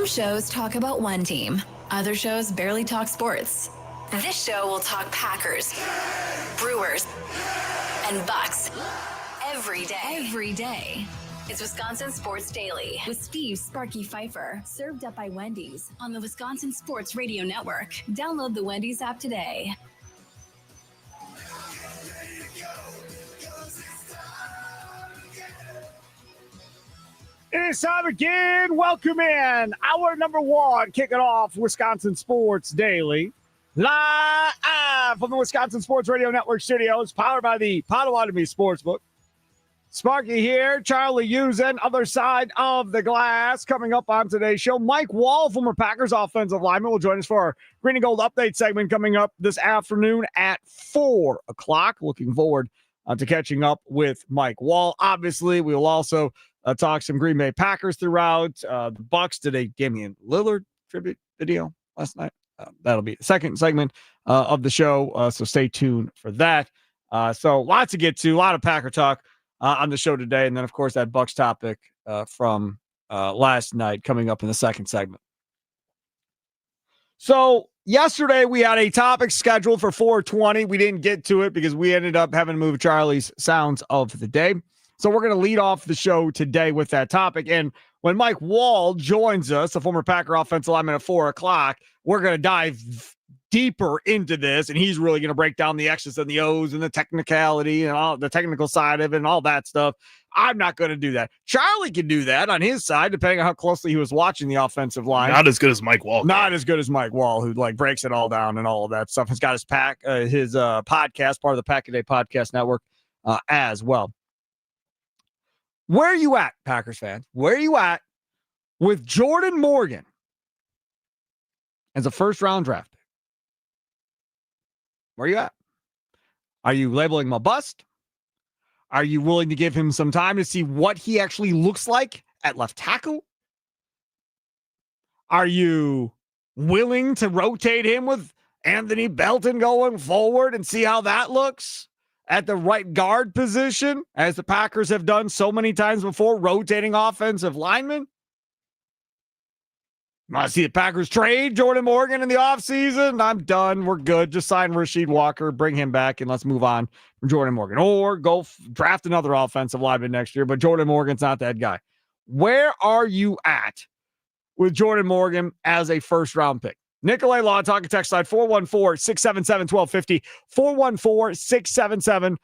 Some shows talk about one team. Other shows barely talk sports. This show will talk Packers, Brewers, and Bucks every day. It's Wisconsin Sports Daily with Steve Sparky Pfeiffer, served up by Wendy's on the Wisconsin Sports Radio Network. Download the Wendy's app today. It is time again. Welcome in. Hour number one, kicking off Wisconsin Sports Daily. Live from the Wisconsin Sports Radio Network studios, powered by the Potawatomi Sportsbook. Sparky here, Charlie Usen, other side of the glass. Coming up on today's show, Mike Wahle, former Packers offensive lineman, will join us for our Green and Gold update segment coming up this afternoon at 4 o'clock. Looking forward to catching up with Mike Wahle. Obviously, we will also talk some Green Bay Packers throughout. The Bucks did a Damian Lillard tribute video last night. That'll be the second segment of the show, so stay tuned for that. So lots to get to, a lot of Packer talk on the show today, and then, of course, that Bucks topic from last night coming up in the second segment. So yesterday we had a topic scheduled for 4:20. We didn't get to it because we ended up having to move Charlie's sounds of the day. So we're going to lead off the show today with that topic. And when Mike Wahle joins us, the former Packer offensive lineman, at 4 o'clock, we're going to dive deeper into this. And he's really going to break down the X's and the O's and the technicality and all the technical side of it and all that stuff. I'm not going to do that. Charlie can do that on his side, depending on how closely he was watching the offensive line. Not as good as Mike Wahle. Not as good as Mike Wahle, who like breaks it all down and all of that stuff. He's got his podcast, part of the Pack-A-Day Podcast Network as well. Where are you at, Packers fans? Where are you at with Jordan Morgan as a first-round draft pick? Where are you at? Are you labeling him a bust? Are you willing to give him some time to see what he actually looks like at left tackle? Are you willing to rotate him with Anthony Belton going forward and see how that looks? At the right guard position, as the Packers have done so many times before, rotating offensive linemen. Want to see the Packers trade Jordan Morgan in the offseason? I'm done. We're good. Just sign Rasheed Walker, bring him back, and let's move on from Jordan Morgan. Or go draft another offensive lineman next year, but Jordan Morgan's not that guy. Where are you at with Jordan Morgan as a first-round pick? Nicolay Law, talking text line 414-677-1250, 414-677-1250.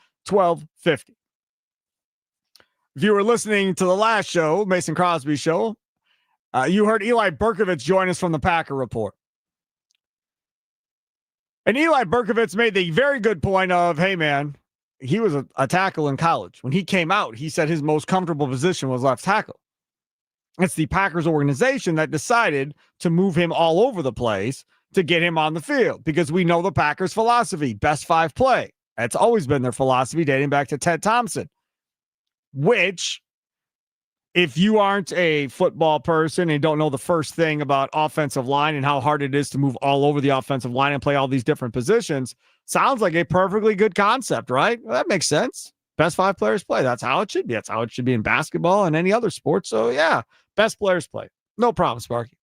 If you were listening to the last show, Mason Crosby show, you heard Eli Berkovitz join us from the Packer Report. And Eli Berkovitz made the very good point of, hey, man, he was a tackle in college. When he came out, he said his most comfortable position was left tackle. It's the Packers organization that decided to move him all over the place to get him on the field because we know the Packers' philosophy, best five play. That's always been their philosophy dating back to Ted Thompson, which, if you aren't a football person and don't know the first thing about offensive line and how hard it is to move all over the offensive line and play all these different positions, sounds like a perfectly good concept, right? Well, that makes sense. Best five players play. That's how it should be. That's how it should be in basketball and any other sport. So, yeah. Best players play. No problem, Sparky.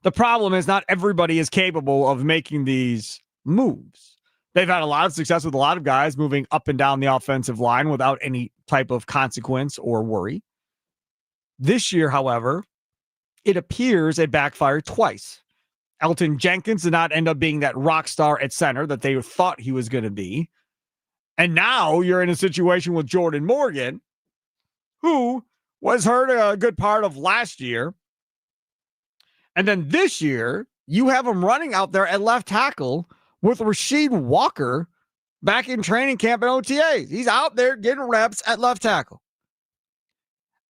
The problem is not everybody is capable of making these moves. They've had a lot of success with a lot of guys moving up and down the offensive line without any type of consequence or worry. This year, however, it appears it backfired twice. Elton Jenkins did not end up being that rock star at center that they thought he was going to be. And now you're in a situation with Jordan Morgan, who was hurt a good part of last year. And then this year, you have him running out there at left tackle with Rasheed Walker back in training camp and OTAs. He's out there getting reps at left tackle.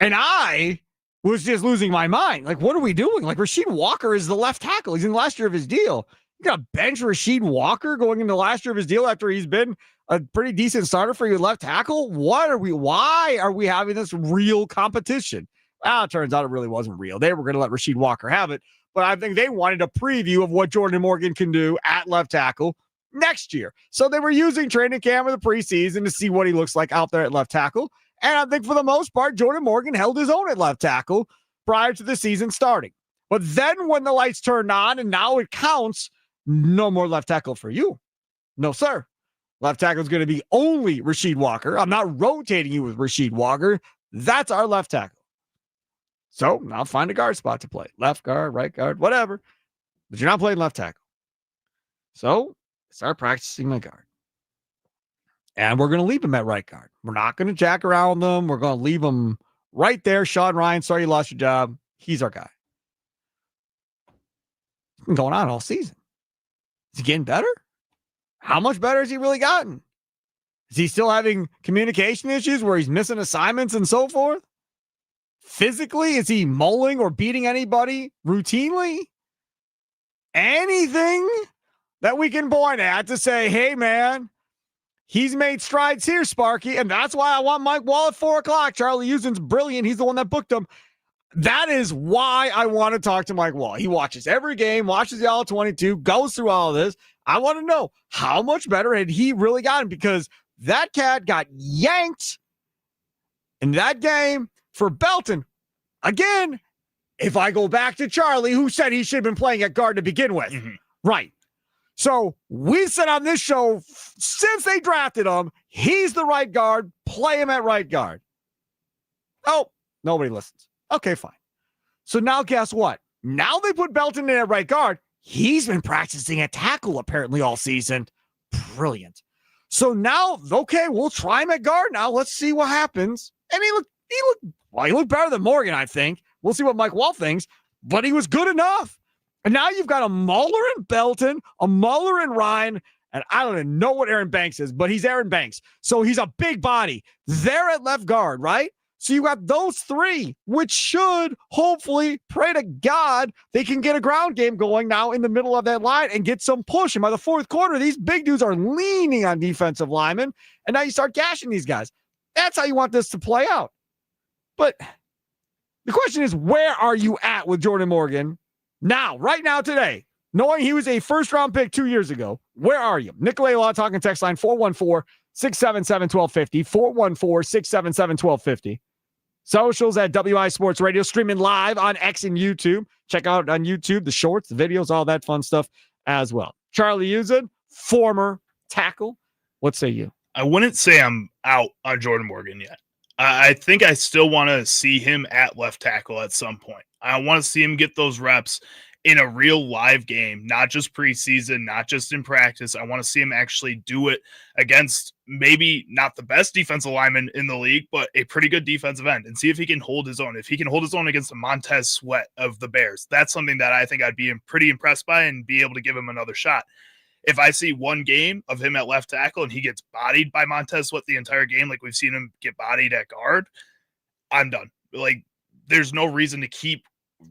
And I was just losing my mind. Like, what are we doing? Like, Rasheed Walker is the left tackle. He's in the last year of his deal. You got to bench Rasheed Walker going into the last year of his deal after he's been a pretty decent starter for your left tackle? Why are we having this real competition? Well, it turns out it really wasn't real. They were going to let Rasheed Walker have it, but I think they wanted a preview of what Jordan Morgan can do at left tackle next year. So they were using training camp in the preseason to see what he looks like out there at left tackle. And I think for the most part, Jordan Morgan held his own at left tackle prior to the season starting. But then when the lights turned on and now it counts, no more left tackle for you. No, sir. Left tackle is going to be only Rasheed Walker. I'm not rotating you with Rasheed Walker. That's our left tackle. So now find a guard spot to play. Left guard, right guard, whatever. But you're not playing left tackle. So start practicing my guard. And we're going to leave him at right guard. We're not going to jack around them. We're going to leave him right there. Sean Ryan, sorry you lost your job. He's our guy. It's been going on all season. Is he getting better? How much better has he really gotten? Is he still having communication issues where he's missing assignments and so forth? Physically, is he mauling or beating anybody routinely? Anything that we can point at to say, hey, man, he's made strides here, Sparky, and that's why I want Mike Wahle at 4 o'clock. Charlie Usen's brilliant. He's the one that booked him. That is why I want to talk to Mike Wahle. He watches every game, watches the All-22, goes through all of this. I want to know how much better had he really gotten, because that cat got yanked in that game for Belton. Again, if I go back to Charlie, who said he should have been playing at guard to begin with. Mm-hmm. Right. So we said on this show, since they drafted him, he's the right guard. Play him at right guard. Oh, nobody listens. Okay, fine. So now guess what? Now they put Belton in at right guard. He's been practicing at tackle apparently all season. Brilliant. So now, okay, we'll try him at guard now. Let's see what happens. And he looked better than Morgan, I think. We'll see what Mike Wahle thinks, but he was good enough. And now you've got a Muller and Belton, a Muller and Ryan, and I don't even know what Aaron Banks is, but he's Aaron Banks. So he's a big body. They're at left guard, right? So you got those three, which should hopefully, pray to God, they can get a ground game going now in the middle of that line and get some push. And by the fourth quarter, these big dudes are leaning on defensive linemen, and now you start gashing these guys. That's how you want this to play out. But the question is, where are you at with Jordan Morgan now, right now, today, knowing he was a first-round pick 2 years ago? Where are you? Nicolay Law talking text line 414-677-1250, 414-677-1250. Socials at WI Sports Radio, streaming live on X and YouTube. Check out on YouTube the shorts, the videos, all that fun stuff as well. Charlie Usen, former tackle. What say you? I wouldn't say I'm out on Jordan Morgan yet. I think I still want to see him at left tackle at some point. I want to see him get those reps in a real live game, not just preseason, not just in practice. I want to see him actually do it against maybe not the best defensive lineman in the league, but a pretty good defensive end, and see if he can hold his own. If he can hold his own against the Montez Sweat of the Bears, that's something that I think I'd be pretty impressed by and be able to give him another shot. If I see one game of him at left tackle and he gets bodied by Montez Sweat the entire game, like we've seen him get bodied at guard, I'm done. Like, there's no reason to keep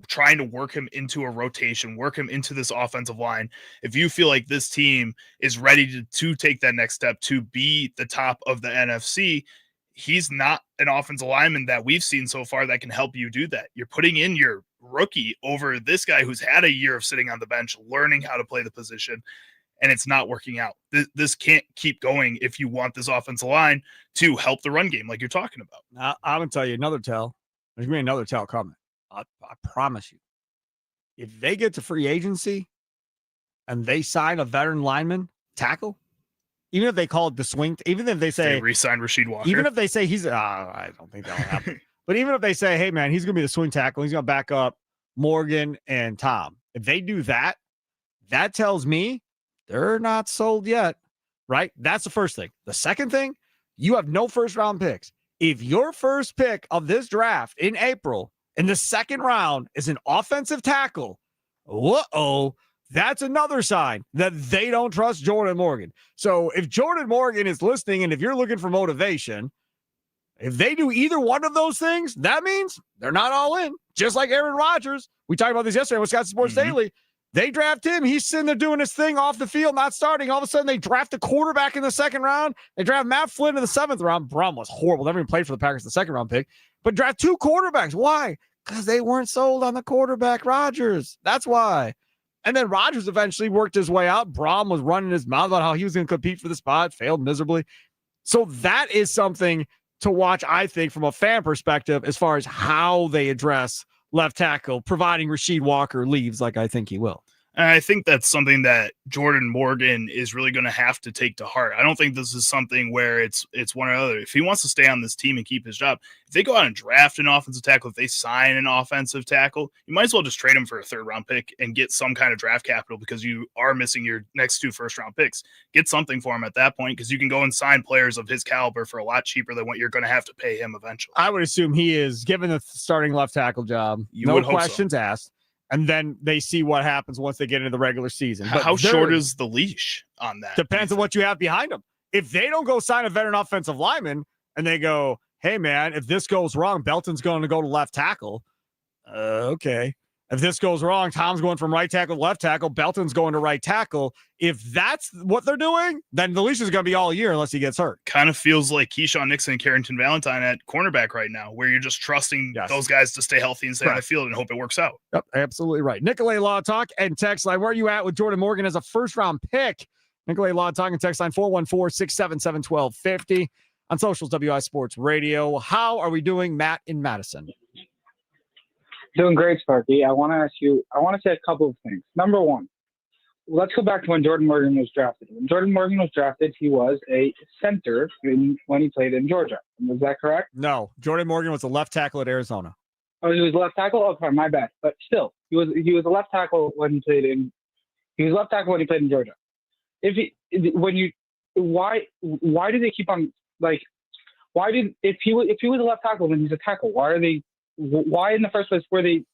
trying to work him into a rotation, work him into this offensive line. If you feel like this team is ready to take that next step to be the top of the NFC, he's not an offensive lineman that we've seen so far that can help you do that. You're putting in your rookie over this guy who's had a year of sitting on the bench, learning how to play the position, and it's not working out. This can't keep going if you want this offensive line to help the run game like you're talking about. I'm going to tell you another tell. There's going to be another tell coming. I promise you. If they get to free agency and they sign a veteran lineman tackle, even if they call it the swing, even if they say they re-sign Rasheed Walker, even if they say he's, I don't think that'll happen. But even if they say, hey man, he's going to be the swing tackle, he's going to back up Morgan and Tom. If they do that, that tells me they're not sold yet, right? That's the first thing. The second thing, you have no first round picks. If your first pick of this draft in April in the second round is an offensive tackle, that's another sign that they don't trust Jordan Morgan. So if Jordan Morgan is listening and if you're looking for motivation, if they do either one of those things, that means they're not all in. Just like Aaron Rodgers. We talked about this yesterday on Wisconsin Sports Daily. They draft him. He's sitting there doing his thing off the field, not starting. All of a sudden, they draft a quarterback in the second round. They draft Matt Flynn in the seventh round. Brum was horrible. Never even played for the Packers in the second round pick. But draft two quarterbacks. Why? Because they weren't sold on the quarterback, Rodgers. That's why. And then Rodgers eventually worked his way out. Brom was running his mouth about how he was going to compete for the spot, failed miserably. So that is something to watch, I think, from a fan perspective, as far as how they address left tackle, providing Rasheed Walker leaves like I think he will. And I think that's something that Jordan Morgan is really going to have to take to heart. I don't think this is something where it's one or the other. If he wants to stay on this team and keep his job, if they go out and draft an offensive tackle, if they sign an offensive tackle, you might as well just trade him for a third-round pick and get some kind of draft capital because you are missing your next 2 first-round picks. Get something for him at that point because you can go and sign players of his caliber for a lot cheaper than what you're going to have to pay him eventually. I would assume he is given the starting left tackle job. You no would hope questions asked. And then they see what happens once they get into the regular season. But how short is the leash on that? Depends on what you have behind them. If they don't go sign a veteran offensive lineman and they go, hey, man, if this goes wrong, Belton's going to go to left tackle. Okay. If this goes wrong, Tom's going from right tackle to left tackle. Belton's going to right tackle. If that's what they're doing, then the leash is going to be all year unless he gets hurt. Kind of feels like Keyshawn Nixon and Carrington Valentine at cornerback right now, where you're just trusting those guys to stay healthy and stay on the field and hope it works out. Yep, absolutely right. Nicolay Law Talk and text line. Where are you at with Jordan Morgan as a first-round pick? Nicolay Law Talk and text line 414-677-1250. On socials, WI Sports Radio. How are we doing, Matt in Madison? Doing great, Sparky. I want to say a couple of things. Number one, let's go back to when Jordan Morgan was drafted. When Jordan Morgan was drafted, he was a center when he played in Georgia. Was that correct? No. Jordan Morgan was a left tackle at Arizona. Oh, he was a left tackle? Okay, my bad. But still, he was a left tackle when he played in Georgia. Why do they keep on if he was a left tackle, then he's a tackle. Why in the first place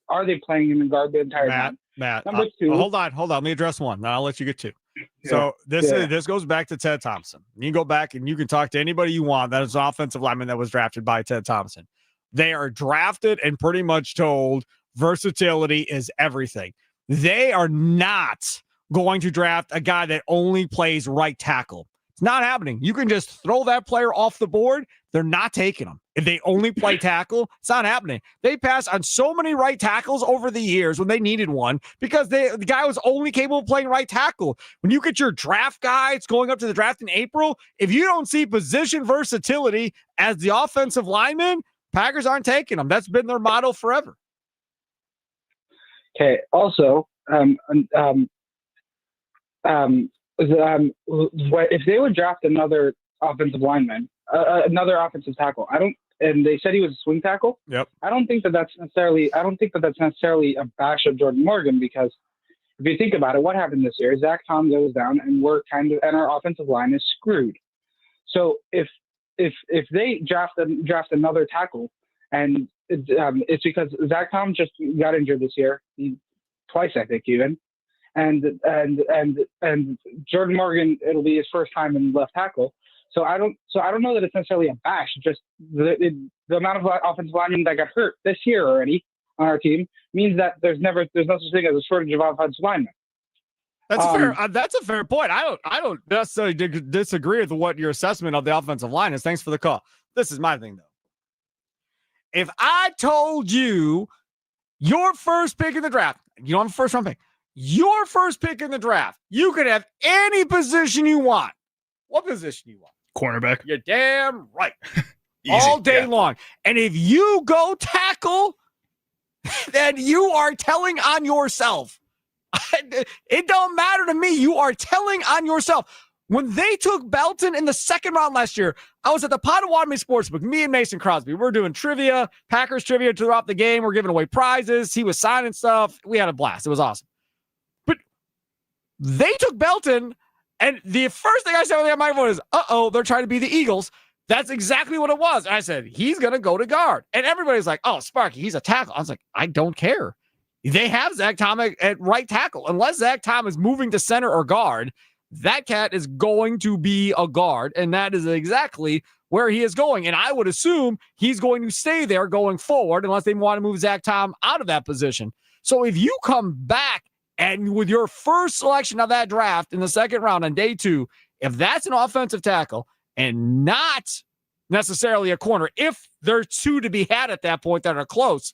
are they playing him in guard the entire time? Matt, Number two. Hold on. Let me address one. Now I'll let you get two. Yeah. So this goes back to Ted Thompson. You can go back and you can talk to anybody you want. That is an offensive lineman that was drafted by Ted Thompson. They are drafted and pretty much told versatility is everything. They are not going to draft a guy that only plays right tackle. It's not happening. You can just throw that player off the board. They're not taking them. If they only play tackle, it's not happening. They passed on so many right tackles over the years when they needed one because the guy was only capable of playing right tackle. When you get your draft guys going up to the draft in April, if you don't see position versatility as the offensive lineman, Packers aren't taking them. That's been their motto forever. Okay. Also, if they would draft another offensive lineman, another offensive tackle, and they said he was a swing tackle. Yep. I don't think that that's necessarily a bash of Jordan Morgan, because if you think about it, what happened this year? Zach Tom goes down, and our offensive line is screwed. So if they draft another tackle, and it's because Zach Tom just got injured this year, twice I think even, and Jordan Morgan, it'll be his first time in left tackle. So I don't know that it's necessarily a bash. Just the amount of offensive linemen that got hurt this year already on our team means that there's no such thing as a shortage of offensive linemen. That's a fair point. I don't necessarily disagree with what your assessment of the offensive line is. Thanks for the call. This is my thing though. If I told you your first pick in the draft, you don't have a first round pick, your first pick in the draft, you could have any position you want. What position you want? Cornerback. You're damn right. All day long. And if you go tackle, then you are telling on yourself. It don't matter to me. You are telling on yourself. When they took Belton in the second round last year, I was at the Potawatomi Sportsbook, me and Mason Crosby. We're doing trivia, Packers trivia throughout the game. We're giving away prizes. He was signing stuff. We had a blast. It was awesome. But they took Belton, and the first thing I said on the microphone is, they're trying to be the Eagles. That's exactly what it was. And I said, he's going to go to guard. And everybody's like, oh, Sparky, he's a tackle. I was like, I don't care. They have Zach Tom at right tackle. Unless Zach Tom is moving to center or guard, that cat is going to be a guard. And that is exactly where he is going. And I would assume he's going to stay there going forward unless they want to move Zach Tom out of that position. So if you come back and with your first selection of that draft in the second round on day 2, if that's an offensive tackle and not necessarily a corner, if there's two to be had at that point that are close,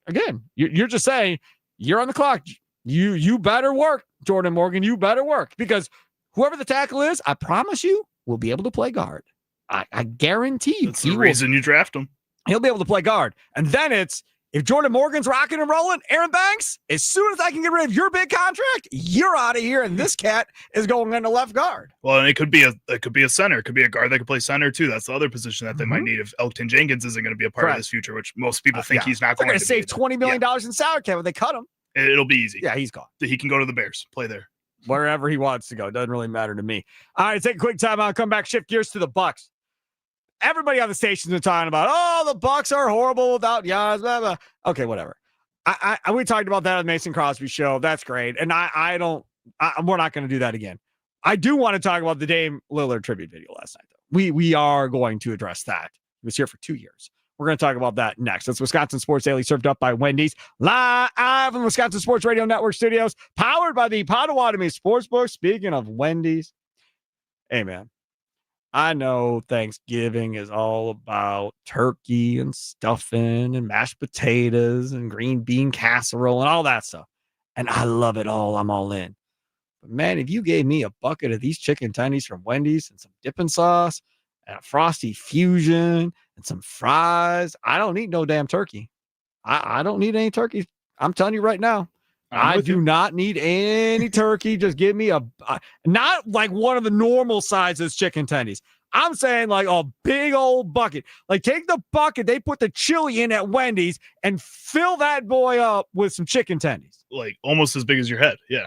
again, you're just saying you're on the clock. You better work, Jordan Morgan. You better work, because whoever the tackle is, I promise you, will be able to play guard. I guarantee you. That's the reason you draft him. He'll be able to play guard. And then it's, If Jordan Morgan's rocking and rolling, Aaron Banks, as soon as I can get rid of your big contract, you're out of here, and this cat is going into left guard. Well, and it could be a center. It could be a guard that could play center too. That's the other position that they might need if Elkton Jenkins isn't going to be a part of this future, which most people think he's not They're going to save $20 million in salary cap if they cut him. It'll be easy. Yeah, he's gone. He can go to the Bears, play there. Wherever he wants to go. Doesn't really matter to me. All right, take a quick time out. Come back, shift gears to the Bucks. Everybody on the station's been talking about, the Bucks are horrible without Giannis, blah, blah. Okay, whatever. We talked about that on Mason Crosby's show. That's great. And we're not going to do that again. I do want to talk about the Dame Lillard tribute video last night, though. We are going to address that. He was here for 2 years. We're going to talk about that next. That's Wisconsin Sports Daily, served up by Wendy's, live from the Wisconsin Sports Radio Network studios, powered by the Potawatomi Sportsbook. Speaking of Wendy's, hey, man, I know Thanksgiving is all about turkey and stuffing and mashed potatoes and green bean casserole and all that stuff. And I love it all. I'm all in. But, man, if you gave me a bucket of these chicken tendies from Wendy's and some dipping sauce and a frosty fusion and some fries, I don't need no damn turkey. I don't need any turkey. I'm telling you right now. I do not need any turkey. Just give me not like one of the normal sizes chicken tendies. I'm saying like a big old bucket. Like take the bucket they put the chili in at Wendy's and fill that boy up with some chicken tendies. Like almost as big as your head. Yeah.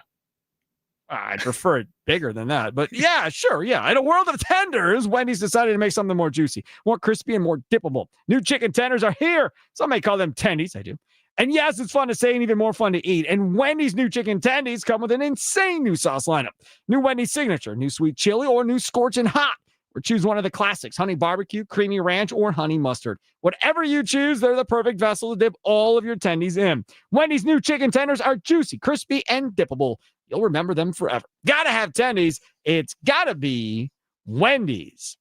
I prefer it bigger than that. But yeah, sure. Yeah. In a world of tenders, Wendy's decided to make something more juicy, more crispy, and more dippable. New chicken tenders are here. Some may call them tendies. I do. And yes, it's fun to say and even more fun to eat. And Wendy's new chicken tendies come with an insane new sauce lineup. New Wendy's signature, new sweet chili, or new scorching hot. Or choose one of the classics, honey barbecue, creamy ranch, or honey mustard. Whatever you choose, they're the perfect vessel to dip all of your tendies in. Wendy's new chicken tenders are juicy, crispy, and dippable. You'll remember them forever. Gotta have tendies. It's gotta be Wendy's.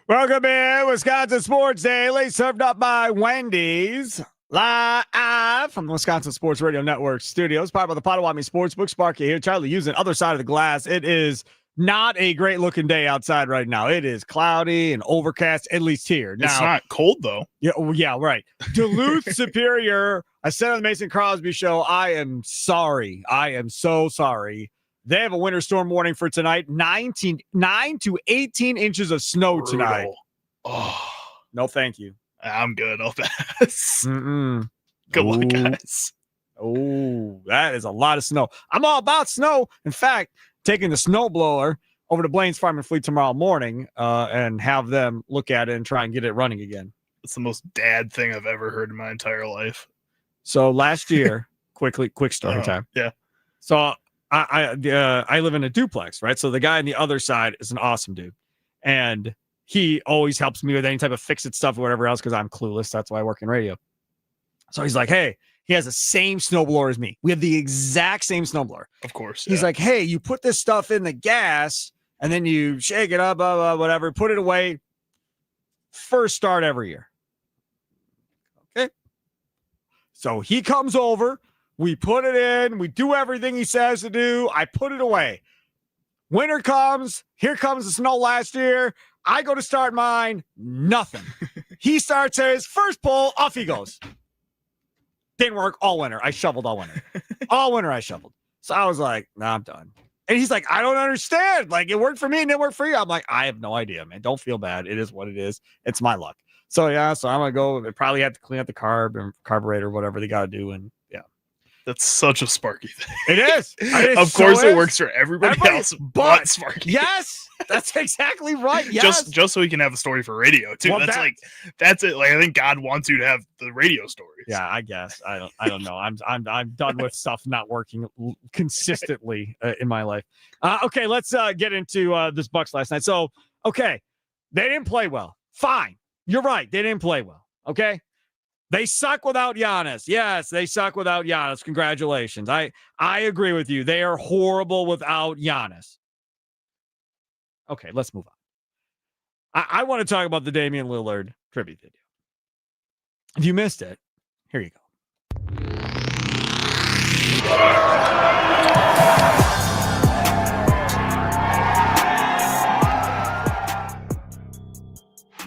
Welcome in, Wisconsin Sports Daily, served up by Wendy's, live from the Wisconsin Sports Radio Network studios, powered by the Potawatomi Sportsbook. Sparky here, Charlie using the other side of the glass. It is not a great-looking day outside right now. It is cloudy and overcast, at least here. Now, It's not cold, though. Yeah, right. Duluth Superior, I said on the Mason Crosby show, I am sorry. I am so sorry. They have a winter storm warning for tonight. 9 to 18 inches of snow tonight. Oh, No, thank you. I'm good. I'll pass. Mm-mm. Good luck, Ooh. guys. Oh, that is a lot of snow. I'm all about snow. In fact, taking the snowblower over to Blaine's Farm and Fleet tomorrow morning and have them look at it and try and get it running again. It's the most dad thing I've ever heard in my entire life. So last year, quick story time. Yeah. So I live in a duplex, right? So the guy on the other side is an awesome dude. And he always helps me with any type of fix-it stuff or whatever else because I'm clueless. That's why I work in radio. So he's like, hey, he has the same snowblower as me. We have the exact same snowblower. Of course. He's like, hey, you put this stuff in the gas and then you shake it up, blah, blah, whatever, put it away. First start every year. Okay. So he comes over. We put it in. We do everything he says to do. I put it away. Winter comes. Here comes the snow last year. I go to start mine. Nothing. He starts his first pull. Off he goes. Didn't work all winter. I shoveled all winter. All winter I shoveled. So I was like, nah, I'm done. And he's like, I don't understand. Like, it worked for me and it worked for you. I'm like, I have no idea, man. Don't feel bad. It is what it is. It's my luck. So, yeah, so I'm going to go. They probably have to clean up the carburetor, whatever they got to do. And, yeah. That's such a Sparky thing. It is. Of course, it works for everybody else but Sparky. Yes, that's exactly right. Yes. Just so we can have a story for radio too. Well, that's it. Like, I think God wants you to have the radio stories. Yeah, I guess. I don't know. I'm done with stuff not working consistently in my life. Okay, let's get into this Bucks last night. So, okay, they didn't play well. Fine, you're right. They didn't play well. Okay. They suck without Giannis. Yes, they suck without Giannis. Congratulations. I agree with you. They are horrible without Giannis. Okay, let's move on. I want to talk about the Damian Lillard tribute video. If you missed it, here you go.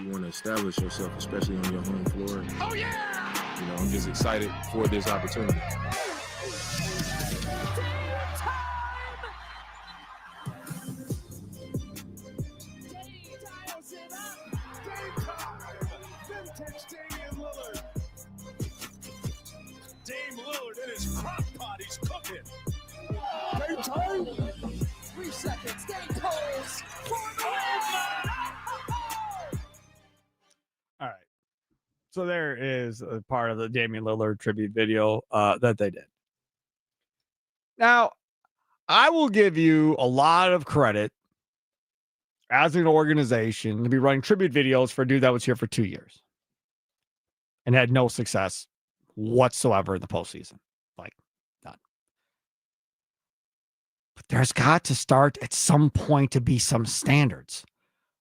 You want to establish yourself, especially on your home floor. Oh, yeah! You know, I'm just excited for this opportunity. Dame Lillard in his crock pot, he's cooking. Game time. 3 seconds, Dame pulls for the win. All right. So there is a part of the Damian Lillard tribute video that they did. Now, I will give you a lot of credit as an organization to be running tribute videos for a dude that was here for 2 years and had no success whatsoever in the postseason. Like, none. But there's got to start at some point to be some standards.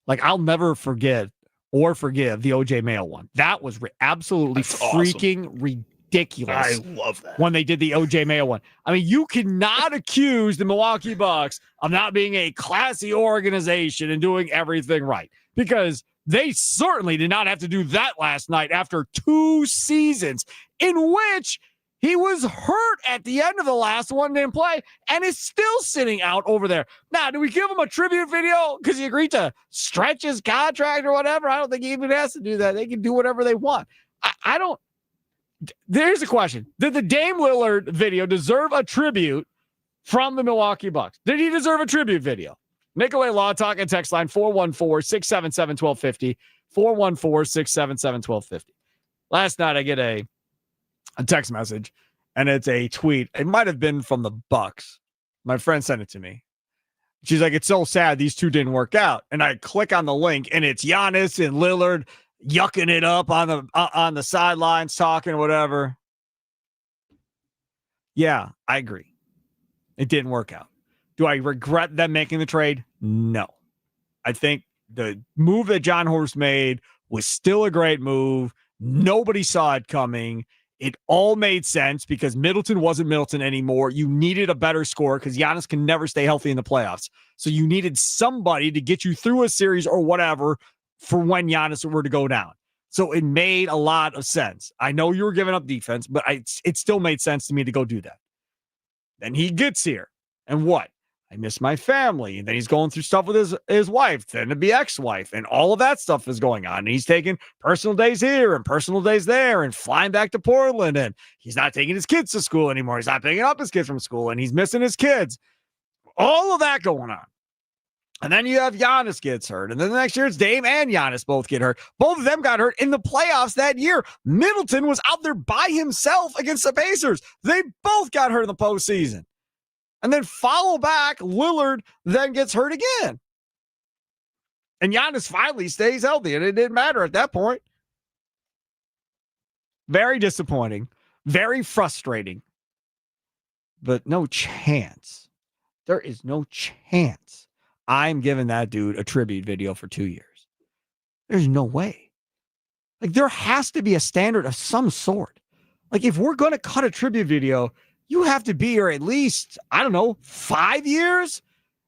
Like, I'll never forget or forgive the OJ Mayo one. That was absolutely freaking ridiculous. I love that. When they did the OJ Mayo one. I mean, you cannot accuse the Milwaukee Bucks of not being a classy organization and doing everything right, because they certainly did not have to do that last night after 2 seasons in which he was hurt at the end of the last one, didn't play, and is still sitting out over there. Now, do we give him a tribute video because he agreed to stretch his contract or whatever? I don't think he even has to do that. They can do whatever they want. I don't. There's a question. Did the Dame Lillard video deserve a tribute from the Milwaukee Bucks? Did he deserve a tribute video? Nicolay Law Talk and text line 414-677-1250. 414-677-1250. Last night I get a text message, and it's a tweet. It might have been from the Bucks. My friend sent it to me. She's like, it's so sad these two didn't work out. And I click on the link, and it's Giannis and Lillard yucking it up on the sidelines, talking or whatever. Yeah, I agree. It didn't work out. Do I regret them making the trade? No. I think the move that John Horst made was still a great move. Nobody saw it coming. It all made sense because Middleton wasn't Middleton anymore. You needed a better scorer because Giannis can never stay healthy in the playoffs. So you needed somebody to get you through a series or whatever for when Giannis were to go down. So it made a lot of sense. I know you were giving up defense, but it still made sense to me to go do that. Then he gets here. And what? I miss my family. And then he's going through stuff with his wife, then to be ex-wife, and all of that stuff is going on. And he's taking personal days here and personal days there and flying back to Portland. And he's not taking his kids to school anymore. He's not picking up his kids from school, and he's missing his kids. All of that going on. And then you have Giannis gets hurt. And then the next year it's Dame and Giannis both get hurt. Both of them got hurt in the playoffs that year. Middleton was out there by himself against the Pacers. They both got hurt in the postseason. And then follow back, Lillard then gets hurt again. And Giannis finally stays healthy, and it didn't matter at that point. Very disappointing. Very frustrating. But no chance. There is no chance I'm giving that dude a tribute video for 2 years. There's no way. Like, there has to be a standard of some sort. Like, if we're going to cut a tribute video, you have to be here at least, 5 years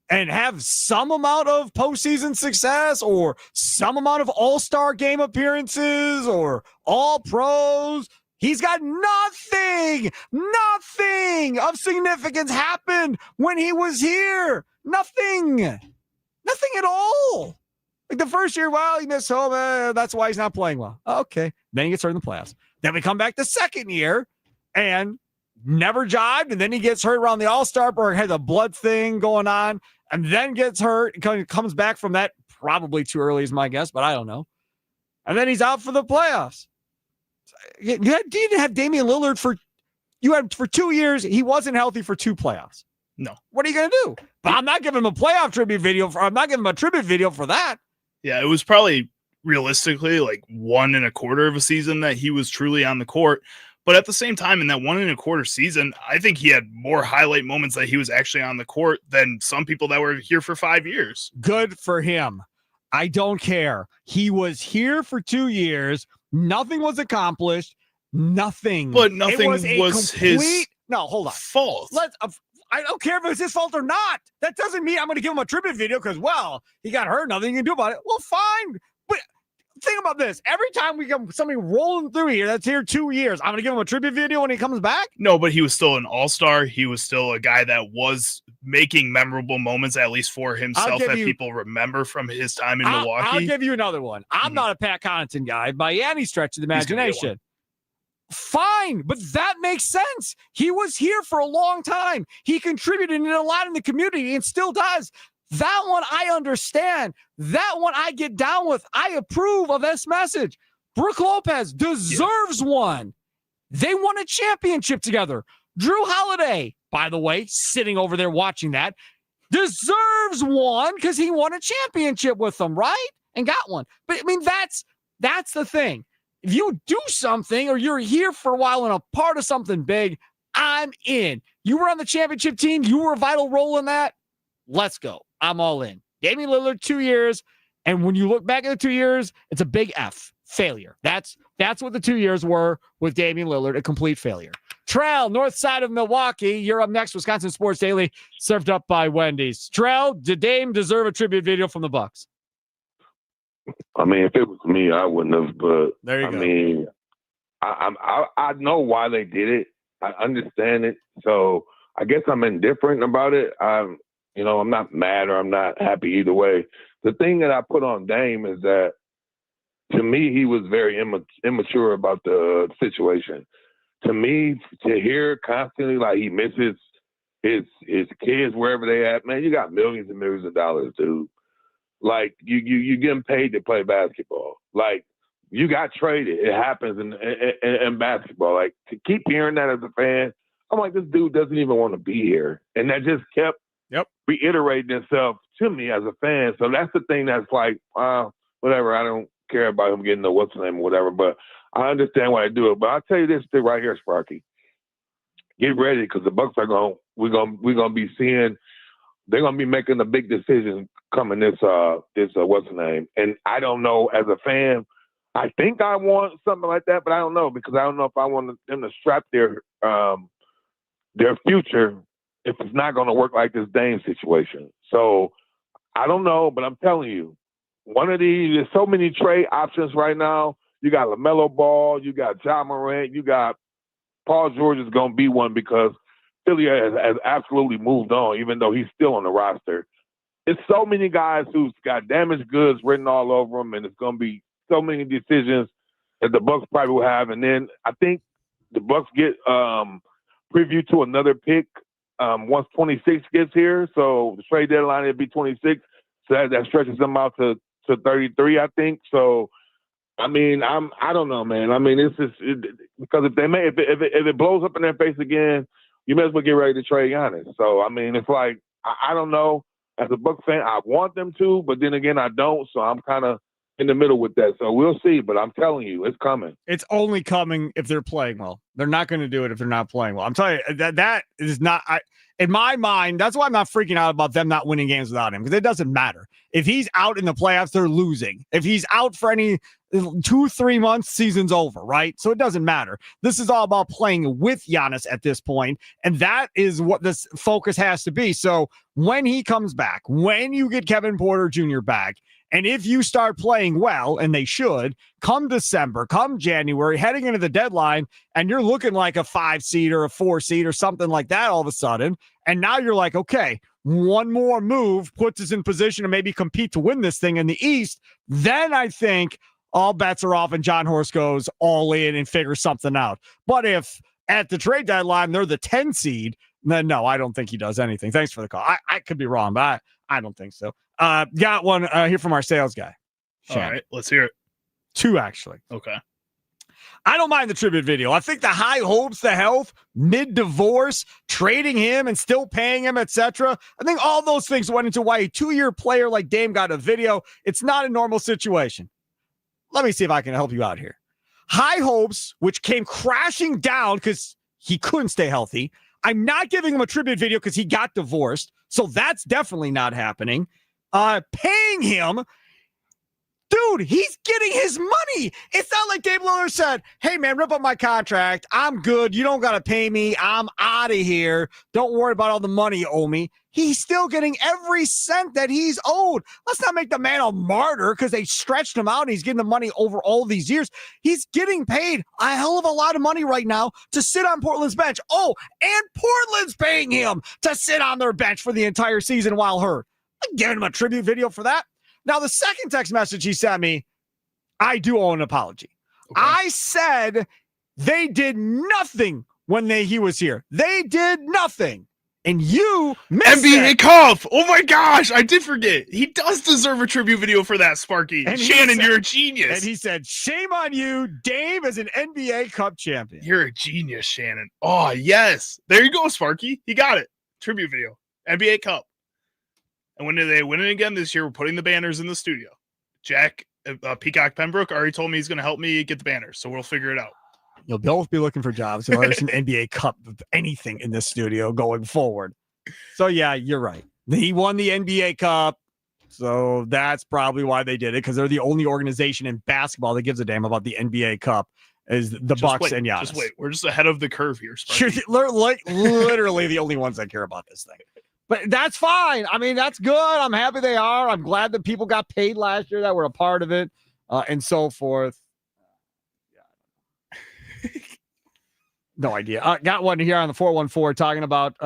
and have some amount of postseason success or some amount of all-star game appearances or all pros. He's got nothing of significance happened when he was here. Nothing at all. Like the first year, well, he missed home. That's why he's not playing well. Okay. Then he gets hurt in the playoffs. Then we come back the second year and never jived. And then he gets hurt around the All-Star break, had a blood thing going on, and then gets hurt and comes back from that probably too early is my guess, but I don't know. And then he's out for the playoffs. You didn't have Damian Lillard for 2 years. He wasn't healthy for 2 playoffs. No. What are you going to do? But I'm not giving him a playoff tribute video. I'm not giving him a tribute video for that. Yeah, it was probably realistically like 1 1/4 of a season that he was truly on the court. But at the same time, in that 1 1/4 season, I think he had more highlight moments that he was actually on the court than some people that were here for 5 years. Good for him. I don't care. He was here for 2 years. Nothing was accomplished. Nothing. But nothing was his no, hold on. fault. I don't care if it's his fault or not. That doesn't mean I'm going to give him a tribute video because, well, he got hurt. Nothing you can do about it. Well, fine. But think about this. Every time we get somebody rolling through here that's here 2 years, I'm going to give him a tribute video when he comes back? No, but he was still an all-star. He was still a guy that was making memorable moments, at least for himself, that people remember from his time in Milwaukee. I'll give you another one. I'm not a Pat Connaughton guy by any stretch of the imagination. Fine, but that makes sense. He was here for a long time. He contributed a lot in the community and still does. That one I understand. That one I get down with. I approve of this message. Brook Lopez deserves one. They won a championship together. Drew Holiday, by the way, sitting over there watching that, deserves one because he won a championship with them, right? And got one. But I mean, that's the thing. If you do something or you're here for a while and a part of something big, I'm in. You were on the championship team. You were a vital role in that. Let's go. I'm all in. Damian Lillard, 2 years. And when you look back at the 2 years, it's a big F. Failure. That's what the 2 years were with Damian Lillard, a complete failure. Trell, north side of Milwaukee. You're up next. Wisconsin Sports Daily, served up by Wendy's. Trell, did Dame deserve a tribute video from the Bucks? I mean, if it was me, I wouldn't have. But there you go. I mean, I know why they did it. I understand it. So I guess I'm indifferent about it. I'm not mad or I'm not happy either way. The thing that I put on Dame is that, to me, he was very immature about the situation. To me, to hear constantly like he misses his kids wherever they at, man, you got millions and millions of dollars, dude. Like, you getting paid to play basketball. Like, you got traded. It happens in basketball. Like, to keep hearing that as a fan, I'm like, this dude doesn't even want to be here. And that just kept reiterating itself to me as a fan. So that's the thing that's like, whatever. I don't care about him getting the what's the name or whatever, but I understand why they do it. But I'll tell you this thing right here, Sparky. Get ready, because the Bucks are we're gonna be seeing. They're gonna be making a big decision coming this what's the name? And I don't know, as a fan, I think I want something like that, but I don't know, because I don't know if I want them to strap their future if it's not going to work like this Dame situation. So I don't know, but I'm telling you, one of these, there's so many trade options right now. You got LaMelo Ball, you got Ja Morant, you got Paul George is going to be one, because Philly has absolutely moved on, even though he's still on the roster. It's so many guys who's got damaged goods written all over them, and it's going to be so many decisions that the Bucks probably will have. And then I think the Bucks get preview to another pick once 26 gets here. So the trade deadline will be 26. So that stretches them out to 33, I think. So I mean, I don't know, man. I mean, it's just because if it blows up in their face again, you may as well get ready to trade Giannis. So I mean, it's like I don't know. As a Bucks fan, I want them to, but then again, I don't. So I'm kind of in the middle with that. So we'll see. But I'm telling you, it's coming. It's only coming if they're playing well. They're not going to do it if they're not playing well. I'm telling you, that is not. In my mind, that's why I'm not freaking out about them not winning games without him, because it doesn't matter. If he's out in the playoffs, they're losing. If he's out for any 2-3 months, season's over, right? So it doesn't matter. This is all about playing with Giannis at this point, and that is what this focus has to be. So when he comes back, when you get Kevin Porter Jr. back, and if you start playing well, and they should, come December, come January, heading into the deadline, and you're looking like a 5 seed or a 4 seed or something like that all of a sudden, and now you're like, okay, one more move puts us in position to maybe compete to win this thing in the East, then I think all bets are off and John Horst goes all in and figures something out. But if at the trade deadline they're the 10 seed, then no, I don't think he does anything. Thanks for the call. I could be wrong, but I don't think so. Got one here from our sales guy. Shannon. All right, let's hear it. 2, actually. Okay. I don't mind the tribute video. I think the high hopes, the health, mid-divorce, trading him and still paying him, etc. I think all those things went into why a 2-year player like Dame got a video. It's not a normal situation. Let me see if I can help you out here. High hopes, which came crashing down because he couldn't stay healthy. I'm not giving him a tribute video because he got divorced. So that's definitely not happening. Paying him. Dude, he's getting his money. It's not like Dave Lillard said, hey, man, rip up my contract. I'm good. You don't got to pay me. I'm out of here. Don't worry about all the money you owe me. He's still getting every cent that he's owed. Let's not make the man a martyr because they stretched him out and he's getting the money over all these years. He's getting paid a hell of a lot of money right now to sit on Portland's bench. Oh, and Portland's paying him to sit on their bench for the entire season while hurt. I'm giving him a tribute video for that. Now, the second text message he sent me, I do owe an apology. Okay. I said they did nothing when he was here. They did nothing. And you missed NBA Cup. Oh, my gosh. I did forget. He does deserve a tribute video for that, Sparky. And Shannon, you're a genius. And he said, shame on you. Dave is an NBA Cup champion. You're a genius, Shannon. Oh, yes. There you go, Sparky. He got it. Tribute video. NBA Cup. And when they win it again this year, we're putting the banners in the studio. Jack Peacock Pembroke already told me he's going to help me get the banners, so we'll figure it out. You'll both be looking for jobs. There's an NBA Cup of anything in this studio going forward. So, yeah, you're right. He won the NBA Cup, so that's probably why they did it, because they're the only organization in basketball that gives a damn about the NBA Cup is the Bucks and Giannis. Just wait. We're just ahead of the curve here, Sparky. You're literally the only ones that care about this thing. But that's fine. I mean, that's good. I'm happy they are. I'm glad that people got paid last year that were a part of it and so forth. No idea. Got one here on the 414 talking about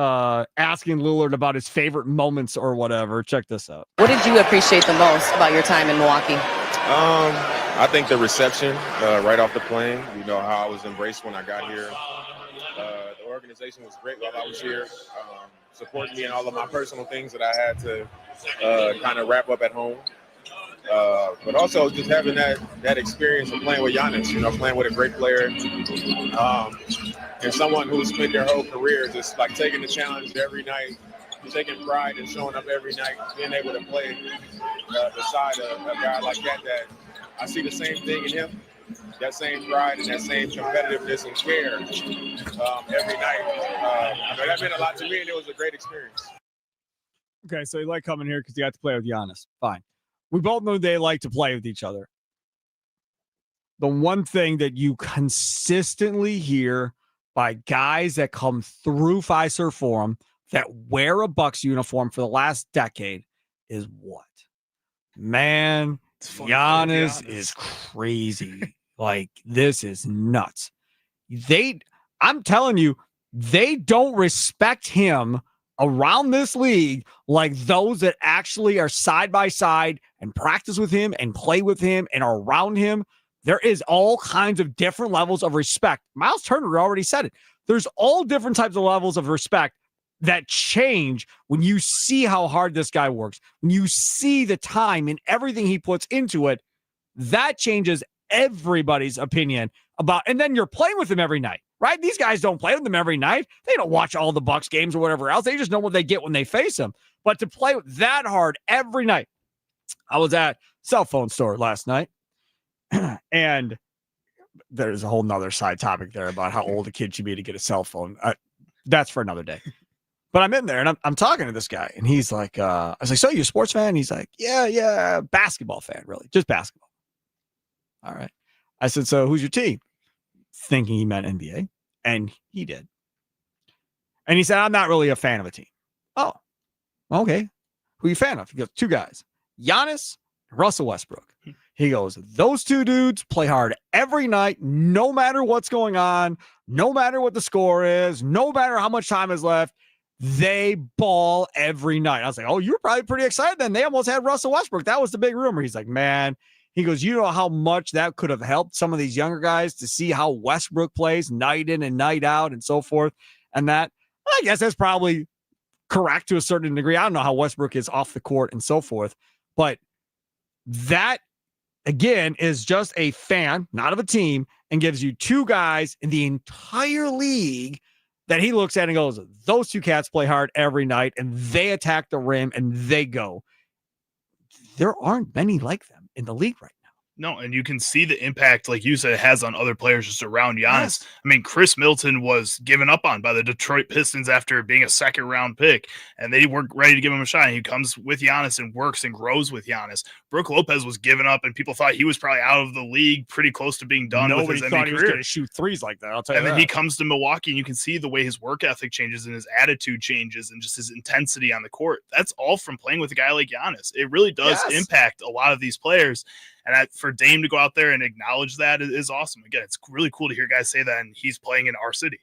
asking Lillard about his favorite moments or whatever. Check this out. What did you appreciate the most about your time in Milwaukee? I think the reception right off the plane. You know, how I was embraced when I got here. The organization was great while I was here. Supporting me in all of my personal things that I had to kind of wrap up at home. But also just having that experience of playing with Giannis, you know, playing with a great player. And someone who spent their whole career just like taking the challenge every night, taking pride in showing up every night, being able to play beside a guy like that I see the same thing in him. That same pride and that same competitiveness and care every night. I mean, that meant a lot to me, and it was a great experience. Okay, so you like coming here because you got to play with Giannis. Fine. We both know they like to play with each other. The one thing that you consistently hear by guys that come through Fiserv Forum that wear a Bucks uniform for the last decade is what? Man, Giannis is crazy. Like, this is nuts. I'm telling you, they don't respect him around this league like those that actually are side by side and practice with him and play with him and are around him. There is all kinds of different levels of respect. Miles Turner already said it. There's all different types of levels of respect that change when you see how hard this guy works, when you see the time and everything he puts into it. That changes everybody's opinion about, and then you're playing with him every night, right? These guys don't play with them every night. They don't watch all the Bucks games or whatever else. They just know what they get when they face them. But to play that hard every night, I was at cell phone store last night, and there's a whole nother side topic there about how old a kid should be to get a cell phone. That's for another day. But I'm in there and I'm talking to this guy, and he's like, I was like, so you a sports fan? He's like, yeah, basketball fan, really, just basketball. All right. I said, so who's your team? Thinking he meant NBA, and he did. And he said, I'm not really a fan of a team. Oh, okay. Who are you a fan of? He goes, two guys, Giannis, Russell Westbrook. He goes, those two dudes play hard every night, no matter what's going on, no matter what the score is, no matter how much time is left. They ball every night. I was like, oh, you're probably pretty excited then. They almost had Russell Westbrook. That was the big rumor. He's like, man, he goes, you know how much that could have helped some of these younger guys to see how Westbrook plays night in and night out and so forth. And that, I guess that's probably correct to a certain degree. I don't know how Westbrook is off the court and so forth, but that, again, is just a fan, not of a team, and gives you two guys in the entire league that he looks at and goes, those two cats play hard every night, and they attack the rim, and they go. There aren't many like them in the league right now. No, and you can see the impact, like you said, it has on other players just around Giannis. Yes. I mean, Chris Middleton was given up on by the Detroit Pistons after being a second-round pick, and they weren't ready to give him a shot. He comes with Giannis and works and grows with Giannis. Brook Lopez was given up, and people thought he was probably out of the league, pretty close to being done with his NBA thought he was career. going to shoot threes like that, I'll tell you And that. then he comes to Milwaukee, and you can see the way his work ethic changes and his attitude changes and just his intensity on the court. That's all from playing with a guy like Giannis. It really does impact a lot of these players. And for Dame to go out there and acknowledge that is awesome. Again, it's really cool to hear guys say that, and he's playing in our city.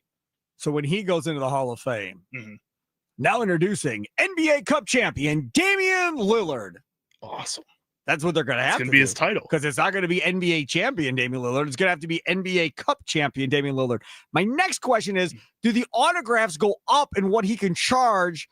So when he goes into the Hall of Fame, now introducing NBA Cup champion Damian Lillard. Awesome. That's what they're going to have to do. It's going to be his title. Because it's not going to be NBA champion Damian Lillard. It's going to have to be NBA Cup champion Damian Lillard. My next question is, do the autographs go up in what he can charge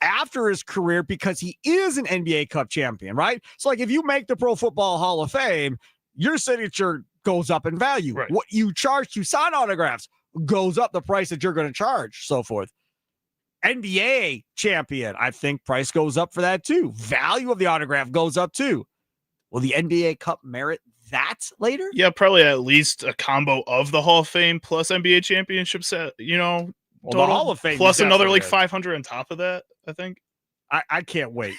after his career because he is an NBA Cup champion, right? So, like, if you make the Pro Football Hall of Fame, your signature goes up in value. Right. What you charge to sign autographs goes up, the price that you're going to charge, so forth. NBA champion, I think price goes up for that too. Value of the autograph goes up too. Will the NBA Cup merit that later? Yeah, probably at least a combo of the Hall of Fame plus NBA championships, you know, Well, the Hall of Fame plus another like is. 500 on top of that, I think. I can't wait.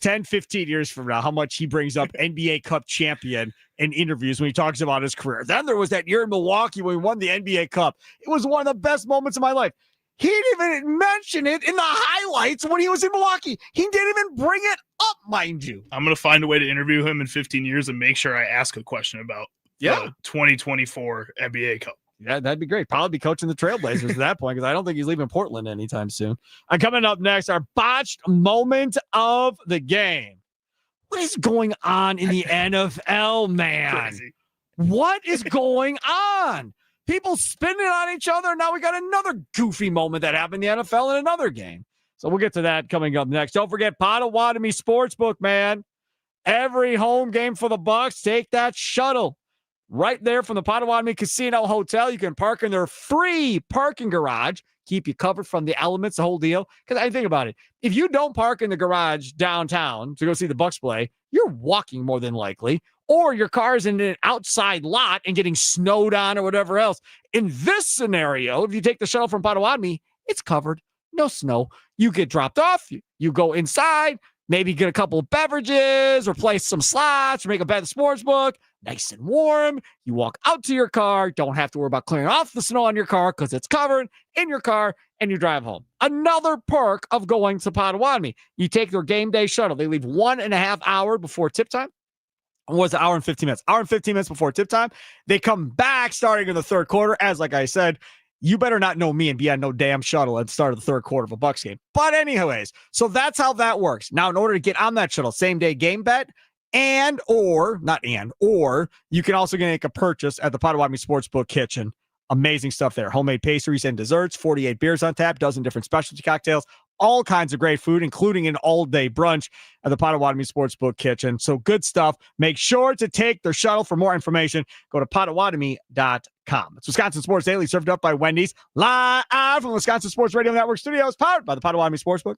10, 15 years from now, how much he brings up NBA Cup champion in interviews when he talks about his career. Then there was that year in Milwaukee when he won the NBA Cup. It was one of the best moments of my life. He didn't even mention it in the highlights when he was in Milwaukee. He didn't even bring it up, mind you. I'm going to find a way to interview him in 15 years and make sure I ask a question about the 2024 NBA Cup. Yeah, that'd be great. Probably be coaching the Trailblazers at that point because I don't think he's leaving Portland anytime soon. Coming up next, our botched moment of the game. What is going on in the NFL, man? Crazy. What is going on? People spinning on each other. Now we got another goofy moment that happened in the NFL in another game. So we'll get to that coming up next. Don't forget Potawatomi Sportsbook, man. Every home game for the Bucks, take that shuttle. Right there from the Potawatomi Casino Hotel. You can park in their free parking garage. Keep you covered from the elements, the whole deal. Because I think about it. If you don't park in the garage downtown to go see the Bucks play, you're walking more than likely. Or your car's in an outside lot and getting snowed on or whatever else. In this scenario, if you take the shuttle from Potawatomi, it's covered. no snow. You get dropped off. You go inside, maybe get a couple of beverages or play some slots or make a bet at the sports book. Nice and warm. You walk out to your car. Don't have to worry about clearing off the snow on your car because it's covered in your car, and you drive home. Another perk of going to Potawatomi. You take their game day shuttle. They leave 1.5 hours before tip time. Was an hour and 15 minutes. Hour and 15 minutes before tip time. They come back starting in the third quarter. As like I said, you better not know me and be on no damn shuttle at the start of the third quarter of a Bucks game. But anyways, so that's how that works. Now, in order to get on that shuttle, same day game bet, or you can also make a purchase at the Potawatomi Sportsbook Kitchen. Amazing stuff there. Homemade pastries and desserts, 48 beers on tap, dozen different specialty cocktails, all kinds of great food, including an all-day brunch at the Potawatomi Sportsbook Kitchen. So good stuff. Make sure to take their shuttle. For more information, go to potawatomi.com. It's Wisconsin Sports Daily, served up by Wendy's, live from Wisconsin Sports Radio Network Studios, powered by the Potawatomi Sportsbook.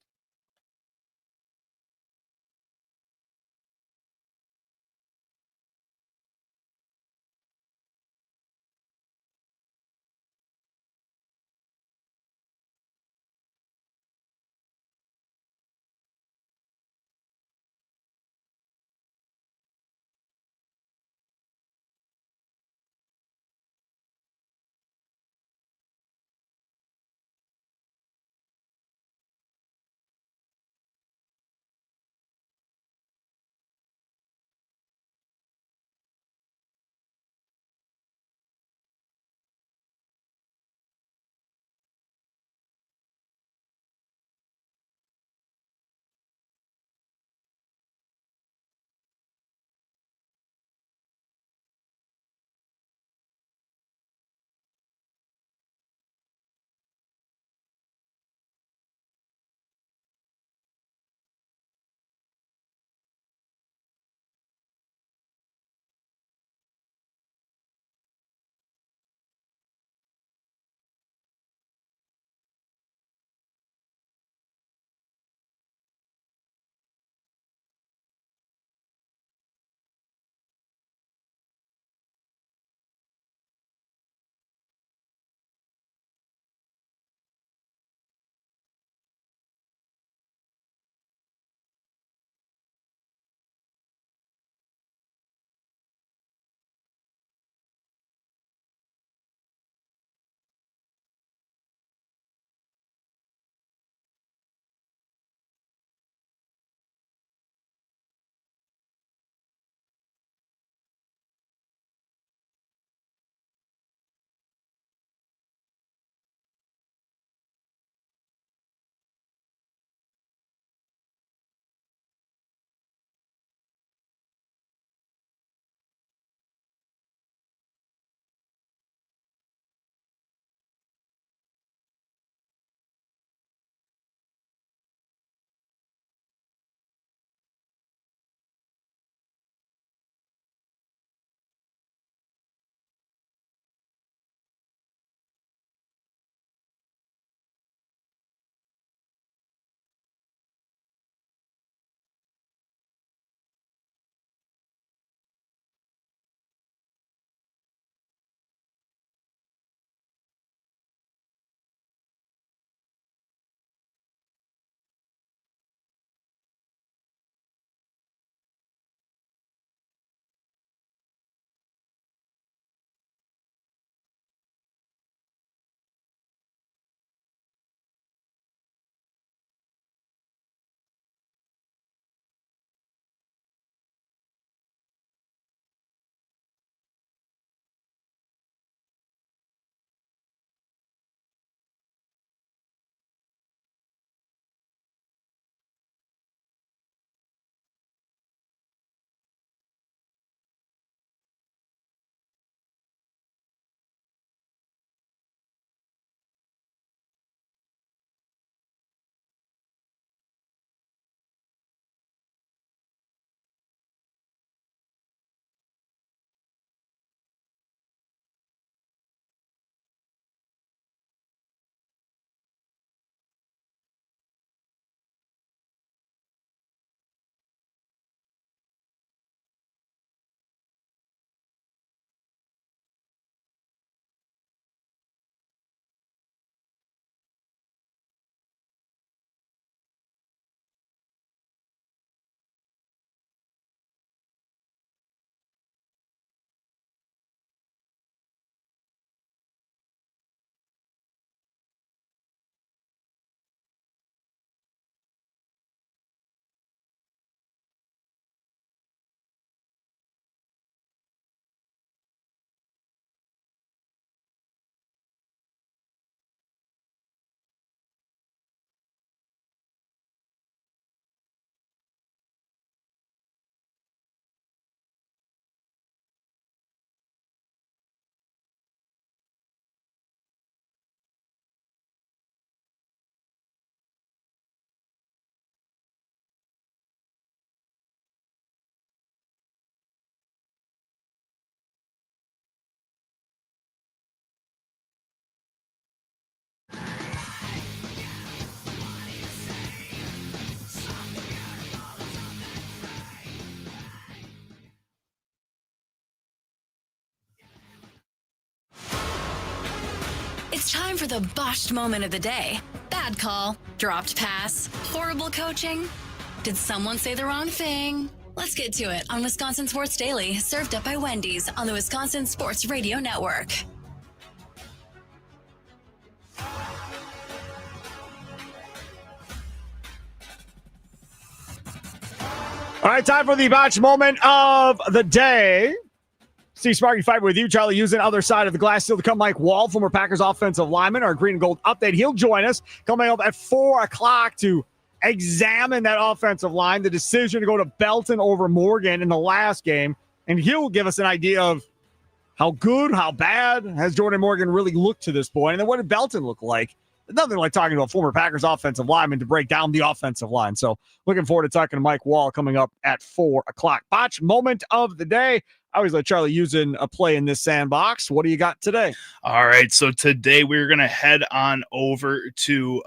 It's time for the botched moment of the day. Bad call, dropped pass, horrible coaching. Did someone say the wrong thing? Let's get to it on Wisconsin Sports Daily, served up by Wendy's on the Wisconsin Sports Radio Network. All right, time for the botch moment of the day. Steve Sparky Fight with you. Charlie using other side of the glass still to come. Mike Wahle, former Packers offensive lineman, our green and gold update. He'll join us coming up at 4 o'clock to examine that offensive line, the decision to go to Belton over Morgan in the last game. And he'll give us an idea of how good, how bad has Jordan Morgan really looked to this point. And then what did Belton look like? Nothing like talking to a former Packers offensive lineman to break down the offensive line. So looking forward to talking to Mike Wahle coming up at 4 o'clock. Botch moment of the day. I always let Charlie using a play in this sandbox. What do you got today? All right. So today we're going to head on over to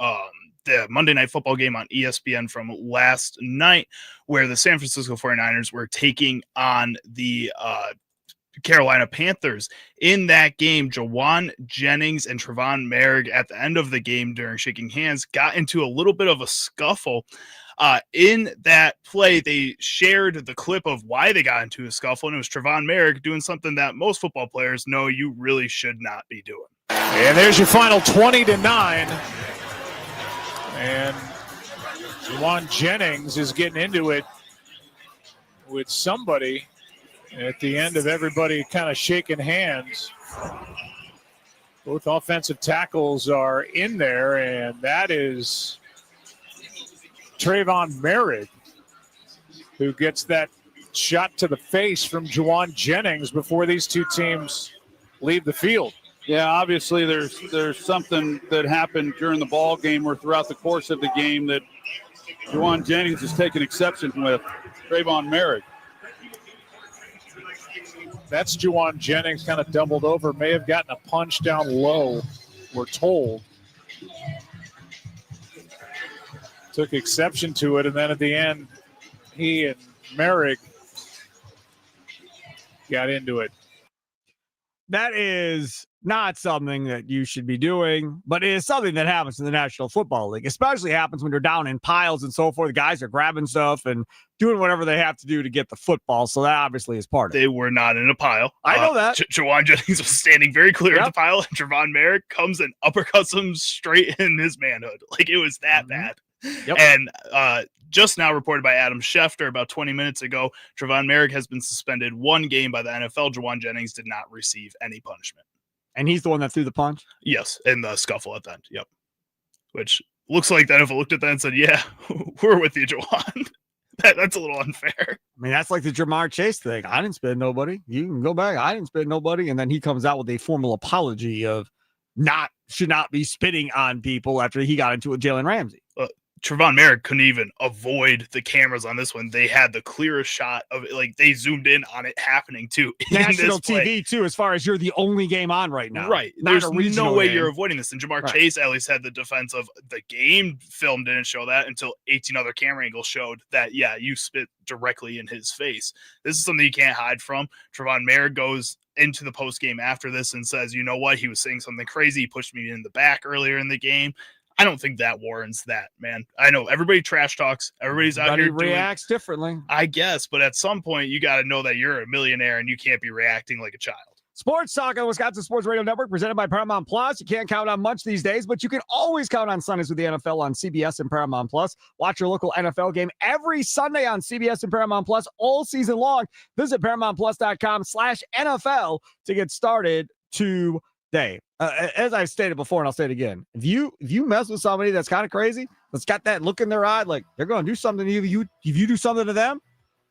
the Monday Night Football game on ESPN from last night, where the San Francisco 49ers were taking on the Carolina Panthers. In that game, Jawan Jennings and Trevon Merrick at the end of the game during shaking hands got into a little bit of a scuffle. In that play, they shared the clip of why they got into a scuffle, and it was Trevon Merrick doing something that most football players know you really should not be doing. And there's your final 20-9. And Juwan Jennings is getting into it with somebody at the end of everybody kind of shaking hands. Both offensive tackles are in there, and that is Trevon Merrick, who gets that shot to the face from Juwan Jennings before these two teams leave the field. Yeah, obviously there's something that happened during the ball game or throughout the course of the game that Juwan Jennings has taken exception with Trevon Merrick. That's Juwan Jennings kind of doubled over, may have gotten a punch down low, we're told. Took exception to it, and then at the end, he and Merrick got into it. That is not something that you should be doing, but it is something that happens in the National Football League. Especially happens when you're down in piles and so forth. The guys are grabbing stuff and doing whatever they have to do to get the football. So that obviously is part of it. They were not in a pile. I know that. Jawan Jennings was standing very clear of the pile, and Trevon Merrick comes and uppercuts him straight in his manhood. Like, it was that bad. Yep. And just now reported by Adam Schefter about 20 minutes ago, Trevon Merrick has been suspended 1 game by the NFL. Jawan Jennings did not receive any punishment. And he's the one that threw the punch? Yes, in the scuffle at the end. Yep. Which looks like that if I looked at that and said, yeah, we're with you, Jawan. That's a little unfair. I mean, that's like the Jamar Chase thing. I didn't spin nobody. You can go back. I didn't spin nobody. And then he comes out with a formal apology of should not be spitting on people after he got into it with Jalen Ramsey. Trevon Merrick couldn't even avoid the cameras on this one. They had the clearest shot of it. Like, they zoomed in on it happening too. National TV too, as far as you're the only game on right now. Right. Not There's no way game. you're avoiding this. And Jamar Chase at least had the defense of the game film didn't show that until 18 other camera angles showed that, yeah, you spit directly in his face. This is something you can't hide from. Trevon Merrick goes into the post game after this and says, you know what? He was saying something crazy. He pushed me in the back earlier in the game. I don't think that warrants that, man. I know everybody trash talks. Everybody's out here reacts differently. I guess, but at some point you got to know that you're a millionaire and you can't be reacting like a child. Sports Talk on the Wisconsin Sports Radio Network, presented by Paramount Plus. You can't count on much these days, but you can always count on Sundays with the NFL on CBS and Paramount Plus. Watch your local NFL game every Sunday on CBS and Paramount Plus all season long. Visit ParamountPlus.com/NFL to get started today. As I've stated before, and I'll say it again, if you mess with somebody that's kind of crazy, that's got that look in their eye, like they're going to do something to you, if you do something to them,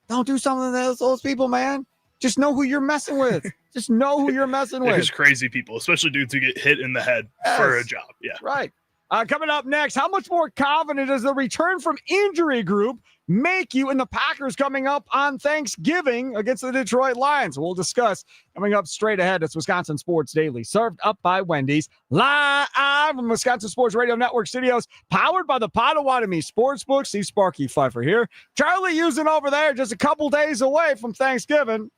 don't do something to those people, man. Just know who you're messing with. Just know who you're messing with. There's crazy people, especially dudes who get hit in the head for a job. Yeah. Right. Coming up next, how much more confident does the return from injury group make you in the Packers coming up on Thanksgiving against the Detroit Lions? We'll discuss coming up straight ahead. It's Wisconsin Sports Daily, served up by Wendy's, live from Wisconsin Sports Radio Network studios, powered by the Potawatomi Sportsbook. See Sparky Pfeiffer here. Charlie using over there, just a couple days away from Thanksgiving.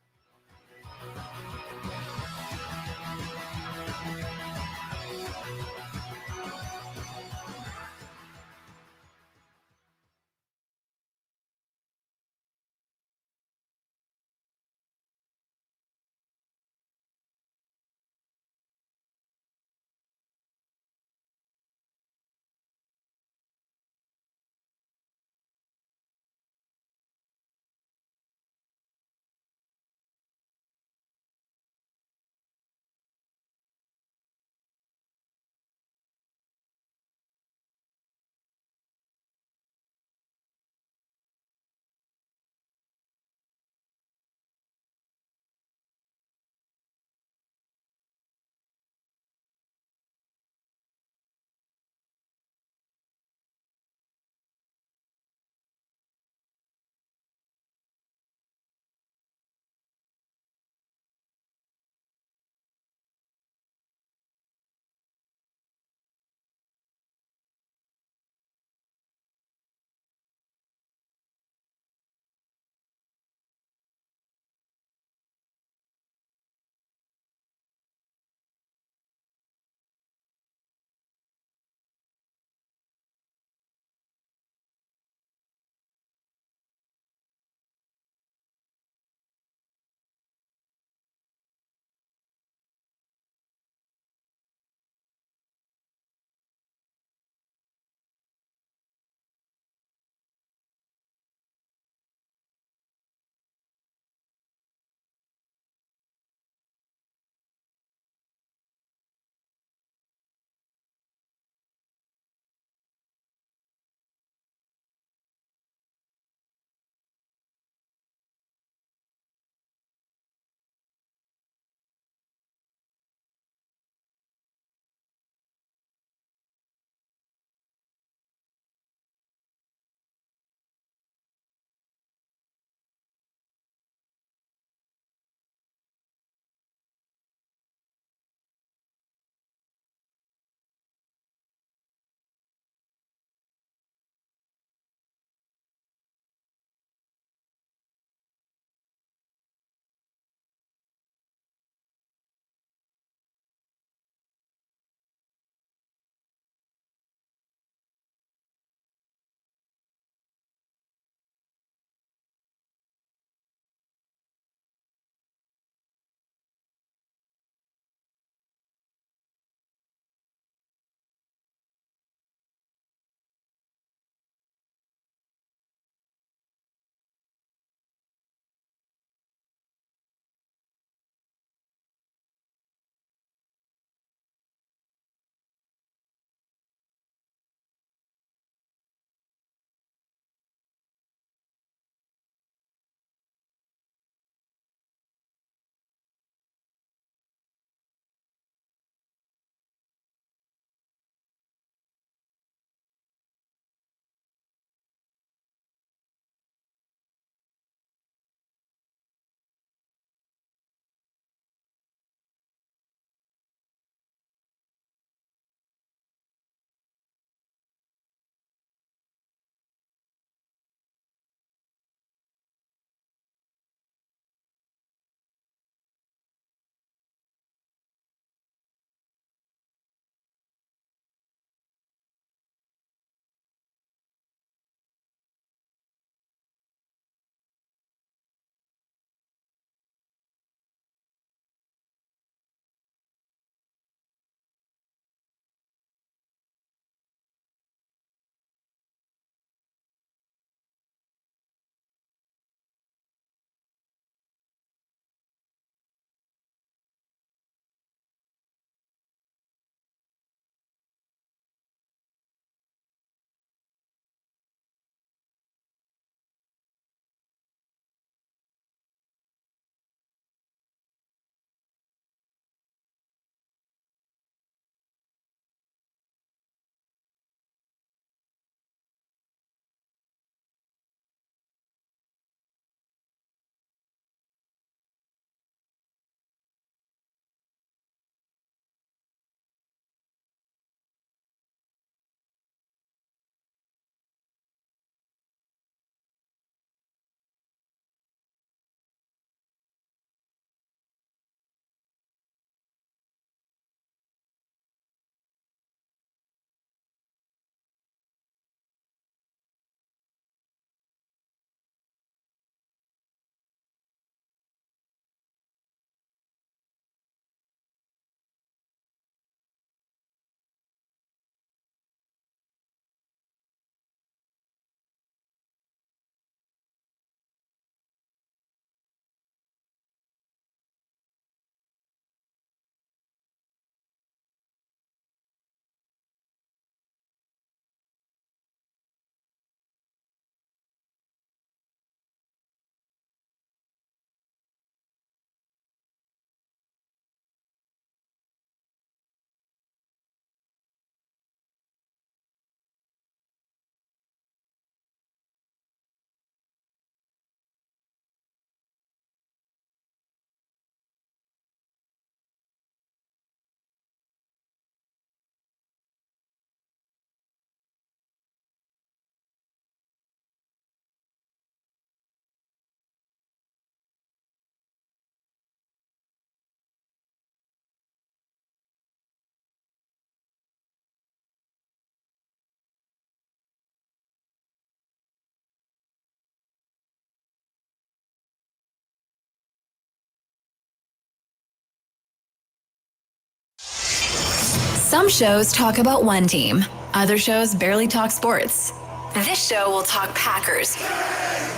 Some shows talk about one team. Other shows barely talk sports. This show will talk Packers,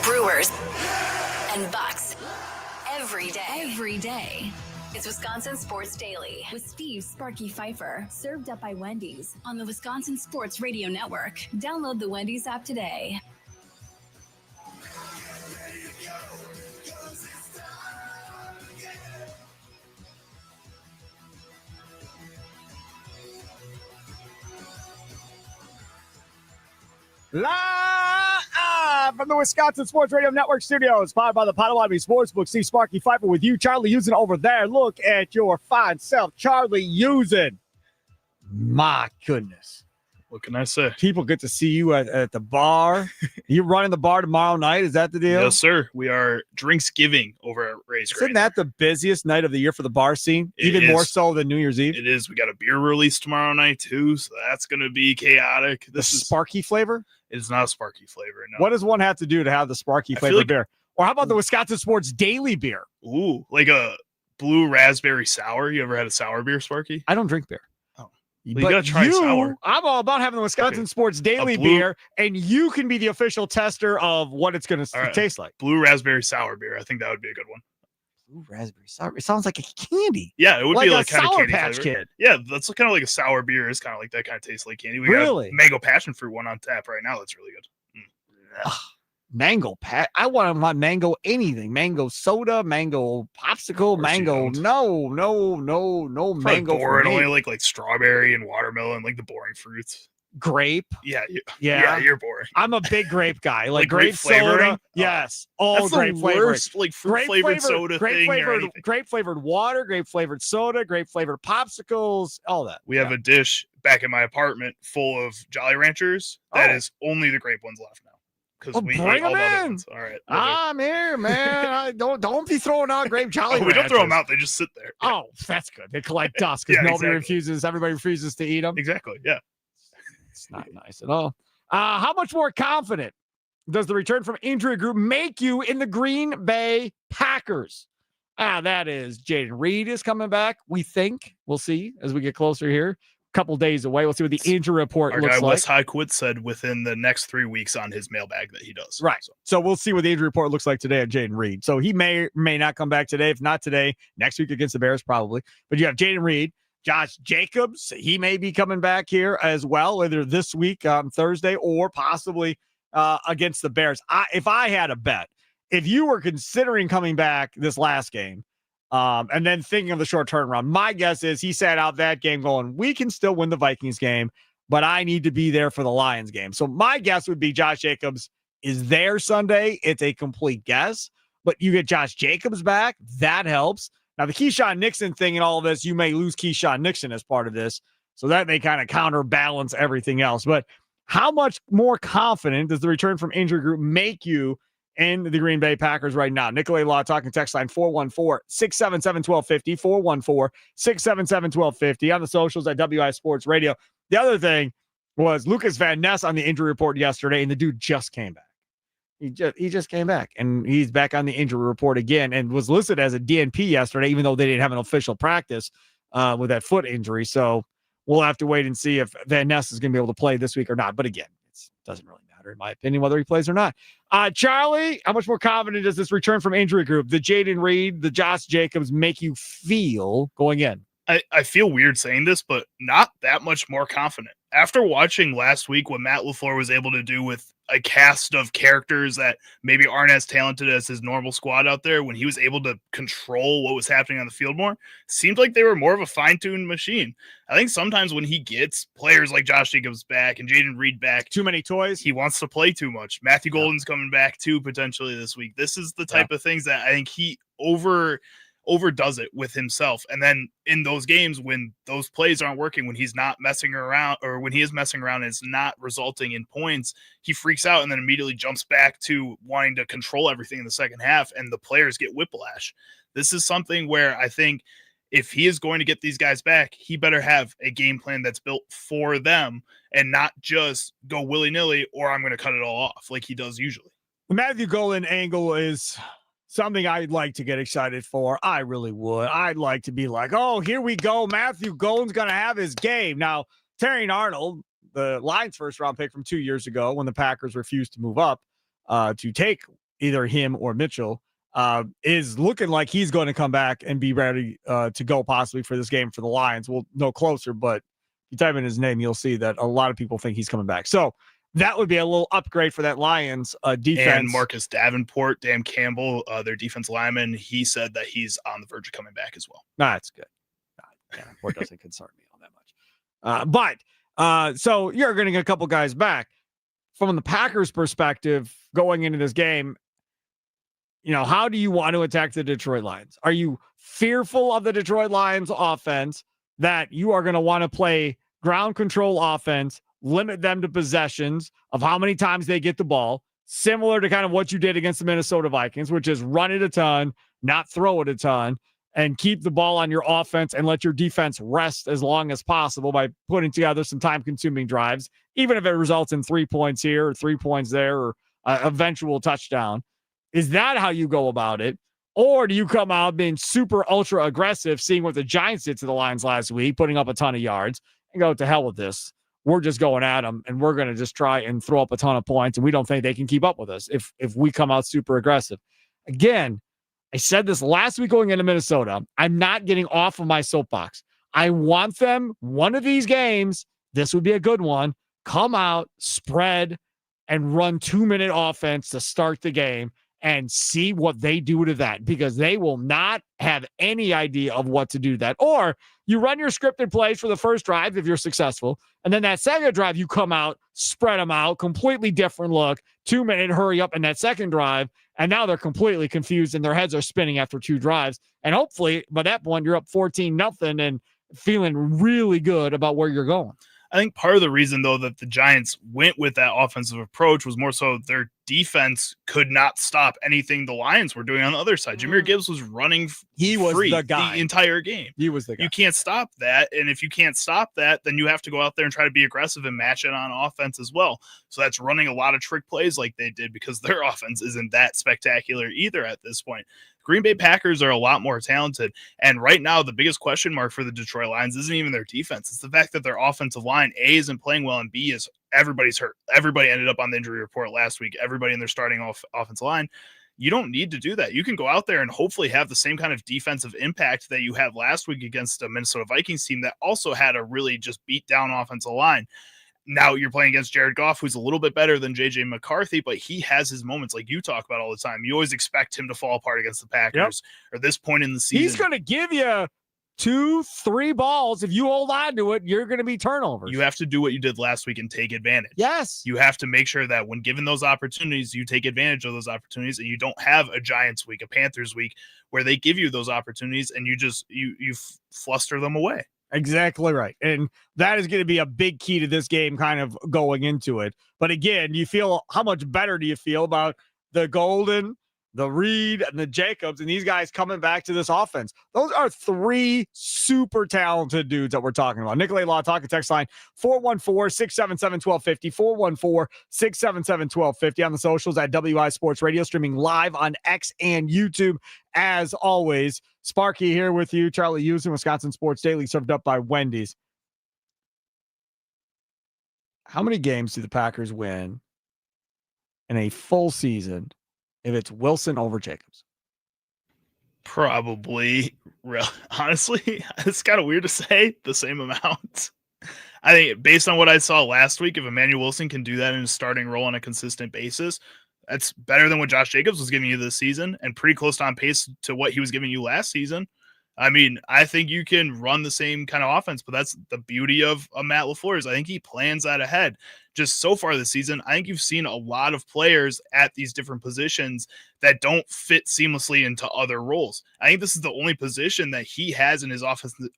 Brewers, and Bucks every day. Every day. It's Wisconsin Sports Daily with Steve Sparky Pfeiffer, served up by Wendy's on the Wisconsin Sports Radio Network. Download the Wendy's app today. Live from the Wisconsin Sports Radio Network studios, powered by the Potawatomi Sportsbook. Steve Sparky Pfeiffer with you. Charlie Usen over there. Look at your fine self. Charlie Usen. My goodness. What can I say? People get to see you at the bar. You running the bar tomorrow night? Is that the deal? Yes, sir. We are drinks giving over at Ray's Green. Isn't that the busiest night of the year for the bar scene? It Even is. more so than New Year's Eve? It is. We got a beer release tomorrow night, too, so that's going to be chaotic. The Sparky flavor? It is not a Sparky flavor, no. What does one have to do to have the Sparky flavor like- beer? Or how about the Wisconsin Sports Daily beer? Ooh, like a blue raspberry sour. You ever had a sour beer, Sparky? I don't drink beer. Oh. Well, you got to try sour. I'm all about having the Wisconsin Sports Daily blue- beer, and you can be the official tester of what it's going to right. taste like. Blue raspberry sour beer. I think that would be a good one. Blue raspberry sour. It sounds like a candy. Yeah, it would be like a kind of Sour candy Patch flavor. Kid. Yeah, that's kind of like a sour beer. It's kind of like that kind of tastes like candy. We Really? got a mango passion fruit one on tap right now. That's really good. Mango pat. I want my mango anything. Mango soda, mango popsicle, you mango. don't. No Probably mango. For boring. me. Only like strawberry and watermelon, like the boring fruits. Grape. Yeah, Yeah. you're boring. I'm a big grape guy. Like Like grape grape flavoring? soda. Yes. All That's grape the flavoring. worst, like fruit flavored soda thing or anything. Grape flavored water, grape flavored soda, grape flavored popsicles, all that. We have a dish back in my apartment full of Jolly Ranchers. That is only the grape ones left now. Because Well, we bring ate all the them other in. ones. All right. I'm here, man. Don't be throwing out grape Jolly we don't throw them Ranchers. out. They just sit there. Oh, that's good. They collect dust because Yeah, everybody refuses to eat them. Exactly. Yeah. It's not nice at all. How much more confident does the return from injury group make you in the Green Bay Packers? That is Jaden Reed is coming back. We think. We'll see as we get closer here. Couple days away. We'll see what the injury report Our looks guy like. Wes Highquit said within the next 3 weeks on his mailbag that he does. Right. So we'll see what the injury report looks like today on Jaden Reed. So he may not come back today. If not today, next week against the Bears, probably. But you have Jaden Reed, Josh Jacobs. He may be coming back here as well, either this week on Thursday or possibly against the Bears. If I had a bet, if you were considering coming back this last game, and then thinking of the short turnaround, my guess is he sat out that game going, we can still win the Vikings game, but I need to be there for the Lions game. So my guess would be Josh Jacobs is there Sunday. It's a complete guess, but you get Josh Jacobs back. That helps. Now, the Keyshawn Nixon thing and all of this, you may lose Keyshawn Nixon as part of this. So that may kind of counterbalance everything else. But how much more confident does the return from injury group make you in the Green Bay Packers right now? Nicolay Law talking text line 414-677-1250, 414-677-1250 on the socials at WI Sports Radio. The other thing was Lucas Van Ness on the injury report yesterday, and the dude just came back. He just came back, and he's back on the injury report again and was listed as a DNP yesterday, even though they didn't have an official practice with that foot injury. So we'll have to wait and see if Van Ness is going to be able to play this week or not. But again, it doesn't really matter, in my opinion, whether he plays or not. Charlie, how much more confident does this return from injury group, the Jaden Reed, the Josh Jacobs, make you feel going in? I feel weird saying this, but not that much more confident. After watching last week what Matt LaFleur was able to do with a cast of characters that maybe aren't as talented as his normal squad out there, when he was able to control what was happening on the field more, seemed like they were more of a fine-tuned machine. I think sometimes when he gets players like Josh Jacobs back and Jaden Reed back, too many toys, he wants to play too much. Matthew Golden's coming back too, potentially this week. This is the type of things that I think he overdoes it with himself. And then in those games when those plays aren't working, when he's not messing around, or when he is messing around and it's not resulting in points, he freaks out and then immediately jumps back to wanting to control everything in the second half, and the players get whiplash. This is something where I think if he is going to get these guys back, he better have a game plan that's built for them and not just go willy-nilly, or I'm going to cut it all off like he does usually. The Matthew Golden angle is something I'd like to get excited for. I really would. I'd like to be like, oh, here we go. Matthew Golden's going to have his game. Now, Terry Arnold, the Lions' first-round pick from 2 years ago when the Packers refused to move up to take either him or Mitchell, is looking like he's going to come back and be ready to go possibly for this game for the Lions. We'll know closer, but if you type in his name, you'll see that a lot of people think he's coming back. So that would be a little upgrade for that Lions defense. And Marcus Davenport, Dan Campbell, their defense lineman, he said that he's on the verge of coming back as well. That's good. Davenport doesn't concern me all that much. But so you're getting a couple guys back. From the Packers' perspective, going into this game, how do you want to attack the Detroit Lions? Are you fearful of the Detroit Lions offense that you are going to want to play ground control offense, limit them to possessions of how many times they get the ball, similar to kind of what you did against the Minnesota Vikings, which is run it a ton, not throw it a ton, and keep the ball on your offense and let your defense rest as long as possible by putting together some time-consuming drives, even if it results in 3 points here or 3 points there or eventual touchdown. Is that how you go about it? Or do you come out being super ultra aggressive, seeing what the Giants did to the Lions last week, putting up a ton of yards, and go, to hell with this? We're just going at them, and we're going to just try and throw up a ton of points, and we don't think they can keep up with us if we come out super aggressive. Again, I said this last week going into Minnesota. I'm not getting off of my soapbox. I want them, one of these games, this would be a good one, come out, spread, and run 2-minute offense to start the game and see what they do to that, because they will not have any idea of what to do to that. Or you run your scripted plays for the first drive if you're successful, and then that second drive you come out, spread them out, completely different look, 2-minute hurry up in that second drive, and now they're completely confused and their heads are spinning after 2 drives. And hopefully by that point you're up 14-0 and feeling really good about where you're going. I think part of the reason, though, that the Giants went with that offensive approach was more so their defense could not stop anything the Lions were doing on the other side. Jahmyr Gibbs was running free the guy the entire game. He was the guy. You can't stop that. And if you can't stop that, then you have to go out there and try to be aggressive and match it on offense as well. So that's running a lot of trick plays like they did, because their offense isn't that spectacular either at this point. Green Bay Packers are a lot more talented. And right now, the biggest question mark for the Detroit Lions isn't even their defense. It's the fact that their offensive line, A, isn't playing well, and B, is everybody's hurt. Everybody ended up on the injury report last week. Everybody in their starting offensive line. You don't need to do that. You can go out there and hopefully have the same kind of defensive impact that you had last week against a Minnesota Vikings team that also had a really just beat down offensive line. Now you're playing against Jared Goff, who's a little bit better than J.J. McCarthy, but he has his moments like you talk about all the time. You always expect him to fall apart against the Packers or this point in the season. He's going to give you 2-3 balls. If you hold on to it, you're going to be turnovers. You have to do what you did last week and take advantage. Yes. You have to make sure that when given those opportunities, you take advantage of those opportunities, and you don't have a Giants week, a Panthers week, where they give you those opportunities and you just you fluster them away. Exactly right. And that is going to be a big key to this game kind of going into it. But again, how much better do you feel about the Golden, the Reed, and the Jacobs, and these guys coming back to this offense? Those are 3 super talented dudes that we're talking about. Nicolay Law talking text line 414-677-1250, 414-677-1250 on the socials at WI Sports Radio, streaming live on X and YouTube. As always, Sparky here with you, Charlie Hughes, Wisconsin Sports Daily, served up by Wendy's. How many games do the Packers win in a full season if it's Wilson over Jacobs? Probably, honestly, it's kind of weird to say the same amount. I think based on what I saw last week, if Emmanuel Wilson can do that in a starting role on a consistent basis, that's better than what Josh Jacobs was giving you this season and pretty close to on pace to what he was giving you last season. I mean, I think you can run the same kind of offense, but that's the beauty of Matt LaFleur is I think he plans that ahead. Just so far this season, I think you've seen a lot of players at these different positions that don't fit seamlessly into other roles. I think this is the only position that he has in his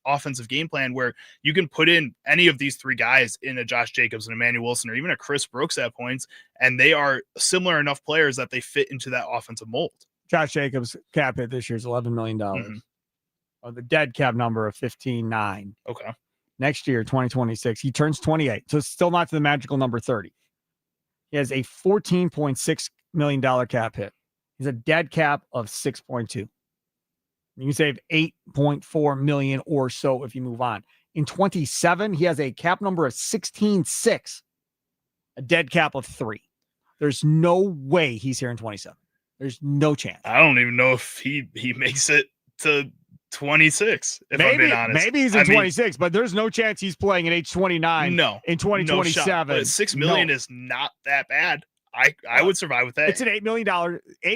offensive game plan where you can put in any of these 3 guys in a Josh Jacobs and Emmanuel Wilson or even a Chris Brooks at points, and they are similar enough players that they fit into that offensive mold. Josh Jacobs' cap hit this year is $11 million. The dead cap number of 15.9. Okay. Next year, 2026, he turns 28. So it's still not to the magical number 30. He has a $14.6 million cap hit. He's a dead cap of 6.2. You can save 8.4 million or so if you move on. In 27, he has a cap number of 16.6, a dead cap of 3. There's no way he's here in 27. There's no chance. I don't even know if he makes it to 26, if I'm being honest. Maybe he's in 26, but there's no chance he's playing at age 29 in 2027. No, but $6 million is not that bad. I would survive with that. It's an $8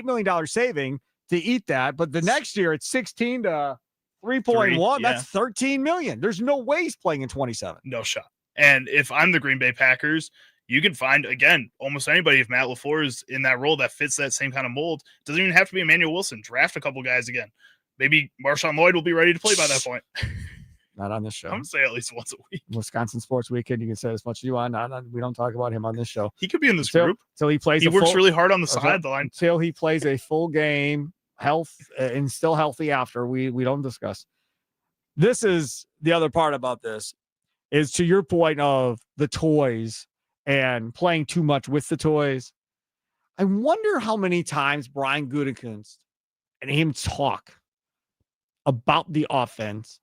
million saving to eat that, but the next year it's 16 to 3.1. That's 13 million. There's no way he's playing in 27. No shot. And if I'm the Green Bay Packers, you can find, again, almost anybody if Matt LaFleur is in that role that fits that same kind of mold. Doesn't even have to be Emmanuel Wilson. Draft a couple guys again. Maybe Marshawn Lloyd will be ready to play by that point. Not on this show. I'm going to say at least once a week. Wisconsin Sports Weekend, you can say as much as you want. We don't talk about him on this show. He could be in this group. Until he plays. He works really hard on the sideline. Until he plays a full game, and still healthy after, we don't discuss. This is the other part about this, is to your point of the toys and playing too much with the toys. I wonder how many times Brian Gutekunst and him talk about the offense,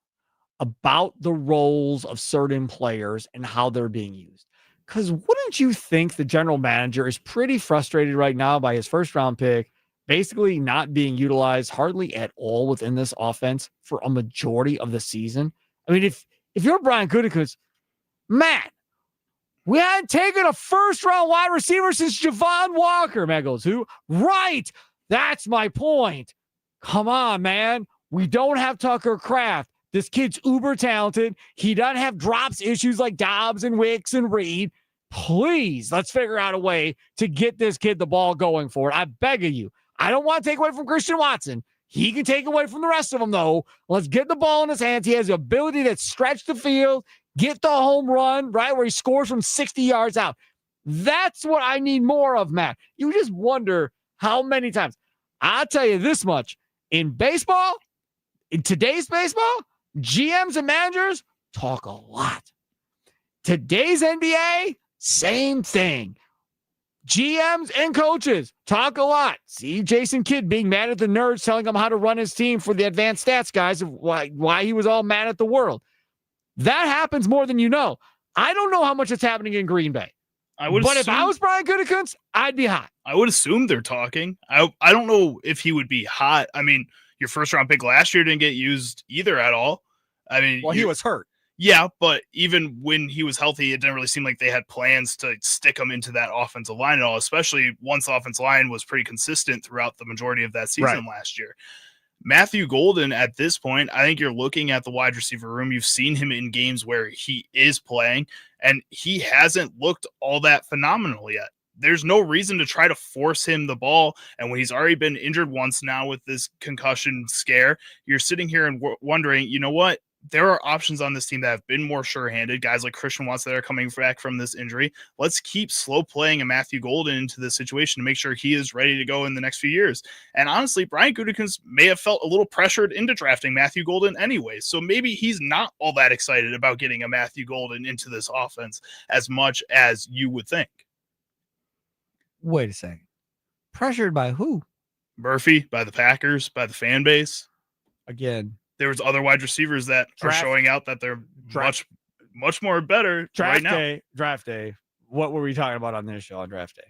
about the roles of certain players and how they're being used. Because wouldn't you think the general manager is pretty frustrated right now by his first round pick basically not being utilized hardly at all within this offense for a majority of the season? I mean, if you're Brian Gutekunst, man, we hadn't taken a first-round wide receiver since Javon Walker. Man goes, who? Right. That's my point. Come on, man. We don't have Tucker Kraft. This kid's uber talented. He doesn't have drops issues like Dobbs and Wicks and Reed. Please, let's figure out a way to get this kid the ball going for it. I beg of you. I don't want to take away from Christian Watson. He can take away from the rest of them, though. Let's get the ball in his hands. He has the ability to stretch the field, get the home run, right, where he scores from 60 yards out. That's what I need more of, Matt. You just wonder how many times. I'll tell you this much. In baseball, in today's baseball, GMs and managers talk a lot. Today's NBA, same thing. GMs and coaches talk a lot. See Jason Kidd being mad at the nerds telling him how to run his team for the advanced stats guys of why he was all mad at the world. That happens more than you know. I don't know how much it's happening in Green Bay. If I was Brian Gutekunst, I'd be hot. I would assume they're talking. I don't know if he would be hot. I mean, your first round pick last year didn't get used either at all. I mean, he was hurt. Yeah, but even when he was healthy, it didn't really seem like they had plans to stick him into that offensive line at all, especially once the offensive line was pretty consistent throughout the majority of that season last year. Matthew Golden, at this point, I think you're looking at the wide receiver room. You've seen him in games where he is playing, and he hasn't looked all that phenomenal yet. There's no reason to try to force him the ball. And when he's already been injured once now with this concussion scare, you're sitting here and wondering, you know what? There are options on this team that have been more sure-handed, guys like Christian Watson that are coming back from this injury. Let's keep slow playing a Matthew Golden into this situation to make sure he is ready to go in the next few years. And honestly, Brian Gutekunst may have felt a little pressured into drafting Matthew Golden anyway. So maybe he's not all that excited about getting a Matthew Golden into this offense as much as you would think. Wait a second. Pressured by who? Murphy, by the Packers, by the fan base. Again, there was other wide receivers that are showing out that they're much more better right now. Draft day. What were we talking about on this show on draft day?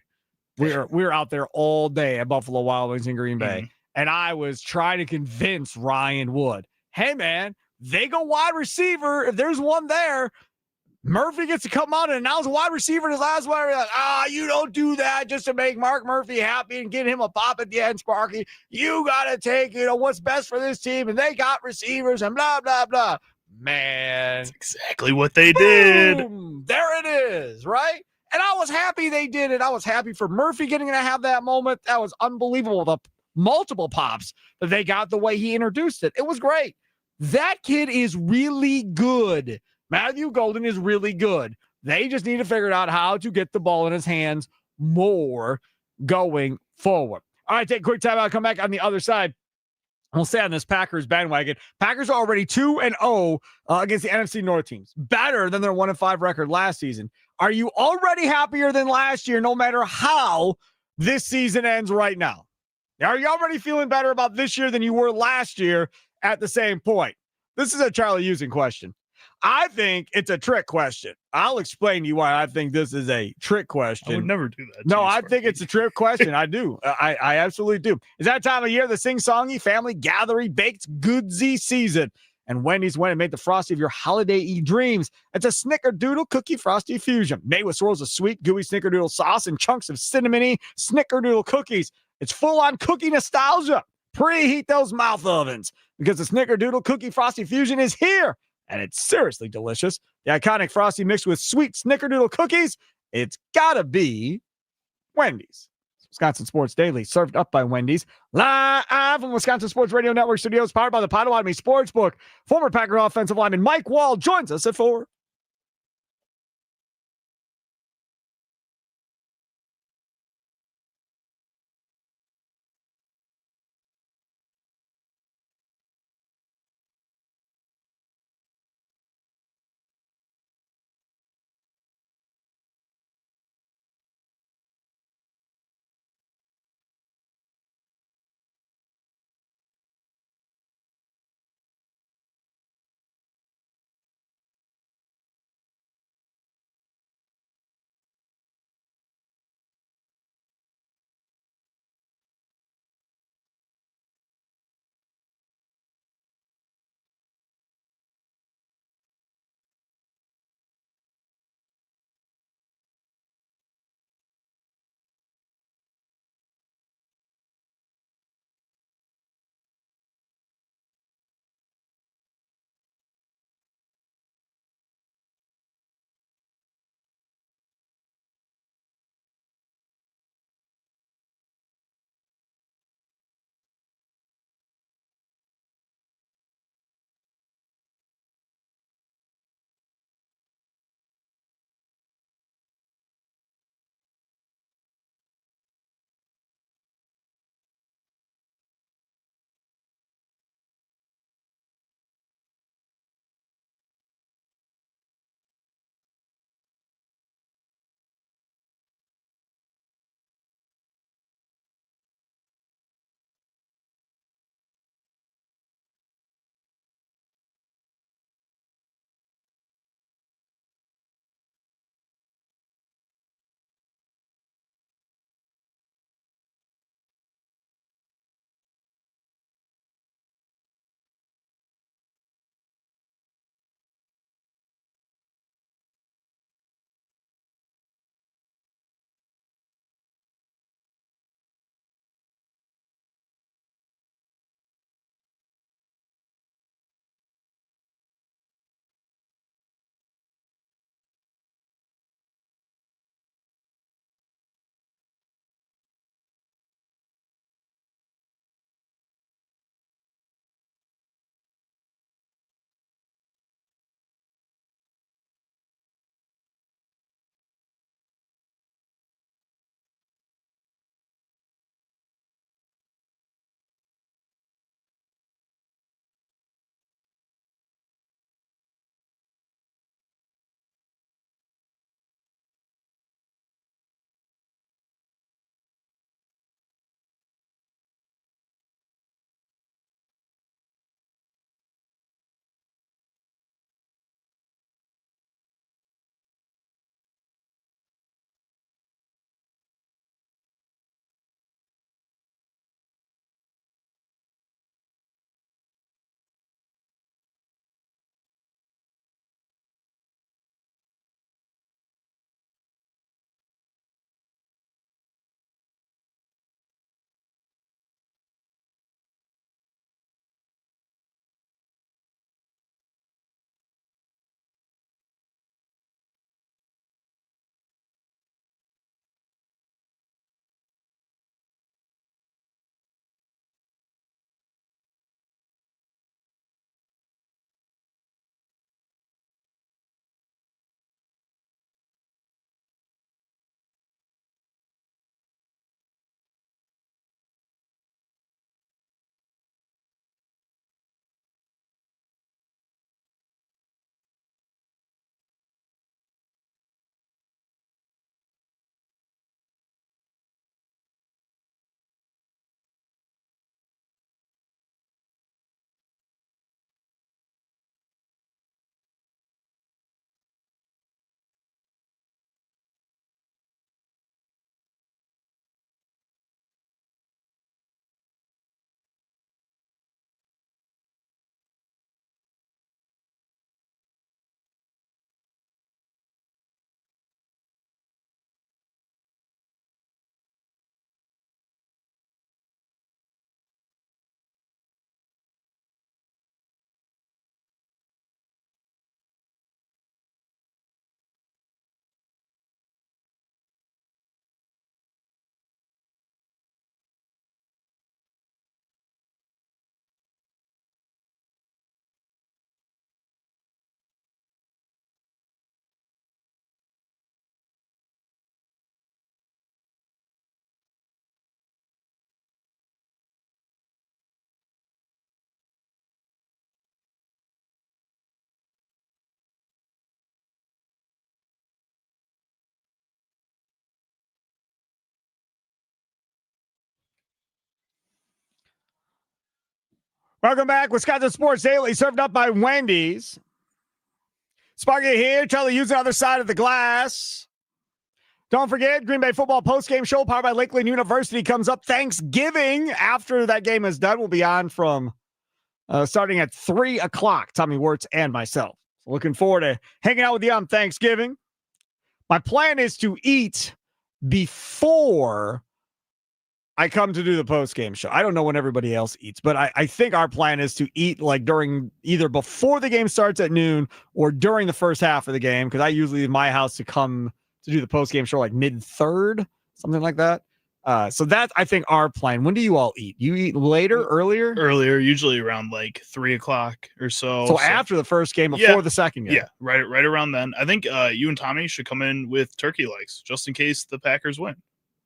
We were out there all day at Buffalo Wild Wings in Green Bay, and I was trying to convince Ryan Wood, hey man, they go wide receiver. If there's one there, Murphy gets to come out and announce a wide receiver in his last one. Like, you don't do that just to make Mark Murphy happy and get him a pop at the end, Sparky. You got to take, what's best for this team. And they got receivers and blah, blah, blah. Man. That's exactly what they did. There it is, right? And I was happy they did it. I was happy for Murphy getting to have that moment. That was unbelievable. The multiple pops that they got the way he introduced it. It was great. That kid is really good. Matthew Golden is really good. They just need to figure out how to get the ball in his hands more going forward. All right, take a quick time out. Come back on the other side. We'll stay on this Packers bandwagon. Packers are already 2-0 against the NFC North teams. Better than their 1-5 record last season. Are you already happier than last year, no matter how this season ends right now? Are you already feeling better about this year than you were last year at the same point? This is a Charlie Using question. I think it's a trick question. I'll explain to you why I think this is a trick question. I would never do that. No, I think it's a trick question. I do. I absolutely do. It's that time of year, the sing-songy, family gathering, baked goodsy season. And Wendy's went and made the Frosty of your holiday dreams. It's a Snickerdoodle cookie Frosty fusion made with swirls of sweet, gooey Snickerdoodle sauce and chunks of cinnamony Snickerdoodle cookies. It's full-on cookie nostalgia. Preheat those mouth ovens because the Snickerdoodle cookie Frosty fusion is here. And it's seriously delicious. The iconic Frosty mixed with sweet Snickerdoodle cookies. It's gotta be Wendy's. Wisconsin Sports Daily, served up by Wendy's. Live from Wisconsin Sports Radio Network Studios, powered by the Potawatomi Sportsbook. Former Packer offensive lineman Mike Wahle joins us at 4. Welcome back. Wisconsin Sports Daily, served up by Wendy's. Sparky here. Charlie Hughes on the other side of the glass. Don't forget, Green Bay football postgame show powered by Lakeland University comes up Thanksgiving. After that game is done, we'll be on from starting at 3 o'clock. Tommy Wirtz and myself. So looking forward to hanging out with you on Thanksgiving. My plan is to eat before I come to do the post-game show. I don't know when everybody else eats, but I think our plan is to eat like during either before the game starts at noon or during the first half of the game, because I usually leave my house to come to do the post-game show like mid-third, something like that. So that's, I think, our plan. When do you all eat? You eat later, earlier? Earlier, usually around like 3 o'clock or so. So after the first game, before the second game? Yeah, right around then. I think you and Tommy should come in with turkey legs just in case the Packers win.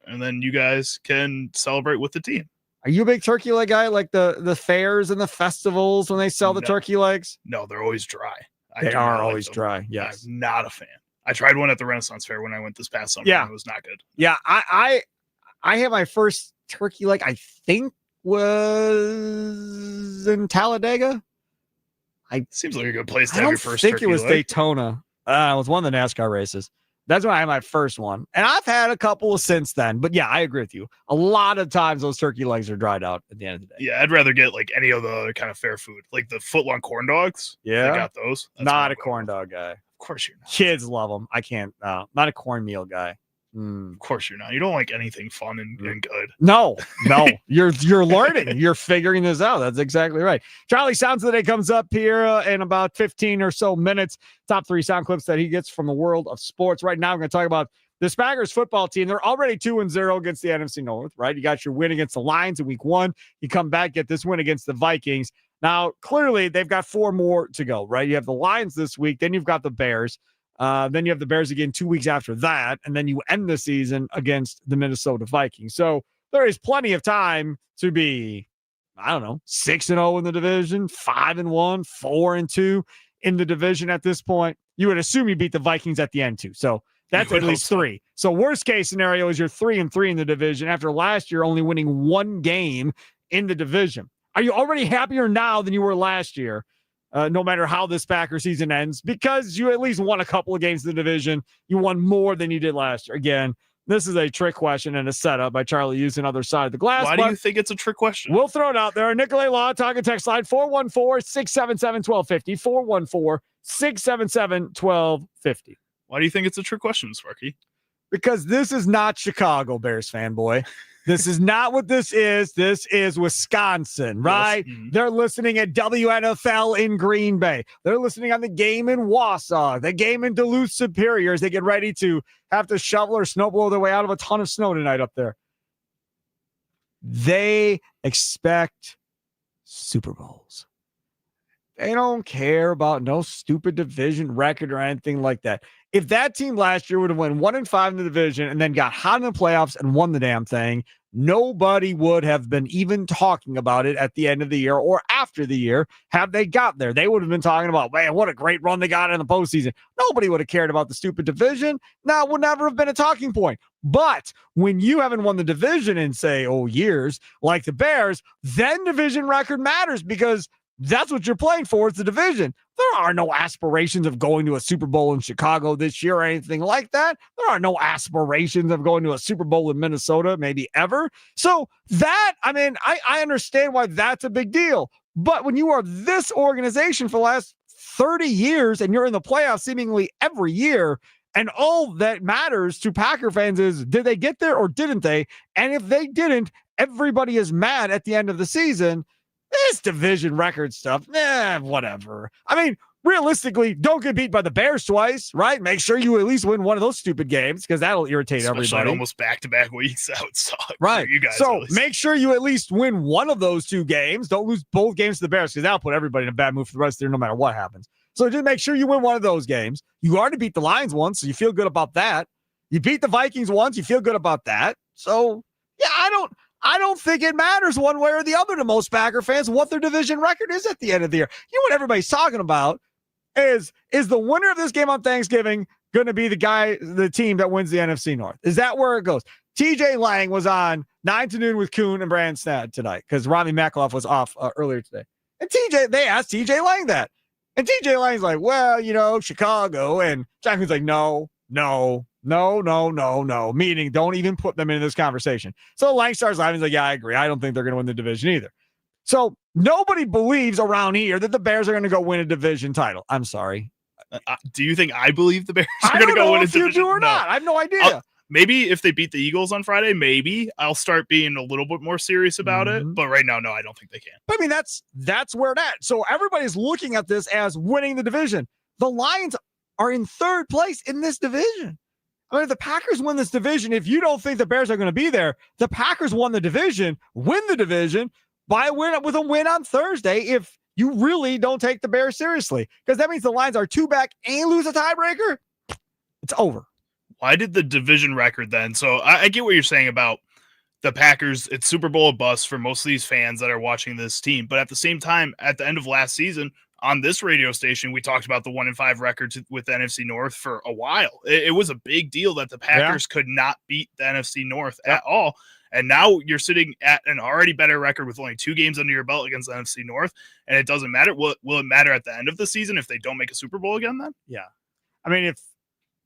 And then you guys can celebrate with the team. Are you a big turkey leg guy, like the fairs and the festivals when they sell the turkey legs? No, they're always dry. They are always dry, yes. I'm not a fan. I tried one at the Renaissance Fair when I went this past summer. Yeah. And it was not good. Yeah, I had my first turkey leg, I think, was in Talladega. Seems like a good place to I have don't your first think turkey it was leg. Daytona. It was one of the NASCAR races. That's when I had my first one. And I've had a couple since then. But yeah, I agree with you. A lot of times those turkey legs are dried out at the end of the day. Yeah, I'd rather get like any of the other kind of fair food, like the foot-long corn dogs. Yeah. I got those. That's Not a corn dog guy. Of course you're not. Kids love them. I can't. Not a cornmeal guy. Of course you're not. You don't like anything fun and good. No. You're learning. You're figuring this out. That's exactly right. Charlie Sounds of the Day comes up here in about 15 or so minutes. Top 3 sound clips that he gets from the world of sports. Right now, I'm going to talk about this Packers football team. They're already 2-0 against the NFC North, right? You got your win against the Lions in week 1. You come back, get this win against the Vikings. Now, clearly, they've got 4 more to go, right? You have the Lions this week. Then you've got the Bears. Then you have the Bears again 2 weeks after that, and then you end the season against the Minnesota Vikings. So there is plenty of time to be, 6-0 in the division, 5-1, 4-2 in the division at this point. You would assume you beat the Vikings at the end too. So that's at least 3. So worst case scenario is you're 3-3 in the division after last year only winning 1 game in the division. Are you already happier now than you were last year? No matter how this Packers season ends, because you at least won a couple of games in the division. You won more than you did last year. Again, this is a trick question and a setup by Charlie Hughes on the other side of the glass. Why do you think it's a trick question? We'll throw it out there. Nicolay Law, talking text line 414-677-1250, 414-677-1250. Why do you think it's a trick question, Sparky? Because this is not Chicago, Bears fanboy. This is not what this is. This is Wisconsin, right? Yes. Mm-hmm. They're listening at WNFL in Green Bay. They're listening on the game in Wausau, the game in Duluth Superior as they get ready to have to shovel or snow blow their way out of a ton of snow tonight up there. They expect Super Bowls. They don't care about no stupid division record or anything like that. If that team last year would have won 1-5 in the division and then got hot in the playoffs and won the damn thing, nobody would have been even talking about it at the end of the year or after the year. Have they got there? They would have been talking about, man, what a great run they got in the postseason. Nobody would have cared about the stupid division. That would never have been a talking point. But when you haven't won the division in, say, years, like the Bears, then division record matters because that's what you're playing for. It's the division. There are no aspirations of going to a Super Bowl in Chicago this year or anything like that. There are no aspirations of going to a Super Bowl in Minnesota, maybe ever. So that, I understand why that's a big deal. But when you are this organization for the last 30 years and you're in the playoffs seemingly every year, and all that matters to Packer fans is, did they get there or didn't they? And if they didn't, everybody is mad at the end of the season. This division record stuff, whatever. Realistically, don't get beat by the Bears twice, right? Make sure you at least win one of those stupid games because that'll irritate everybody. Almost back-to-back weeks out, right? You guys, so make sure you at least win one of those 2 games. Don't lose both games to the Bears because that'll put everybody in a bad mood for the rest of the year, no matter what happens. So just make sure you win one of those games. You already beat the Lions once, so you feel good about that. You beat the Vikings once, you feel good about that. So yeah, I don't think it matters one way or the other to most Packer fans what their division record is at the end of the year. You know what everybody's talking about is the winner of this game on Thanksgiving going to be the team that wins the NFC North? Is that where it goes? TJ Lang was on 9 to noon with Kuhn and Brand Snad tonight because Rami Makloff was off earlier today. And they asked TJ Lang that. And TJ Lang's like, well, Chicago. And John Green's like, no. Meaning, don't even put them into this conversation. So Lang starts laughing. He's like, yeah, I agree. I don't think they're going to win the division either. So nobody believes around here that the Bears are going to go win a division title. I'm sorry. Do you think I believe the Bears are going to go win a division? I don't know if you do or not. I have no idea. Maybe if they beat the Eagles on Friday, maybe I'll start being a little bit more serious about it. But right now, no, I don't think they can. But I mean, that's where it's at. So everybody's looking at this as winning the division. The Lions are in third place in this division. I mean, if the Packers win this division, if you don't think the Bears are going to be there, the Packers win the division with a win on Thursday if you really don't take the Bears seriously. Because that means the Lions are 2 back and lose a tiebreaker. It's over. Why did the division record then? So I get what you're saying about the Packers. It's Super Bowl bust for most of these fans that are watching this team. But at the same time, at the end of last season, on this radio station, we talked about the 1-5 record with the NFC North for a while. It was a big deal that the Packers could not beat the NFC North at all. And now you're sitting at an already better record with only 2 games under your belt against the NFC North, and it doesn't matter. Will it matter at the end of the season if they don't make a Super Bowl again then? Yeah. I mean, if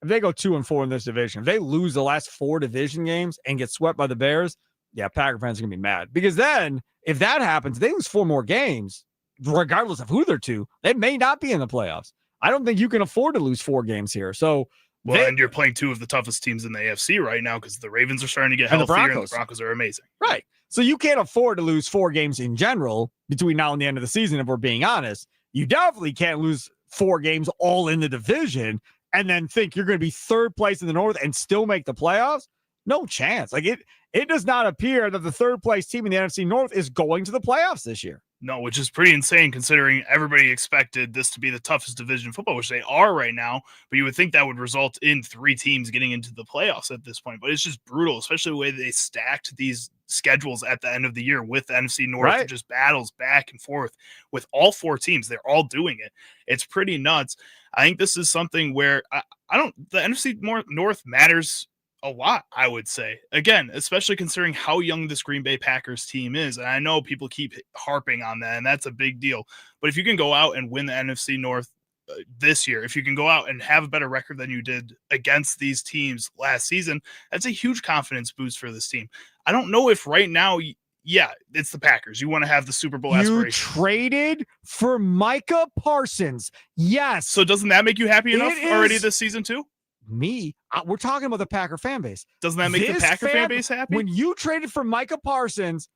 they go 2-4 in this division, if they lose the last 4 division games and get swept by the Bears, yeah, Packer fans are going to be mad. Because then, if that happens, they lose 4 more games, regardless of who they're to, they may not be in the playoffs. I don't think you can afford to lose 4 games here. So, and you're playing 2 of the toughest teams in the AFC right now because the Ravens are starting to get healthier and the Broncos are amazing. Right. So you can't afford to lose 4 games in general between now and the end of the season, if we're being honest. You definitely can't lose 4 games all in the division and then think you're going to be third place in the North and still make the playoffs. No chance. Like it does not appear that the third place team in the NFC North is going to the playoffs this year. No, which is pretty insane considering everybody expected this to be the toughest division in football, which they are right now. But you would think that would result in 3 teams getting into the playoffs at this point. But it's just brutal, especially the way they stacked these schedules at the end of the year with the NFC North. Right. Just battles back and forth with all 4 teams. They're all doing it. It's pretty nuts. I think this is something where the NFC North matters a lot, I would say. Again, especially considering how young this Green Bay Packers team is. And I know people keep harping on that, and that's a big deal. But if you can go out and win the NFC North this year, if you can go out and have a better record than you did against these teams last season, that's a huge confidence boost for this team. I don't know if right now, it's the Packers. You want to have the Super Bowl aspiration. You traded for Micah Parsons. Yes. So doesn't that make you happy enough already this season too? We're talking about the Packer fan base. Doesn't that make the Packer fan base happy? When you traded for Micah Parsons,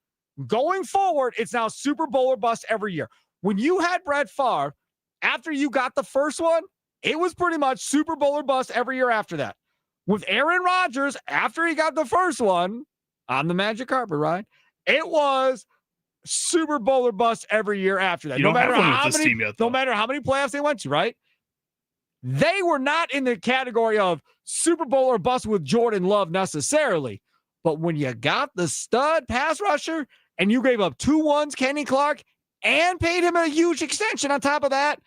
going forward, it's now Super Bowl or bust every year. When you had Brett Favre, after you got the first one, it was pretty much Super Bowl or bust every year after that. With Aaron Rodgers, after he got the first one on the magic carpet ride, it was Super Bowl or bust every year after that. No matter how many playoffs they went to, right? They were not in the category of Super Bowl or bust with Jordan Love necessarily. But when you got the stud pass rusher and you gave up 2 1s, Kenny Clark, and paid him a huge extension on top of that,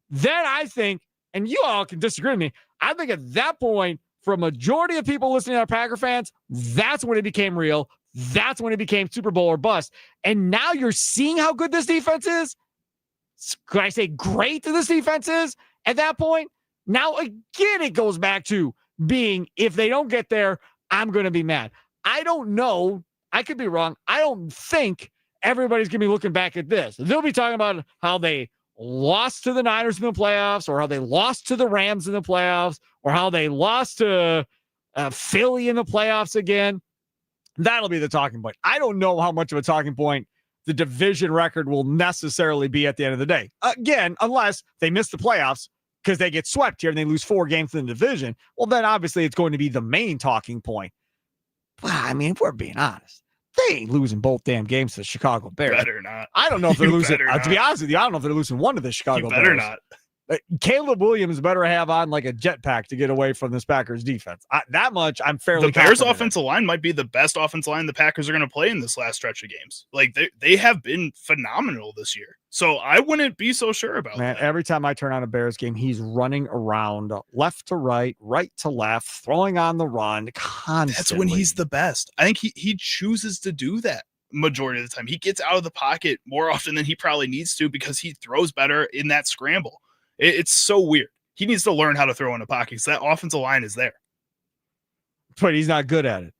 then I think, and you all can disagree with me, I think at that point, for a majority of people listening to our Packer fans, that's when it became real. That's when it became Super Bowl or bust. And now you're seeing how good this defense is. Could I say great this defense is at that point? Now, again, it goes back to being, if they don't get there, I'm going to be mad. I don't know. I could be wrong. I don't think everybody's going to be looking back at this. They'll be talking about how they lost to the Niners in the playoffs, or how they lost to the Rams in the playoffs, or how they lost to Philly in the playoffs again. That'll be the talking point. I don't know how much of a talking point the division record will necessarily be at the end of the day. Again, unless they miss the playoffs because they get swept here and they lose 4 games in the division. Well, then obviously it's going to be the main talking point. But I mean, if we're being honest, they ain't losing both damn games to the Chicago Bears. Better not. I don't know if they're losing. To be honest with you, I don't know if they're losing 1 to the Chicago Bears. Better not. Caleb Williams better have on like a jetpack to get away from this Packers defense. That much I'm fairly The Bears confident offensive line might be the best offensive line the Packers are going to play in this last stretch of games. Like they have been phenomenal this year. So I wouldn't be so sure about that. Every time I turn on a Bears game, he's running around left to right to left, throwing on the run constantly. That's when he's the best. I think he chooses to do that. majority of the time. He gets out of the pocket more often than he probably needs to because he throws better in that scramble. It's so weird. He needs to learn how to throw in the pocket because that offensive line is there. But he's not good at it.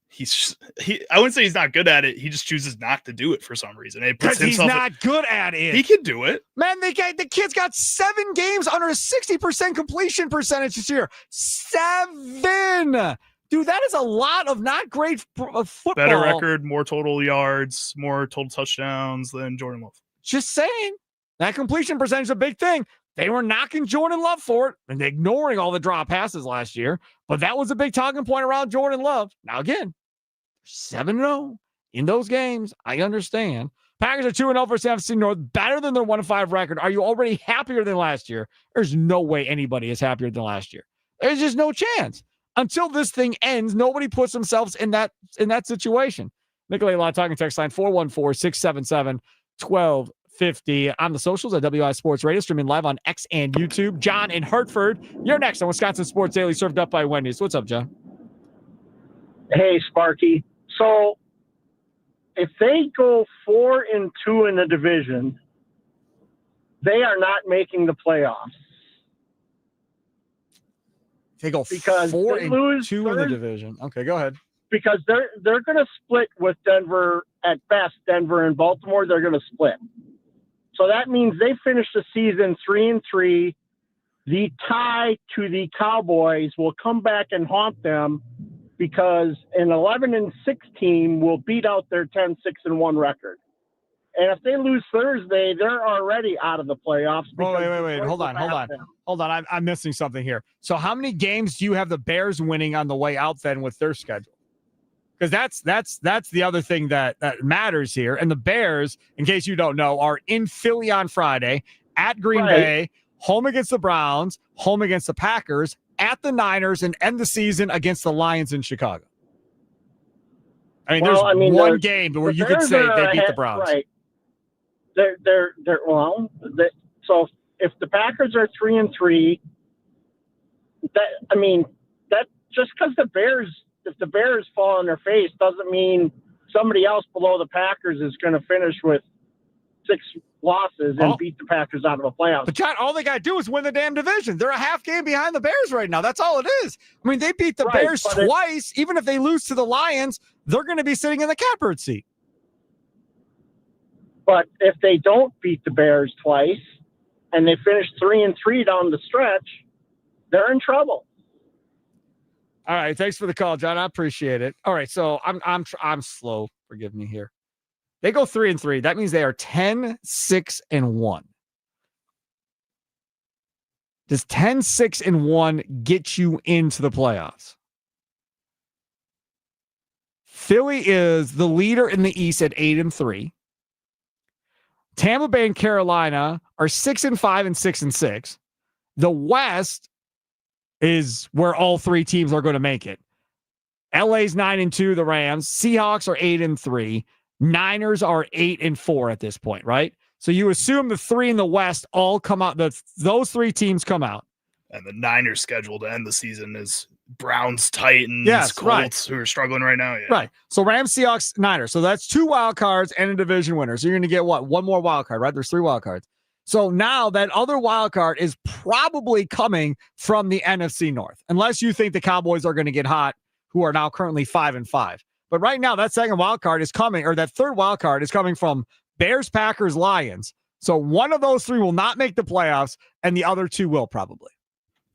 I wouldn't say he's not good at it. He just chooses not to do it for some reason. Because he's not good at it. He can do it. Man, the kid's got 7 games under a 60% completion percentage this year. 7! Dude, that is a lot of not great football. Better record, more total yards, more total touchdowns than Jordan Love. Just saying. That completion percentage is a big thing. They were knocking Jordan Love for it and ignoring all the drop passes last year. But that was a big talking point around Jordan Love. Now, again, 7-0 in those games. I understand. Packers are 2-0 for San Francisco North, better than their 1-5 record. Are you already happier than last year? There's no way anybody is happier than last year. There's just no chance. Until this thing ends, nobody puts themselves in that situation. Nicolay Law talking text line 414-677-1250 on the socials at WI Sports Radio, streaming live on X and YouTube. John in Hartford, you're next on Wisconsin Sports Daily, served up by Wendy's. What's up, John? Hey, Sparky. So if they go 4-2 in the division, they are not making the playoffs. They go because 4-2 in the division. Okay, go ahead. Because they're going to split with Denver at best. Denver and Baltimore, they're going to split. So that means they finish the season 3-3. The tie to the Cowboys will come back and haunt them because an 11-6 team will beat out their 10-6-1 record. And if they lose Thursday, they're already out of the playoffs. Oh, wait. Hold on. I'm missing something here. So how many games do you have the Bears winning on the way out then with their schedule? Because that's the other thing that matters here. And the Bears, in case you don't know, are in Philly on Friday, at Green Bay, home against the Browns, home against the Packers, at the Niners, and end the season against the Lions in Chicago. I mean, there's one game where you could say they beat the Browns. Right. So if the Packers are 3-3, that just because if the Bears fall on their face doesn't mean somebody else below the Packers is going to finish with 6 losses and beat the Packers out of the playoffs. But John, all they got to do is win the damn division. They're a half game behind the Bears right now. That's all it is. I mean, they beat the Bears twice. Even if they lose to the Lions, they're going to be sitting in the catbird seat. But if they don't beat the Bears twice and they finish 3-3 down the stretch, they're in trouble. All right, thanks for the call, John. I appreciate it. All right, so I'm slow. Forgive me here. They go 3-3. That means they are 10-6-1. Does 10-6-1 get you into the playoffs? Philly is the leader in the East at 8-3. Tampa Bay and Carolina are 6-5 and 6-6. The West is where all 3 teams are going to make it. LA's 9-2, the Rams. Seahawks are 8-3. Niners are 8-4 at this point, right? So you assume the 3 in the West all come out. Those 3 teams come out. And the Niners schedule to end the season is Browns, Titans, Colts, who are struggling right now. Yeah. Right. So Rams, Seahawks, Niners. So that's 2 wild cards and a division winner. So you're going to get what? 1 more wild card, right? There's 3 wild cards. So now that other wild card is probably coming from the NFC North, unless you think the Cowboys are going to get hot, who are now currently 5-5. But right now, that second wild card is coming, or that third wild card is coming from Bears, Packers, Lions. So one of those 3 will not make the playoffs, and the other 2 will probably.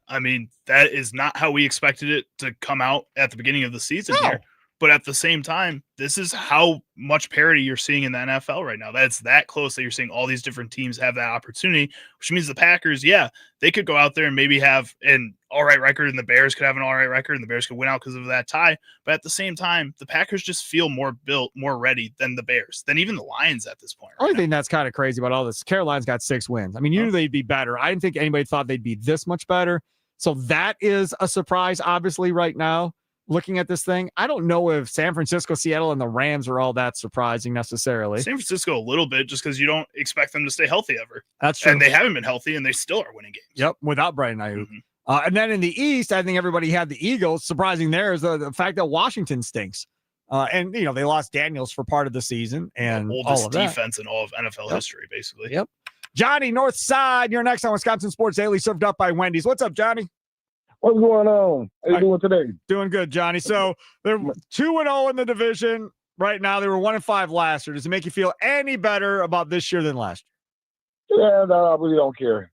I mean, that is not how we expected it to come out at the beginning of the season here. But at the same time, this is how much parity you're seeing in the NFL right now. That's that close that you're seeing all these different teams have that opportunity, which means the Packers, they could go out there and maybe have an all right record, and the Bears could have an all right record, and the Bears could win out because of that tie. But at the same time, the Packers just feel more built, more ready than the Bears, than even the Lions at this point. The only thing that's kind of crazy about all this, Carolina's got 6 wins. I mean, usually they'd be better. I didn't think anybody thought they'd be this much better. So that is a surprise, obviously, right now. Looking at this thing, I don't know if San Francisco, Seattle, and the Rams are all that surprising necessarily. San Francisco a little bit, just because you don't expect them to stay healthy ever. That's true. And they haven't been healthy, and they still are winning games. Yep, without Brandon Ayuk. And then in the East, I think everybody had the Eagles. Surprising there is the fact that Washington stinks. And, they lost Daniels for part of the season and the all oldest of that. defense in all of NFL history, basically. Yep. Johnny, North Side, you're next on Wisconsin Sports Daily, served up by Wendy's. What's up, Johnny? What's going on? How you doing today? Doing good, Johnny. So they're 2-0 in the division right now. They were 1-5 last year. Does it make you feel any better about this year than last year? Yeah, no, I really don't care.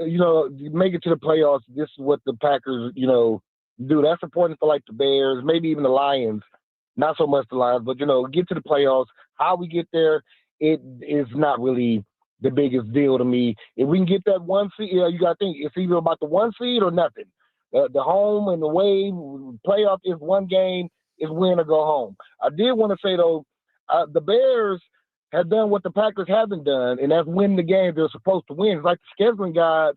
You make it to the playoffs. This is what the Packers, do. That's important for like the Bears, maybe even the Lions. Not so much the Lions, but get to the playoffs. How we get there, it is not really the biggest deal to me. If we can get that one seed, you got to think it's either about the one seed or nothing. The home and the away playoff is one game, is win or go home. I did want to say though, the Bears have done what the Packers haven't done, and that's win the games they're supposed to win. It's like the scheduling guys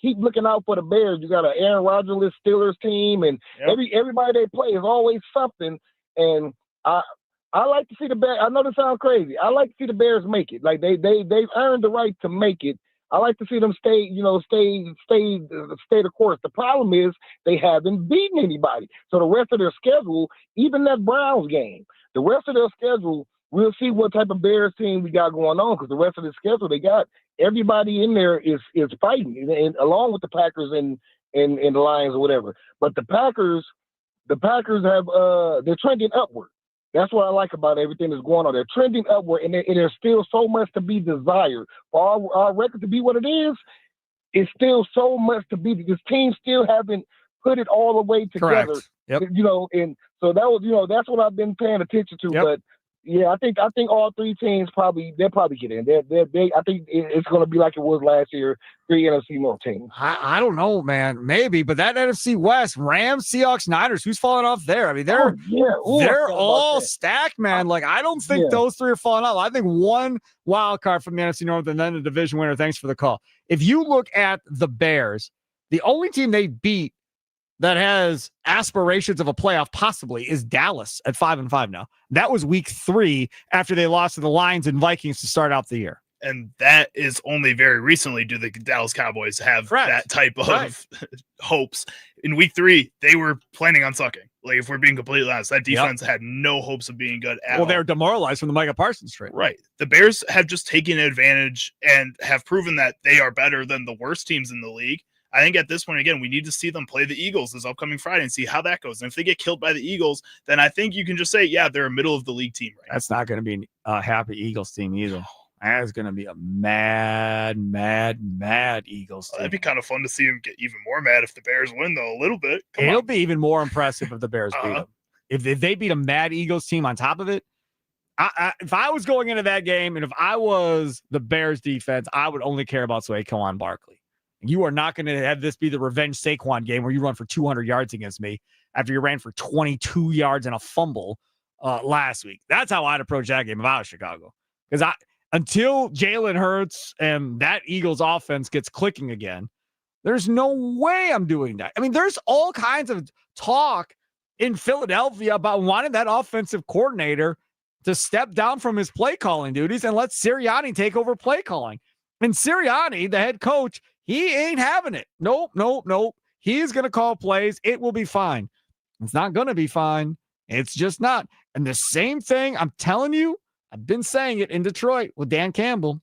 keep looking out for the Bears. You got an Aaron Rodgers Steelers team, and everybody they play is always something. And I like to see the Bears. I know this sounds crazy. I like to see the Bears make it. Like they've earned the right to make it. I like to see them stay the course. The problem is they haven't beaten anybody. So the rest of their schedule, even that Browns game, the rest of their schedule, we'll see what type of Bears team we got going on, because the rest of the schedule, they got everybody in there is fighting, and along with the Packers and the Lions or whatever. But the Packers have they're trending upward. That's what I like about everything that's going on. They're trending upward, and there's still so much to be desired. For our record to be what it is, it's still so much to be. This team still haven't put it all the way together. Correct. Yep. And so that was, that's what I've been paying attention to. Yep. But yeah, I think all three teams they'll probably get in. I think it's going to be like it was last year. 3 NFC North teams. I don't know, man. Maybe, but that NFC West, Rams, Seahawks, Niners, who's falling off there? I mean, they're all stacked, man. Like, I don't think those three are falling off. I think one wild card from the NFC North and then the division winner. Thanks for the call. If you look at the Bears, the only team they beat that has aspirations of a playoff possibly is Dallas at 5-5 now. That was week 3 after they lost to the Lions and Vikings to start out the year. And that is only very recently do the Dallas Cowboys have that type of hopes. In week 3, they were planning on sucking. Like, if we're being completely honest, that defense had no hopes of being good at all. They were demoralized from the Micah Parsons trade. Right. The Bears have just taken advantage and have proven that they are better than the worst teams in the league. I think at this point, again, we need to see them play the Eagles this upcoming Friday and see how that goes. And if they get killed by the Eagles, then I think you can just say, yeah, they're a middle of the league team right That's not going to be a happy Eagles team either. That is going to be a mad Eagles team. That'd be kind of fun to see them get even more mad if the Bears win, though, a little bit. It'll be even more impressive if the Bears beat them. If they beat a mad Eagles team on top of it, if I was going into that game and if I was the Bears defense, I would only care about Saquon Barkley. You are not going to have this be the revenge Saquon game where you run for 200 yards against me after you ran for 22 yards and a fumble last week. That's how I'd approach that game if I was Chicago. Because until Jalen Hurts and that Eagles offense gets clicking again, there's no way I'm doing that. I mean, there's all kinds of talk in Philadelphia about wanting that offensive coordinator to step down from his play calling duties and let Sirianni take over play calling. And Sirianni, the head coach, he ain't having it. Nope. He's going to call plays. It will be fine. It's not going to be fine. It's just not. And the same thing, I'm telling you, I've been saying it in Detroit with Dan Campbell.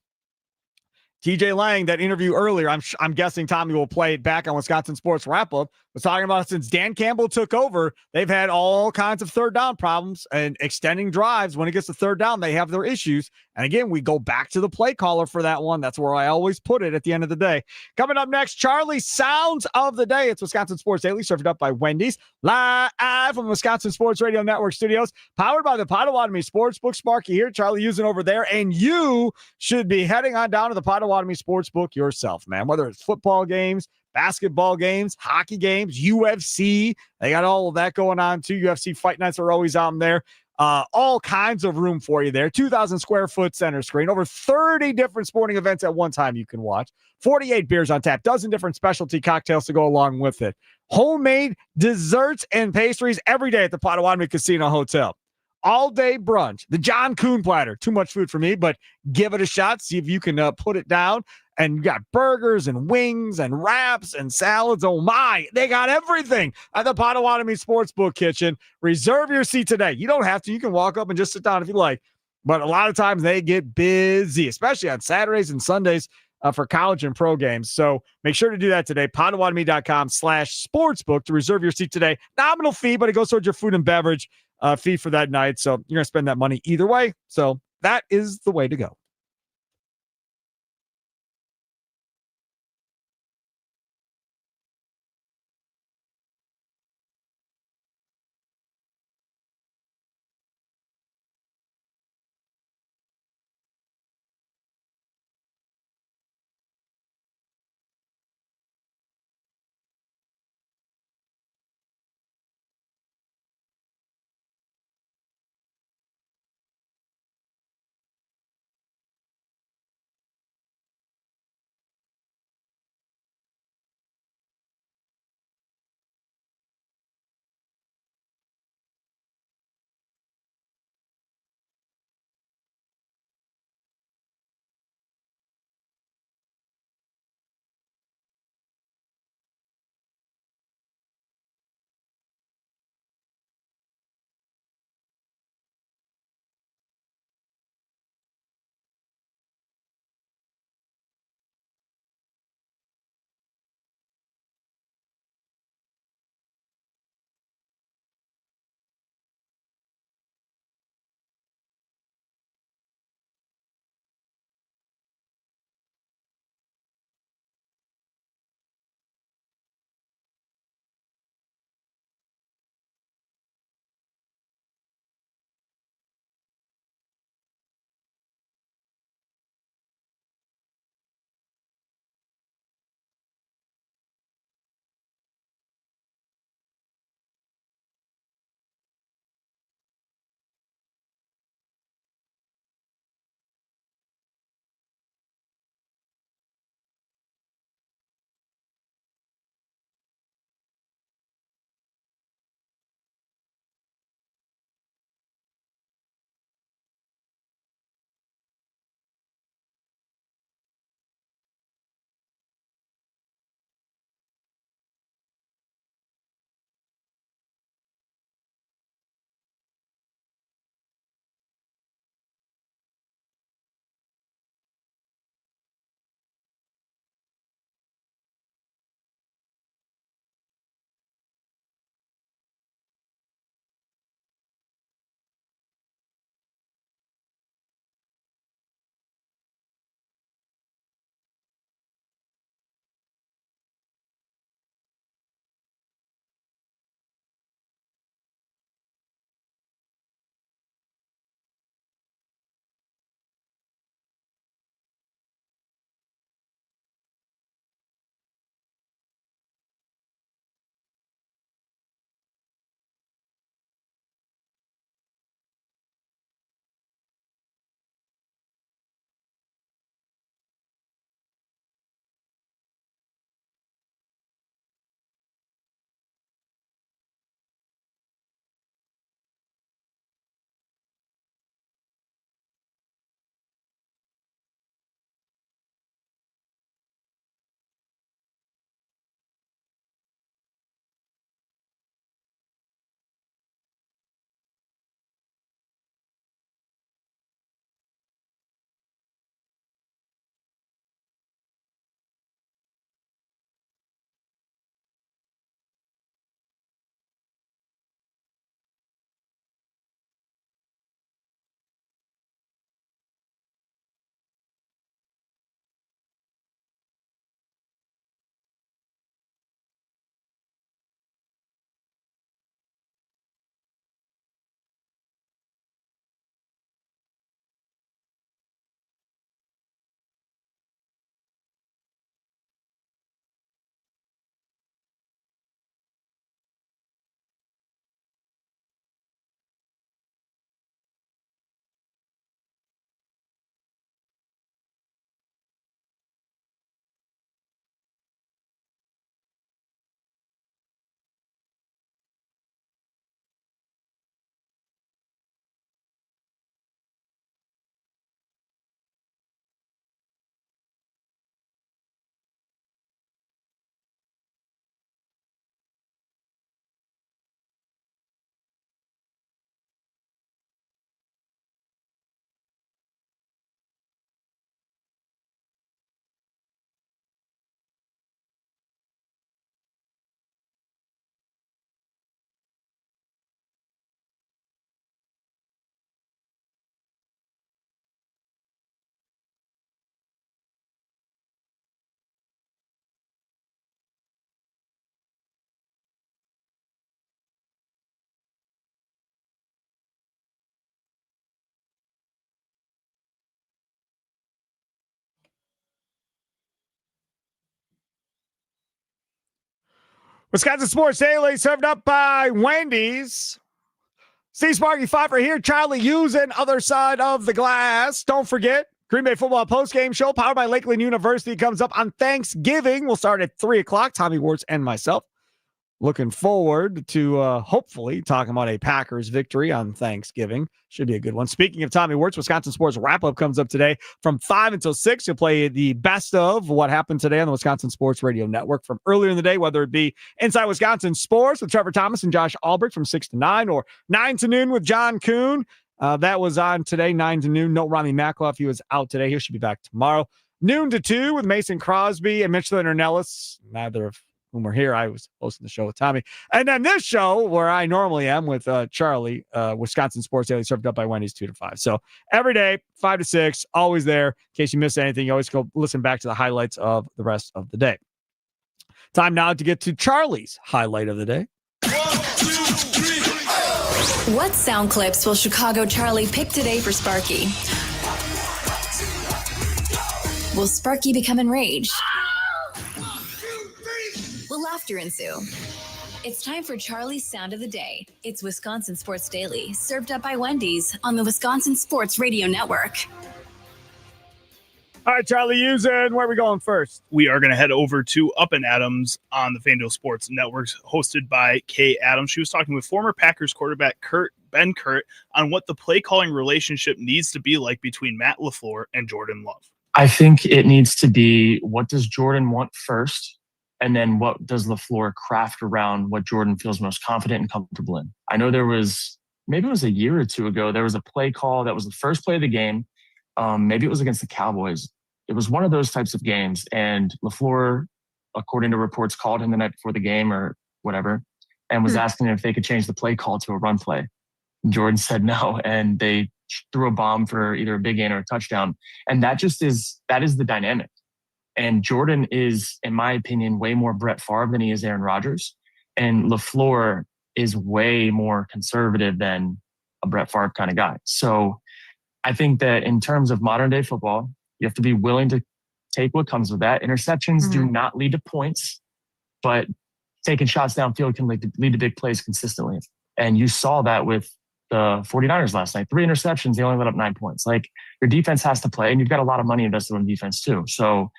TJ Lang, that interview earlier, I'm guessing Tommy will play it back on Wisconsin Sports Wrap-Up, was talking about since Dan Campbell took over, they've had all kinds of third down problems and extending drives. When it gets to third down, they have their issues. And again, we go back to the play caller for that one. That's where I always put it at the end of the day. Coming up next, Charlie's Sounds of the Day. It's Wisconsin Sports Daily, served up by Wendy's, live from Wisconsin Sports Radio Network studios, powered by the Potawatomi Sportsbook. Sparky here, Charlie using over there, and you should be heading on down to the Potawatomi Sportsbook yourself, man. Whether it's football games, basketball games, hockey games, UFC, they got all of that going on too. UFC fight nights are always on there. All kinds of room for you there. 2,000 square foot center screen, over 30 different sporting events at one time you can watch, 48 beers on tap, dozen different specialty cocktails to go along with it. Homemade desserts and pastries every day at the Potawatomi Casino Hotel. All day brunch, the John Kuhn platter. Too much food for me, but give it a shot. See if you can put it down And you got burgers and wings and wraps and salads. Oh my, they got everything at the Potawatomi Sportsbook Kitchen. Reserve your seat today. You don't have to. You can walk up and just sit down if you like. But a lot of times they get busy, especially on Saturdays and Sundays for college and pro games. So make sure to do that today. Potawatomi.com/sportsbook to reserve your seat today. Nominal fee, but it goes towards your food and beverage fee for that night. So you're going to spend that money either way. So that is the way to go. Wisconsin Sports Daily served up by Wendy's. Steve Sparky Pfeiffer here. Charlie Usen, other side of the glass. Don't forget, Green Bay football postgame show powered by Lakeland University comes up on Thanksgiving. We'll start at 3 o'clock. Tommy Warts and myself. Looking forward to hopefully talking about a Packers victory on Thanksgiving. Should be a good one. Speaking of Tommy Wirtz, Wisconsin Sports Wrap-Up comes up today from 5 until 6. You'll play the best of what happened today on the Wisconsin Sports Radio Network from earlier in the day, whether it be Inside Wisconsin Sports with Trevor Thomas and Josh Albrecht from 6 to 9 or 9 to noon with John Kuhn. That was on today, 9 to noon. No Ronnie Mackloff. He was out today. He should be back tomorrow. Noon to 2 with Mason Crosby and Mitchell Nellis, neither of whom were here. I was hosting the show with Tommy. And then this show, where I normally am with Charlie, Wisconsin Sports Daily, served up by Wendy's 2 to 5. So every day, 5 to 6, always there. In case you miss anything, you always go listen back to the highlights of the rest of the day. Time now to get to Charlie's highlight of the day. 1, 2, 3. What sound clips will Chicago Charlie pick today for Sparky? Will Sparky become enraged? Will laughter ensue? It's time for Charlie's Sound of the Day. It's Wisconsin Sports Daily, served up by Wendy's on the Wisconsin Sports Radio Network. All right, Charlie Usen, where are we going first? We are going to head over to Up and Adams on the FanDuel Sports Network, hosted by Kay Adams. She was talking with former Packers quarterback Ben Kurt on what the play calling relationship needs to be like between Matt LaFleur and Jordan Love. I think it needs to be, what does Jordan want first? And then what does LaFleur craft around what Jordan feels most confident and comfortable in? I know there was, maybe it was a year or two ago, there was a play call that was the first play of the game. Maybe it was against the Cowboys. It was one of those types of games. And LaFleur, according to reports, called him the night before the game or whatever, and was asking if they could change the play call to a run play. Jordan said no, and they threw a bomb for either a big gain or a touchdown. And that is the dynamic. And Jordan is, in my opinion, way more Brett Favre than he is Aaron Rodgers. And LaFleur is way more conservative than a Brett Favre kind of guy. So I think that in terms of modern day football, you have to be willing to take what comes with that. Interceptions do not lead to points, but taking shots downfield can lead to big plays consistently. And you saw that with the 49ers last night. 3 interceptions, they only let up 9 points. Like, your defense has to play, and you've got a lot of money invested in defense too. So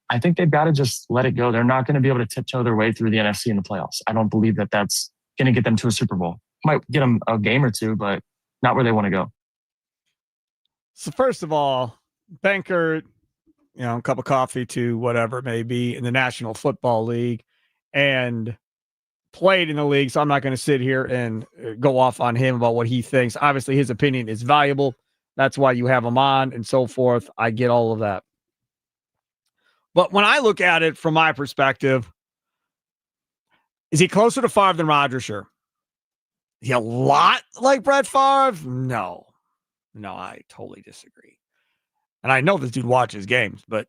I think they've got to just let it go. They're not going to be able to tiptoe their way through the NFC in the playoffs. I don't believe that that's going to get them to a Super Bowl. Might get them a game or two, but not where they want to go. So first of all, Banker, a cup of coffee to whatever it may be in the National Football League and played in the league. So I'm not going to sit here and go off on him about what he thinks. Obviously, his opinion is valuable. That's why you have him on and so forth. I get all of that. But when I look at it from my perspective, is he closer to Favre than Rodgers? Sure. Is he a lot like Brett Favre? No, I totally disagree. And I know this dude watches games, but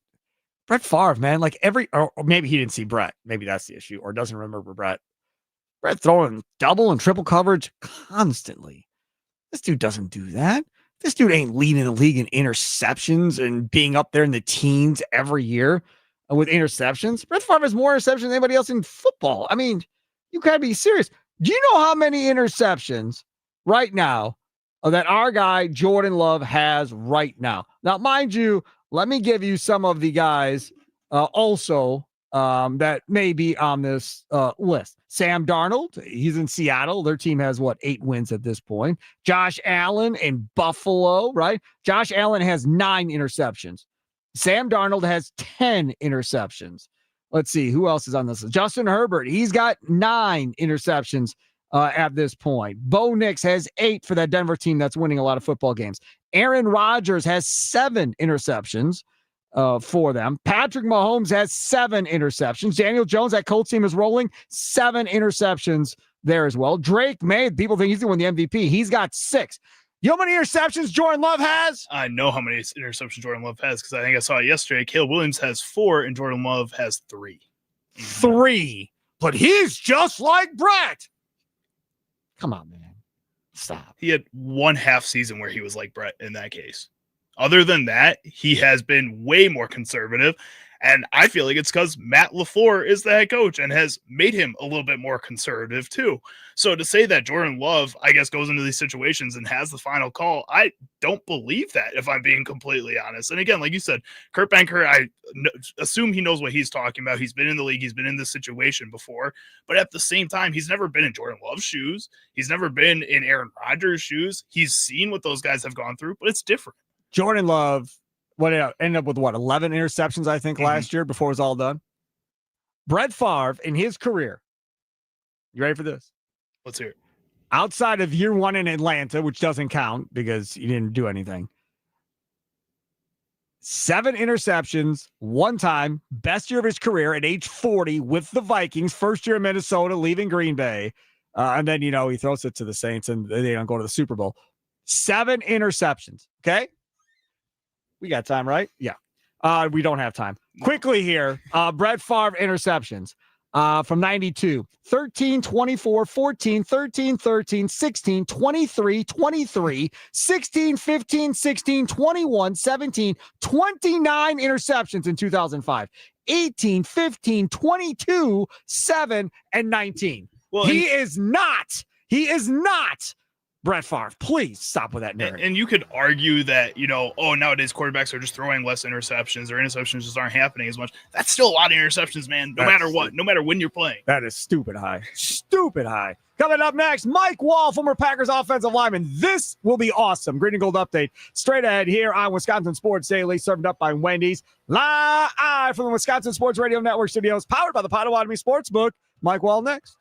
Brett Favre, man, like or maybe he didn't see Brett. Maybe that's the issue, or doesn't remember Brett. Brett throwing double and triple coverage constantly. This dude doesn't do that. This dude ain't leading the league in interceptions and being up there in the teens every year with interceptions. Brett Favre has more interceptions than anybody else in football. I mean, you gotta be serious. Do you know how many interceptions right now that our guy Jordan Love has right now? Now, mind you, let me give you some of the guys also that may be on this list. Sam Darnold, he's in Seattle. Their team has 8 wins at this point. Josh Allen in Buffalo, right? Josh Allen has 9 interceptions. Sam Darnold has 10 interceptions. Let's see who else is on this list. Justin Herbert, he's got 9 interceptions at this point. Bo Nix has 8 for that Denver team that's winning a lot of football games. Aaron Rodgers has 7 interceptions for them. Patrick Mahomes has 7 interceptions. Daniel Jones, that Colts team is rolling, 7 interceptions there as well. Drake May, people think he's going to win the MVP. He's got 6. You know how many interceptions Jordan Love has? I know how many interceptions Jordan Love has because I think I saw it yesterday. Caleb Williams has 4 and Jordan Love has 3. 3. But he's just like Brett. Come on, man. Stop. He had 1 half season where he was like Brett in that case. Other than that, he has been way more conservative. And I feel like it's because Matt LaFleur is the head coach and has made him a little bit more conservative too. So to say that Jordan Love, I guess, goes into these situations and has the final call, I don't believe that, if I'm being completely honest. And again, like you said, Kurt Benkert, I assume he knows what he's talking about. He's been in the league. He's been in this situation before. But at the same time, he's never been in Jordan Love's shoes. He's never been in Aaron Rodgers' shoes. He's seen what those guys have gone through, but it's different. Jordan Love, ended up with 11 interceptions, I think, last year before it was all done. Brett Favre, in his career, you ready for this? Let's hear it. Outside of year 1 in Atlanta, which doesn't count because he didn't do anything, 7 interceptions, 1 time, best year of his career at age 40 with the Vikings, first year in Minnesota, leaving Green Bay. And then, he throws it to the Saints and they don't go to the Super Bowl. 7 interceptions. Okay. We got time, right? Yeah. We don't have time. Quickly here. Brett Favre interceptions from 92. 13, 24, 14, 13, 13, 16, 23, 23, 16, 15, 16, 21, 17, 29 interceptions in 2005. 18, 15, 22, 7, and 19. Well, he is not Brett Favre. Please stop with that narrative. And you could argue that, nowadays quarterbacks are just throwing less interceptions, or interceptions just aren't happening as much. That's still a lot of interceptions, man, no matter what, no matter when you're playing. That is stupid high. Stupid high. Coming up next, Mike Wahle, former Packers offensive lineman. This will be awesome. Green and Gold update straight ahead here on Wisconsin Sports Daily, served up by Wendy's. Live from the Wisconsin Sports Radio Network studios, powered by the Potawatomi Sportsbook. Mike Wahle next.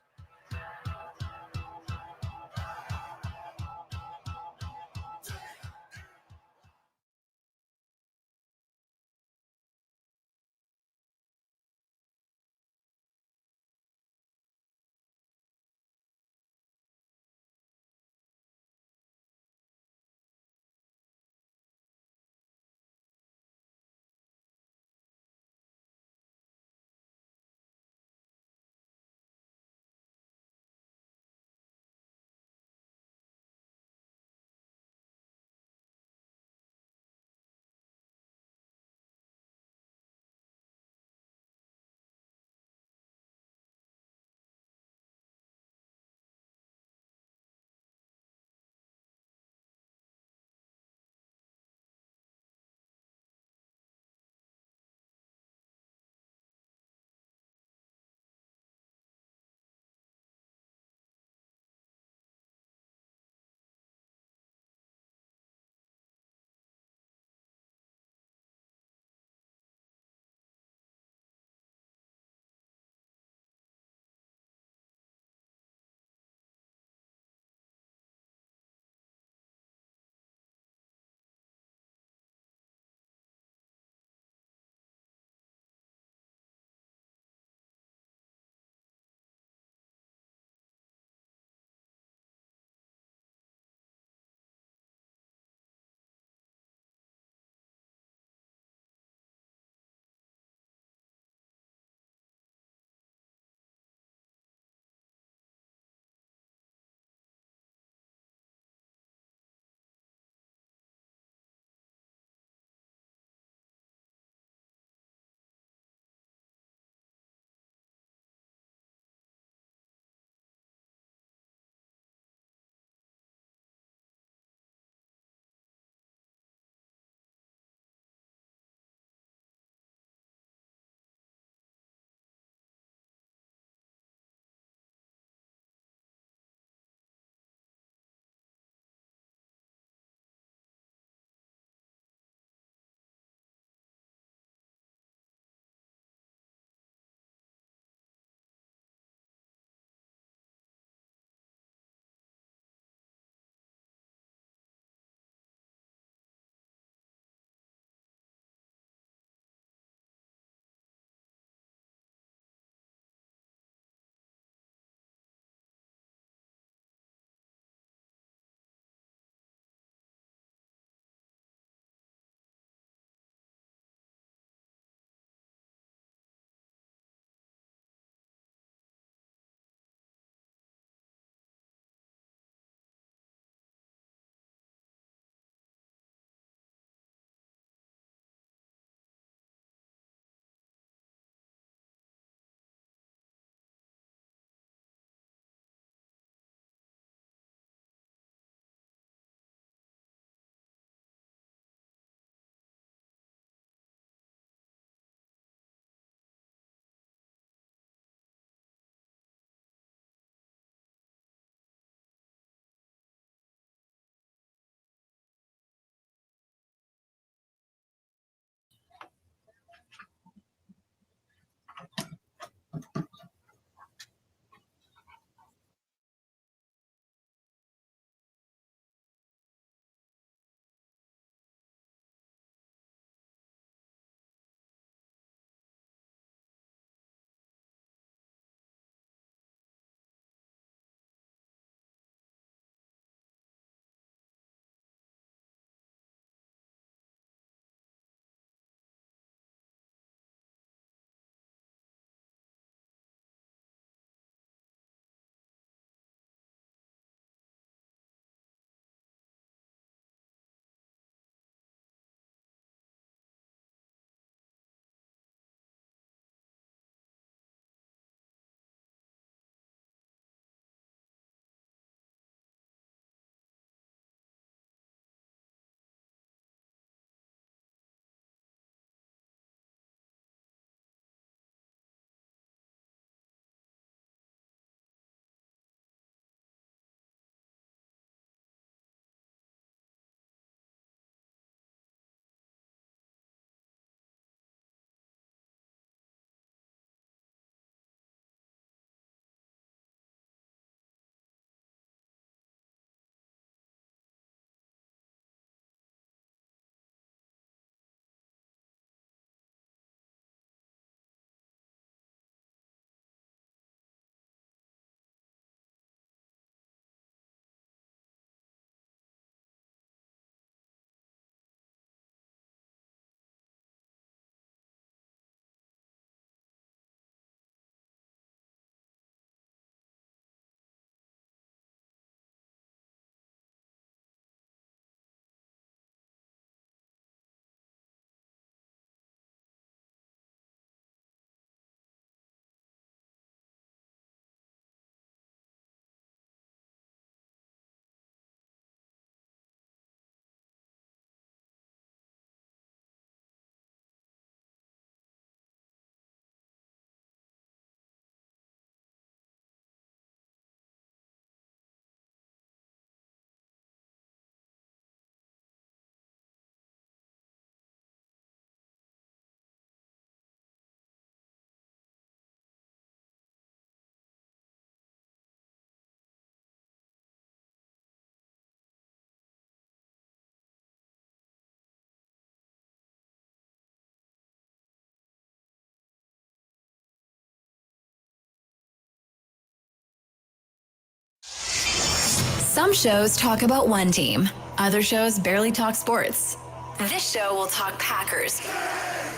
Some shows talk about one team. Other shows barely talk sports. This show will talk Packers,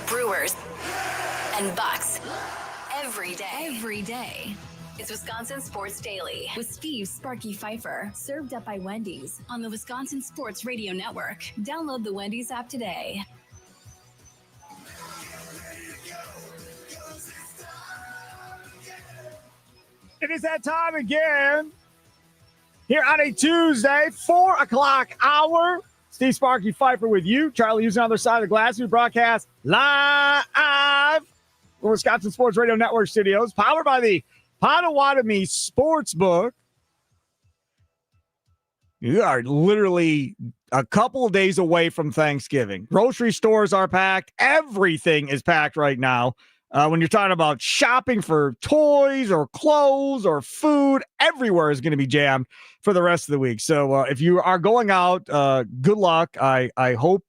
Brewers, and Bucks every day. Every day. It's Wisconsin Sports Daily with Steve Sparky Pfeiffer, served up by Wendy's on the Wisconsin Sports Radio Network. Download the Wendy's app today. It is that time again. Here on a Tuesday, 4 o'clock hour. Steve Sparky Pfeiffer with you. Charlie Hughes on the other side of the glass. We broadcast live from Wisconsin Sports Radio Network studios, powered by the Potawatomi Sportsbook. You are literally a couple of days away from Thanksgiving. Grocery stores are packed. Everything is packed right now. When you're talking about shopping for toys or clothes or food, everywhere is going to be jammed for the rest of the week. So if you are going out, good luck. I hope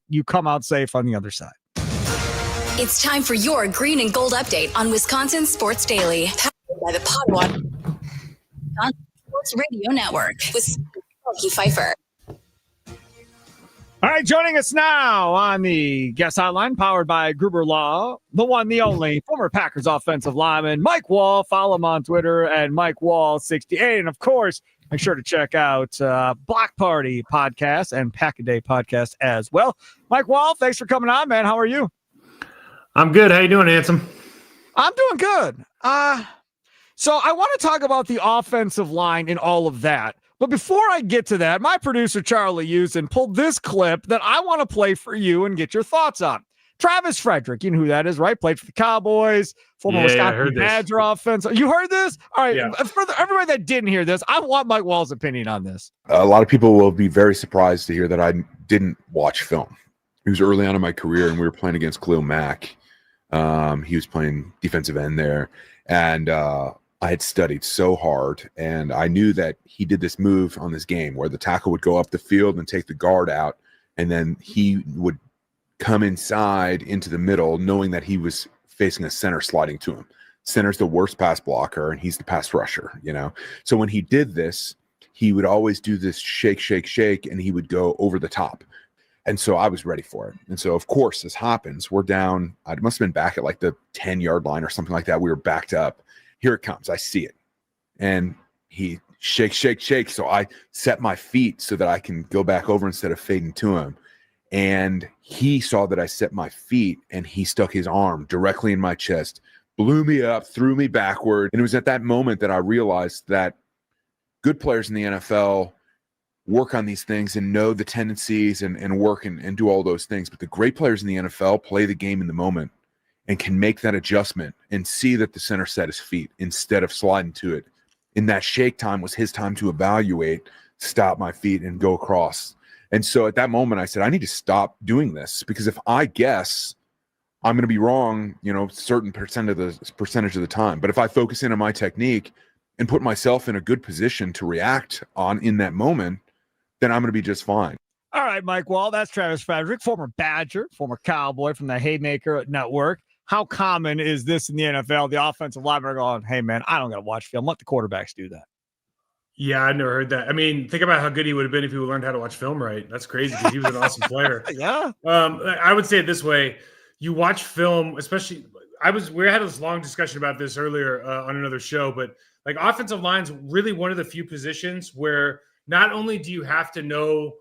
you come out safe on the other side. It's time for your green and gold update on Wisconsin Sports Daily, powered by the Potawatomi Sports Radio Network with Sparky Pfeiffer. All right, joining us now on the guest hotline, powered by Gruber Law, the one, the only, former Packers offensive lineman, Mike Wahle. Follow him on Twitter at Mike Wahle68. And, of course, make sure to check out Block Party podcast and Pack-A-Day podcast as well. Mike Wahle, thanks for coming on, man. How are you? I'm good. How you doing, Handsome? I'm doing good. So I want to talk about the offensive line and all of that. But before I get to that, my producer, Charlie Houston, pulled this clip that I want to play for you and get your thoughts on. Travis Frederick, you know who that is, right? Played for the Cowboys, former Wisconsin Badger offense. You heard this? All right. Yeah. For everybody that didn't hear this, I want Mike Wall's opinion on this. A lot of people will be very surprised to hear that I didn't watch film. It was early on in my career, and we were playing against Khalil Mack. He was playing defensive end there, and I had studied so hard, and I knew that he did this move on this game where the tackle would go up the field and take the guard out, and then he would come inside into the middle, knowing that he was facing a center sliding to him. Center's the worst pass blocker, and he's the pass rusher, you know? So when he did this, he would always do this shake, shake, shake, and he would go over the top. And so I was ready for it. And so, of course, this happens. We're down. I must have been back at like the 10-yard line or something like that. We were backed up. Here it comes. I see it. And he shake, shake, shake. So I set my feet so that I can go back over instead of fading to him. And he saw that I set my feet, and he stuck his arm directly in my chest, blew me up, threw me backward. And it was at that moment that I realized that good players in the NFL work on these things and know the tendencies and work and do all those things. But the great players in the NFL play the game in the moment and can make that adjustment and see that the center set his feet instead of sliding to it. In that shake time was his time to evaluate, stop my feet, and go across. And so at that moment, I said, I need to stop doing this, because if I guess, I'm going to be wrong, you know, certain percentage of the time. But if I focus in on my technique and put myself in a good position to react on in that moment, then I'm going to be just fine. All right, Mike Wahle, that's Travis Frederick, former Badger, former Cowboy from the Haymaker Network. How common is this in the NFL? The offensive linemen are going, hey, man, I don't got to watch film. Let the quarterbacks do that. Yeah, I never heard that. I mean, think about how good he would have been if he learned how to watch film right. That's crazy, because he was an awesome player. Yeah. I would say it this way. You watch film, especially we had this long discussion about this earlier on another show, but like offensive line's really one of the few positions where not only do you have to know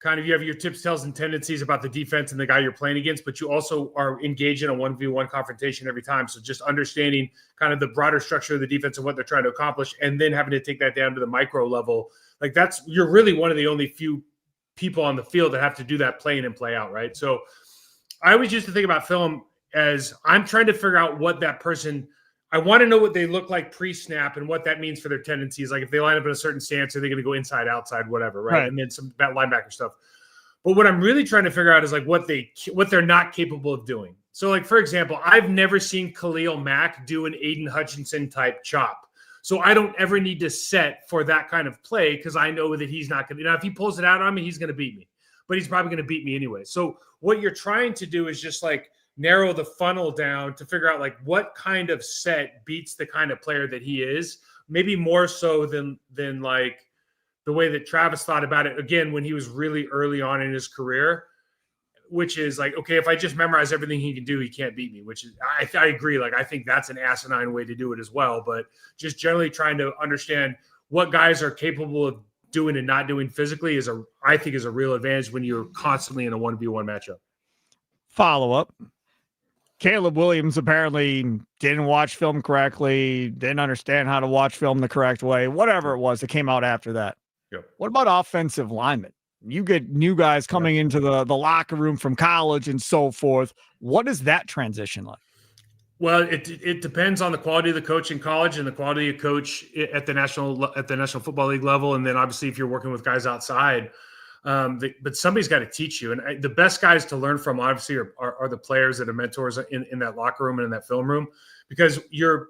kind of, you have your tips, tells, and tendencies about the defense and the guy you're playing against, but you also are engaged in a 1v1 confrontation every time. So just understanding kind of the broader structure of the defense and what they're trying to accomplish, and then having to take that down to the micro level. Like you're really one of the only few people on the field that have to do that play in and play out, right? So I always used to think about film as I'm trying to figure out what that person – I want to know what they look like pre-snap and what that means for their tendencies. Like if they line up in a certain stance, are they going to go inside, outside, whatever, right? And then some linebacker stuff. But what I'm really trying to figure out is like what they're not capable of doing. So like, for example, I've never seen Khalil Mack do an Aiden Hutchinson type chop. So I don't ever need to set for that kind of play, because I know that he's not going to – now if he pulls it out on me, he's going to beat me. But he's probably going to beat me anyway. So what you're trying to do is just like – narrow the funnel down to figure out like what kind of set beats the kind of player that he is, maybe more so than like the way that Travis thought about it, again, when he was really early on in his career, which is like, okay, if I just memorize everything he can do, he can't beat me, which is, I agree. Like, I think that's an asinine way to do it as well. But just generally trying to understand what guys are capable of doing and not doing physically I think is a real advantage when you're constantly in a 1v1 matchup. Follow up. Caleb Williams apparently didn't watch film correctly, didn't understand how to watch film the correct way, whatever it was that came out after that. Yep. What about offensive linemen? You get new guys coming into the locker room from college and so forth. What is that transition like? Well, it depends on the quality of the coach in college and the quality of coach at the National Football League level, and then obviously if you're working with guys outside. But somebody's got to teach you, and the best guys to learn from obviously are the players that are mentors in that locker room and in that film room, because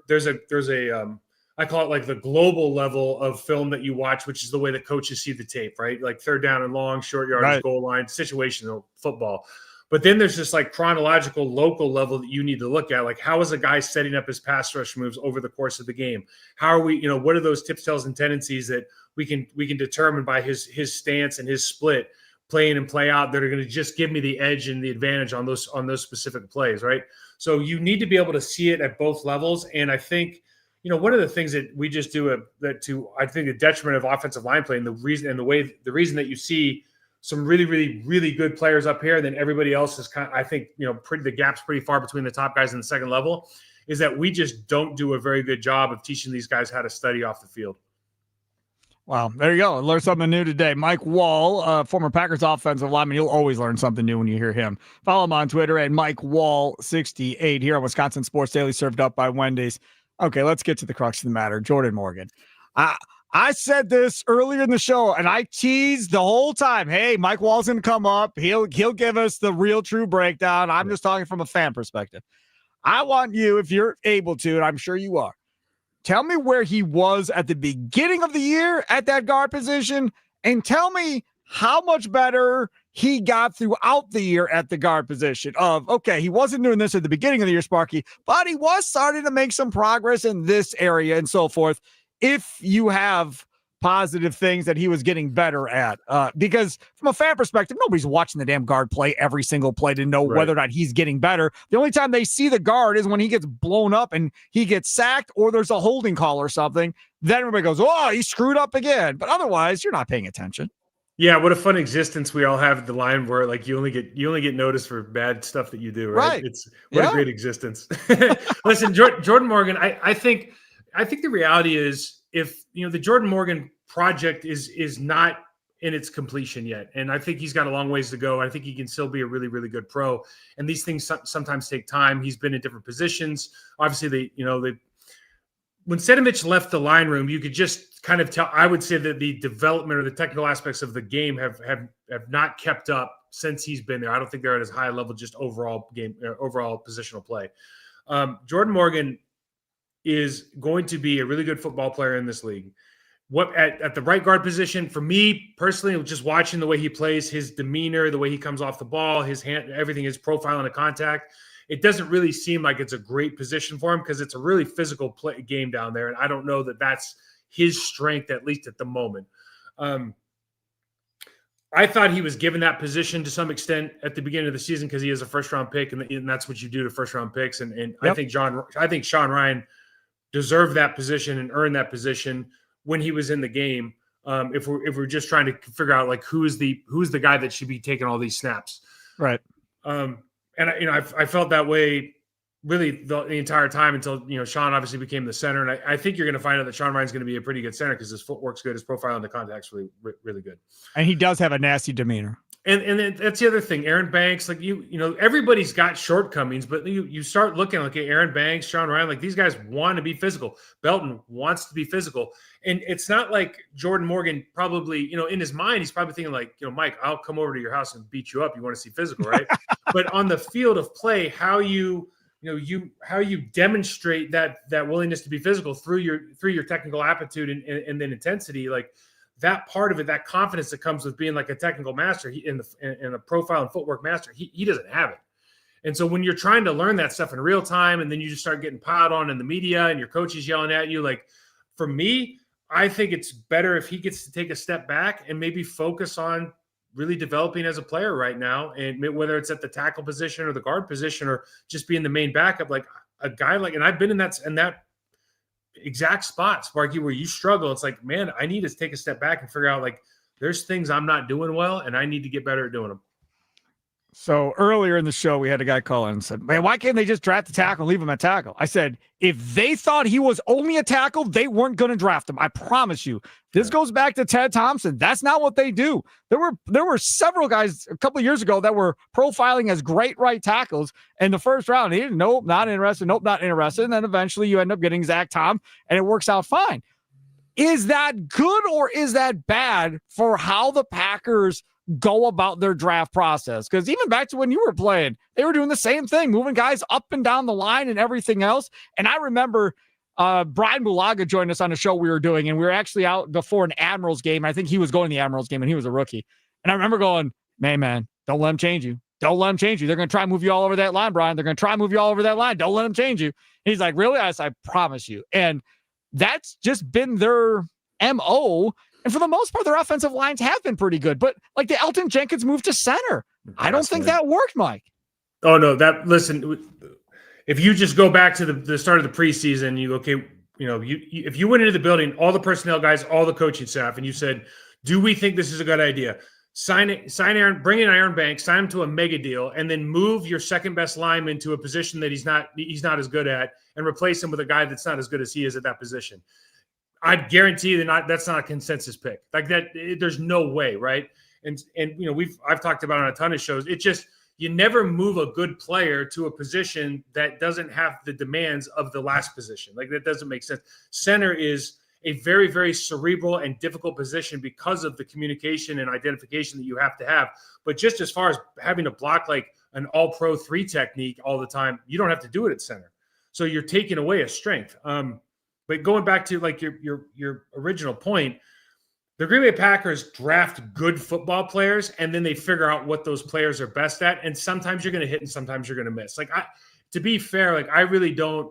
there's a I call it like the global level of film that you watch, which is the way that coaches see the tape, right? Like third down and long, short yardage, right, goal line, situational football. But then there's this like chronological local level that you need to look at. Like, how is a guy setting up his pass rush moves over the course of the game? How are we, what are those tips, tells, and tendencies that we can determine by his stance and his split play in and play out that are going to just give me the edge and the advantage on those specific plays, right? So you need to be able to see it at both levels. And I think, one of the things that we just do I think the detriment of offensive line play, and the reason that you see some really, really, really good players up here, and then everybody else is I think, the gap's pretty far between the top guys in the second level, is that we just don't do a very good job of teaching these guys how to study off the field. Wow, there you go. Learn something new today. Mike Wahle, former Packers offensive lineman. You'll always learn something new when you hear him. Follow him on Twitter at Mike Wahle68 here on Wisconsin Sports Daily, served up by Wendy's. Okay, let's get to the crux of the matter. Jordan Morgan. I said this earlier in the show, and I teased the whole time, hey, Mike Wahle's going to come up. He'll give us the real true breakdown. I'm just talking from a fan perspective. I want you, if you're able to, and I'm sure you are, tell me where he was at the beginning of the year at that guard position, and tell me how much better he got throughout the year at the guard position. Okay, he wasn't doing this at the beginning of the year, Sparky, but he was starting to make some progress in this area and so forth. If you have positive things that he was getting better at, because from a fan perspective, nobody's watching the damn guard play every single play to know whether or not he's getting better. The only time they see the guard is when he gets blown up and he gets sacked or there's a holding call or something. Then everybody goes, oh, he screwed up again. But otherwise, you're not paying attention. Yeah, what a fun existence we all have at the line, where like you only get noticed for bad stuff that you do, right? It's what a great existence. Listen, Jordan Morgan, I think the reality is, if the Jordan Morgan project is not in its completion yet, and I think he's got a long ways to go. I think he can still be a really, really good pro. And these things sometimes take time. He's been in different positions. Obviously, when Sedemich left the line room, you could just kind of tell. I would say that the development or the technical aspects of the game have not kept up since he's been there. I don't think they're at as high a level, just overall positional play. Jordan Morgan is going to be a really good football player in this league. What at the right guard position, for me personally, just watching the way he plays, his demeanor, the way he comes off the ball, his hand, everything, his profile in the contact, it doesn't really seem like it's a great position for him, because it's a really physical game down there. And I don't know that that's his strength, at least at the moment. I thought he was given that position to some extent at the beginning of the season, because he is a first-round pick, and that's what you do to first-round picks. And yep. I think Sean Ryan deserved that position and earned that position when he was in the game. If we're just trying to figure out like who's the guy that should be taking all these snaps, right? And I felt that way really the entire time until Sean obviously became the center, and I think you're going to find out that Sean Ryan's going to be a pretty good center, because his footwork's good, his profile in the contact's really, really good, and he does have a nasty demeanor. And that's the other thing. Aaron Banks, like everybody's got shortcomings, but you start looking like Aaron Banks, Sean Ryan, like these guys want to be physical. Belton wants to be physical, and it's not like Jordan Morgan probably, in his mind, he's probably thinking like, Mike, I'll come over to your house and beat you up. You want to see physical, right? But on the field of play, how you demonstrate that willingness to be physical through your technical aptitude and then intensity, like. That part of it, that confidence that comes with being like a technical master, in a profile and footwork master, he doesn't have it. And so when you're trying to learn that stuff in real time, and then you just start getting piled on in the media and your coach is yelling at you, like for me, I think it's better if he gets to take a step back and maybe focus on really developing as a player right now. And whether it's at the tackle position or the guard position or just being the main backup, like a guy like, and I've been in that exact spot, Sparky, where you struggle. It's like, man, I need to take a step back and figure out, like, there's things I'm not doing well and I need to get better at doing them. So earlier in the show, we had a guy call in and said, man, why can't they just draft the tackle and leave him at tackle? I said, if they thought he was only a tackle, they weren't going to draft him. I promise you. This goes back to Ted Thompson. That's not what they do. There were several guys a couple of years ago that were profiling as great right tackles in the first round. He didn't, nope, not interested. Nope, not interested. And then eventually you end up getting Zach Tom, and it works out fine. Is that good or is that bad for how the Packers go about their draft process? Because even back to when you were playing, they were doing the same thing, moving guys up and down the line and everything else. And I remember Brian Bulaga joined us on a show we were doing, and we were actually out before an Admirals game. I think he was going to the Admirals game, and he was a rookie. And I remember going, man, don't let him change you. Don't let him change you. They're going to try and move you all over that line, Brian. They're going to try and move you all over that line. Don't let him change you. And he's like, really? I said, I promise you. And that's just been their MO. And for the most part, their offensive lines have been pretty good. But like the Elton Jenkins move to center, I don't think that worked, Mike. Oh, no. Listen, if you just go back to the start of the preseason, if you went into the building, all the personnel guys, all the coaching staff, and you said, do we think this is a good idea? Bring in Aaron Banks, sign him to a mega deal, and then move your second best lineman to a position that he's not as good at, and replace him with a guy that's not as good as he is at that position. I guarantee that's not a consensus pick. Like that, there's no way, right? And I've talked about it on a ton of shows. It just, you never move a good player to a position that doesn't have the demands of the last position. Like that doesn't make sense. Center is a very, very cerebral and difficult position because of the communication and identification that you have to have. But just as far as having to block like an all-pro 3 technique all the time, you don't have to do it at center. So you're taking away a strength. But going back to like your original point, the Green Bay Packers draft good football players, and then they figure out what those players are best at. And sometimes you're going to hit, and sometimes you're going to miss. Like to be fair, like I really don't.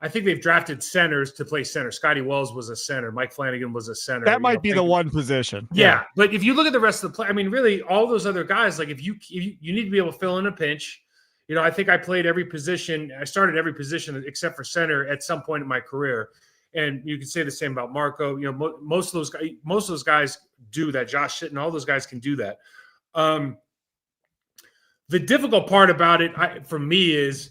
I think they've drafted centers to play center. Scotty Wells was a center. Mike Flanagan was a center. That might be the one position. Yeah, but if you look at the rest of the play, I mean, really, all those other guys, like if you need to be able to fill in a pinch. I think I played every position. I started every position except for center at some point in my career. And you can say the same about Marco. Most of those guys do that. Josh Sitton, all those guys can do that. The difficult part about it for me is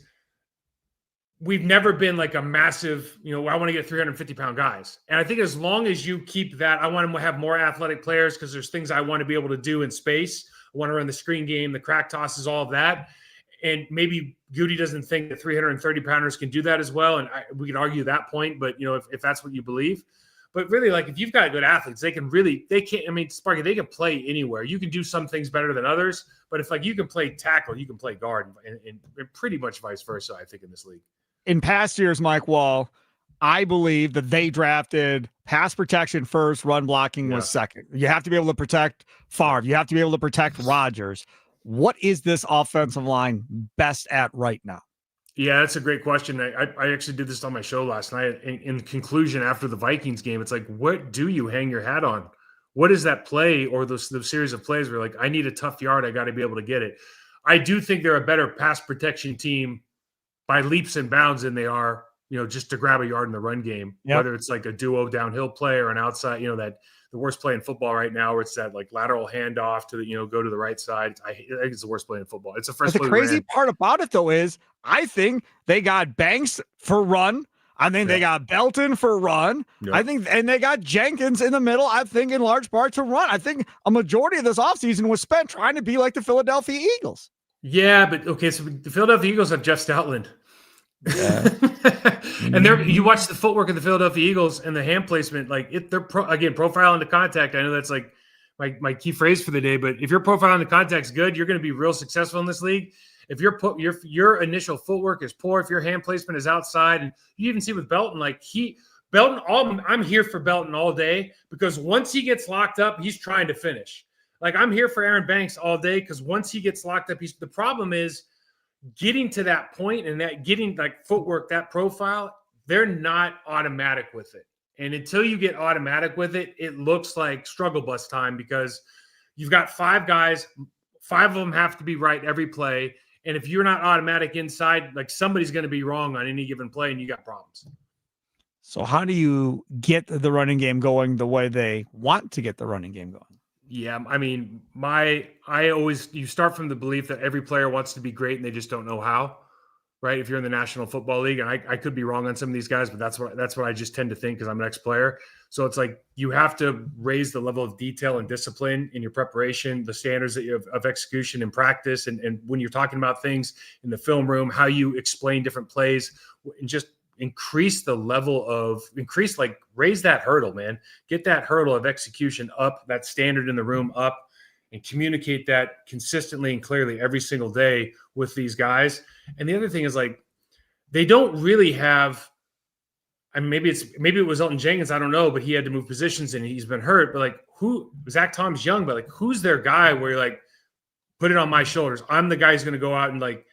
we've never been like a massive, I want to get 350-pound guys. And I think as long as you keep that, I want to have more athletic players because there's things I want to be able to do in space. I want to run the screen game, the crack tosses, all of that. And maybe Goody doesn't think that 330-pounders can do that as well. And we can argue that point, but, if that's what you believe. But really, like, if you've got good athletes, they can Sparky, they can play anywhere. You can do some things better than others. But if, like, you can play tackle, you can play guard, and pretty much vice versa, I think, in this league. In past years, Mike Wall, I believe that they drafted pass protection first, run blocking was second. You have to be able to protect Favre. You have to be able to protect Rodgers. What is this offensive line best at right now? Yeah, that's a great question. I actually did this on my show last night. In conclusion, after the Vikings game, it's like, what do you hang your hat on? What is that play or the series of plays where, like, I need a tough yard, I got to be able to get it? I do think they're a better pass protection team by leaps and bounds than they are, just to grab a yard in the run game. Yep. Whether it's like a duo downhill play or an outside, that the worst play in football right now, where it's that like lateral handoff to the, go to the right side. I think it's the worst play in football. It's the first. The crazy part about it though is I think they got Banks for run. I think they got Belton for run. Yep. I think, and they got Jenkins in the middle. I think in large part to run. I think a majority of this offseason was spent trying to be like the Philadelphia Eagles. Yeah, but okay, so the Philadelphia Eagles have Jeff Stoutland. Yeah. And you watch the footwork of the Philadelphia Eagles and the hand placement, like they're profiling the contact. I know that's like my key phrase for the day, but if your profiling the contact's good, you're going to be real successful in this league. If your initial footwork is poor, if your hand placement is outside, and you even see with Belton, I'm here for Belton all day because once he gets locked up, he's trying to finish. Like I'm here for Aaron Banks all day because once he gets locked up, the problem is getting to that point and that getting like footwork, that profile, they're not automatic with it. And until you get automatic with it, it looks like struggle bus time because you've got 5 guys, 5 of them have to be right every play. And if you're not automatic inside, like somebody's going to be wrong on any given play and you got problems. So how do you get the running game going the way they want to get the running game going? Yeah, I mean, you start from the belief that every player wants to be great and they just don't know how, right? If you're in the National Football League, and I could be wrong on some of these guys, but that's what I just tend to think because I'm an ex-player. So it's like you have to raise the level of detail and discipline in your preparation, the standards that you have of execution and practice, and when you're talking about things in the film room, how you explain different plays, and just raise that hurdle, man. Get that hurdle of execution up, that standard in the room up, and communicate that consistently and clearly every single day with these guys. And the other thing is like, they don't really have, I mean, maybe it was Elton Jenkins, I don't know, but he had to move positions and he's been hurt. But like Zach Tom's young, but like who's their guy where you're like, put it on my shoulders. I'm the guy who's going to go out and like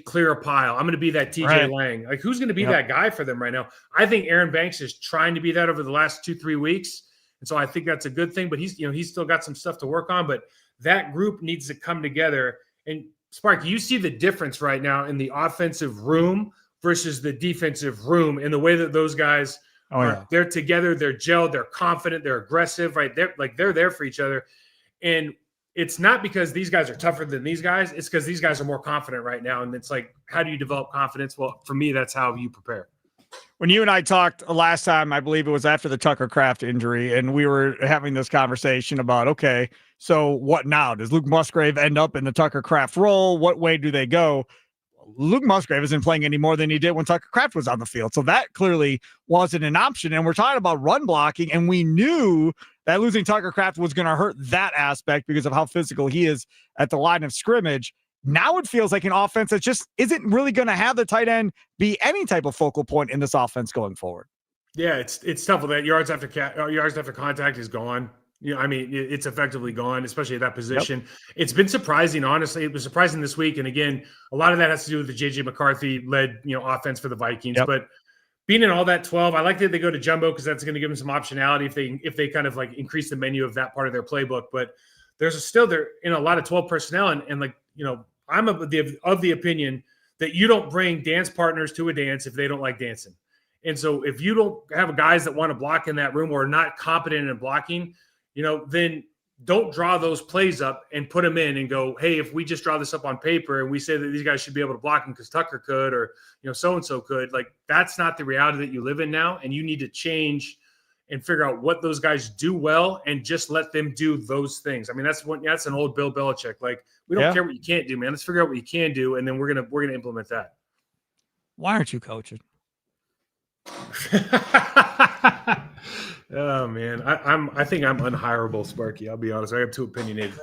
clear a pile. I'm going to be that TJ Lang. Like who's going to be that guy for them right now? I think Aaron Banks is trying to be that over the last 2-3 weeks. And so I think that's a good thing, but he's still got some stuff to work on, but that group needs to come together. And Spark, you see the difference right now in the offensive room versus the defensive room in the way that those guys they're together, they're gelled, they're confident, they're aggressive, right? They're there for each other. And it's not because these guys are tougher than these guys. It's because these guys are more confident right now. And it's like, how do you develop confidence? Well, for me, that's how you prepare. When you and I talked last time, I believe it was after the Tucker Kraft injury, and we were having this conversation about, okay, so what now? Does Luke Musgrave end up in the Tucker Kraft role? What way do they go? Luke Musgrave isn't playing any more than he did when Tucker Kraft was on the field. So that clearly wasn't an option. And we're talking about run blocking, and we knew that losing Tucker Kraft was going to hurt that aspect because of how physical he is at the line of scrimmage. Now it feels like an offense that just isn't really going to have the tight end be any type of focal point in this offense going forward. Yeah, it's tough with that. Yards after contact is gone. I mean, it's effectively gone, especially at that position. Yep. It's been surprising, honestly. It was surprising this week. And again, a lot of that has to do with the JJ McCarthy led, offense for the Vikings. Yep. But being in all that 12, I like that they go to jumbo because that's going to give them some optionality if they kind of like increase the menu of that part of their playbook. But there's they're in a lot of 12 personnel, and like, I'm of the opinion that you don't bring dance partners to a dance if they don't like dancing. And so if you don't have guys that want to block in that room or are not competent in blocking, then don't draw those plays up and put them in and go, hey, if we just draw this up on paper and we say that these guys should be able to block them because Tucker could or, so-and-so could, like, that's not the reality that you live in now. And you need to change and figure out what those guys do well and just let them do those things. I mean, that's an old Bill Belichick. Like, we don't care what you can't do, man. Let's figure out what you can do, and then we're gonna implement that. Why aren't you coaching? Oh man, I think I'm unhireable, Sparky. I'll be honest. I am too opinionated.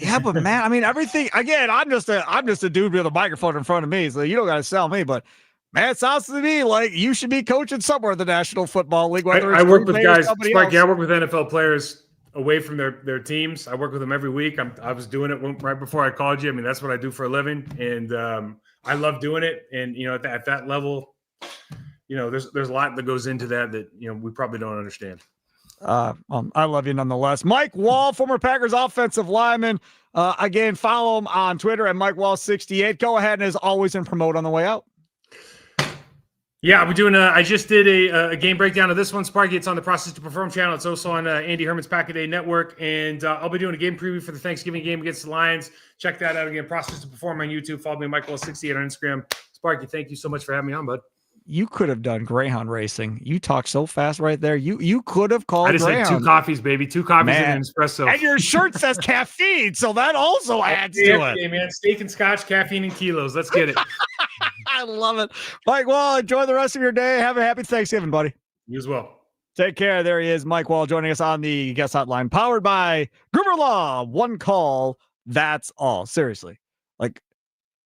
Yeah, but man, I mean, everything. Again, I'm just a dude with a microphone in front of me, so you don't got to sell me. But man, it sounds to me like you should be coaching somewhere in the National Football League. I work with guys, Sparky. I work with NFL players away from their teams. I work with them every week. I was doing it right before I called you. I mean, that's what I do for a living, and I love doing it. And at that level, there's a lot that goes into that we probably don't understand. I love you nonetheless. Mike Wahle, former Packers offensive lineman. Again, follow him on Twitter at Mike Wahle 68. Go ahead and as always and promote on the way out. Yeah, we're doing I just did a game breakdown of this one, Sparky. It's on the Process to Perform channel. It's also on Andy Herman's Pack a Day Network. And I'll be doing a game preview for the Thanksgiving game against the Lions. Check that out again. Process to Perform on YouTube. Follow me, Mike Wahle 68 on Instagram. Sparky, thank you so much for having me on, bud. You could have done Greyhound racing. You talk so fast right there. You could have called. I just Greyhound. had 2 coffees, baby. 2 coffees and an espresso. And your shirt says caffeine, so that also adds to it. Hey, man, steak and scotch, caffeine and kilos. Let's get it. I love it. Mike Wahle, enjoy the rest of your day. Have a happy Thanksgiving, buddy. You as well. Take care. There he is, Mike Wahle, joining us on the guest hotline, powered by Gruber Law. One call, that's all. Seriously, like.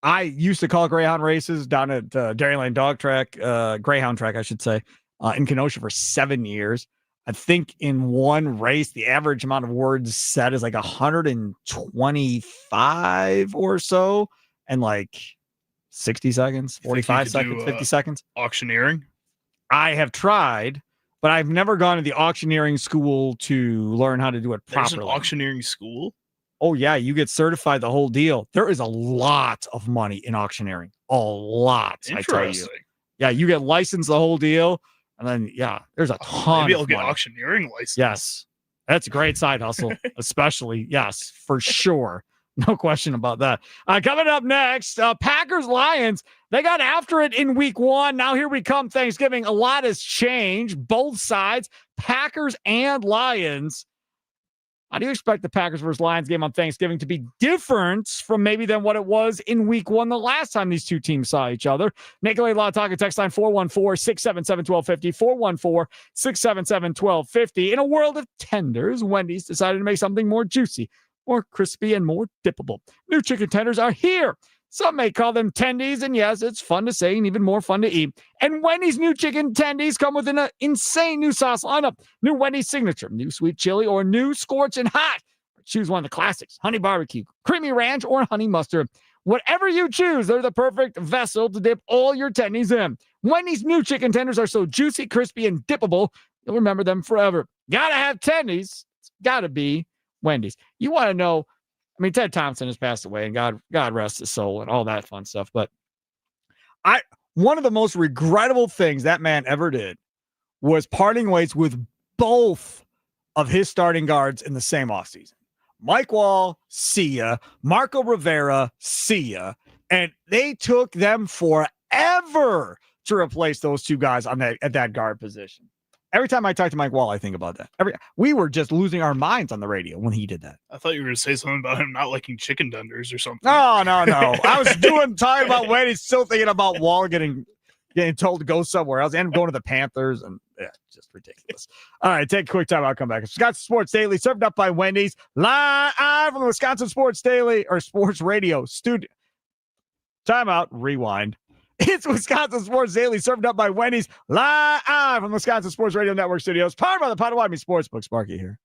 I used to call Greyhound races down at Dairyland Dog Track, Greyhound Track, I should say, in Kenosha for 7 years. I think in one race, the average amount of words said is like 125 or so, and like 60 seconds, 45 seconds, 50 seconds. Auctioneering? I have tried. but I've never gone to the auctioneering school to learn how to do it There's an properly. auctioneering school? Oh, yeah. You get certified the whole deal. There is a lot of money in auctioneering. A lot, I tell you. Interesting. Yeah, you get licensed the whole deal. And then, yeah, there's a ton Maybe of I'll get money. auctioneering license. Yes. That's a great side hustle, especially. Yes, for sure. No question about that. Coming up next, Packers Lions. They got after it in week 1. Now here we come Thanksgiving. A lot has changed. Both sides, Packers and Lions. How do you expect the Packers versus Lions game on Thanksgiving to be different from maybe than what it was in week 1 the last time these two teams saw each other? Nicolay Law Talk text line 414-677-1250, 414-677-1250. In a world of tenders, Wendy's decided to make something more juicy, more crispy, and more dippable. New chicken tenders are here. Some may call them tendies, and yes, it's fun to say and even more fun to eat. And Wendy's new chicken tendies come with an insane new sauce lineup. New Wendy's signature, new sweet chili, or new scorching hot. Choose one of the classics, honey barbecue, creamy ranch, or honey mustard. Whatever you choose, they're the perfect vessel to dip all your tendies in. Wendy's new chicken tenders are so juicy, crispy, and dippable, you'll remember them forever. Gotta have tendies. It's gotta be Wendy's. You want to know, I mean, Ted Thompson has passed away, and God rest his soul and all that fun stuff. But one of the most regrettable things that man ever did was parting ways with both of his starting guards in the same offseason. Mike Wahle, see ya. Marco Rivera, see ya. And they took them forever to replace those two guys at that guard position. Every time I talk to Mike Wahle, I think about that. We were just losing our minds on the radio when he did that. I thought you were going to say something about him not liking chicken tenders or something. No. I was talking about when he's still thinking about Wahle getting told to go somewhere else and going to the Panthers, and just ridiculous. All right, take a quick time. I'll come back. Wisconsin Sports Daily, served up by Wendy's, live from the Wisconsin Sports Daily or Sports Radio studio. Timeout, rewind. It's Wisconsin Sports Daily, served up by Wendy's, live from the Wisconsin Sports Radio Network studios, powered by the Potawatomi Sportsbook. Sparky here.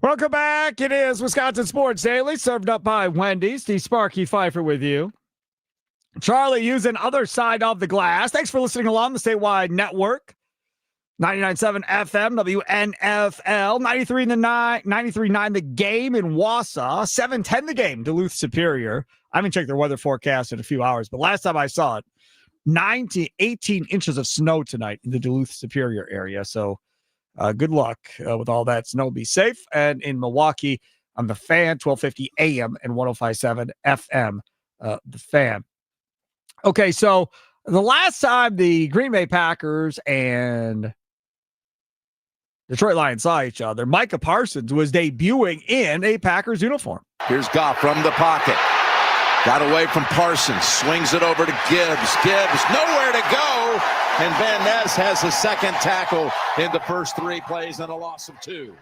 Welcome back. It is Wisconsin Sports Daily, served up by Wendy's. The Sparky Pfeiffer with you. Charlie using other side of the glass. Thanks for listening along the statewide network. 99.7 FM, WNFL, 93.9 The Game in Wausau, 7:10 The Game, Duluth Superior. I haven't checked their weather forecast in a few hours, but last time I saw it, 18 inches of snow tonight in the Duluth Superior area. So good luck with all that snow. Be safe. And in Milwaukee, on the Fan, 1250 AM and 105.7 FM, the Fan. Okay, so the last time the Green Bay Packers and Detroit Lions saw each other, Micah Parsons was debuting in a Packers uniform. Here's Goff from the pocket. Got away from Parsons. Swings it over to Gibbs. Gibbs nowhere to go. And Van Ness has his second tackle in the first 3 plays and a loss of 2.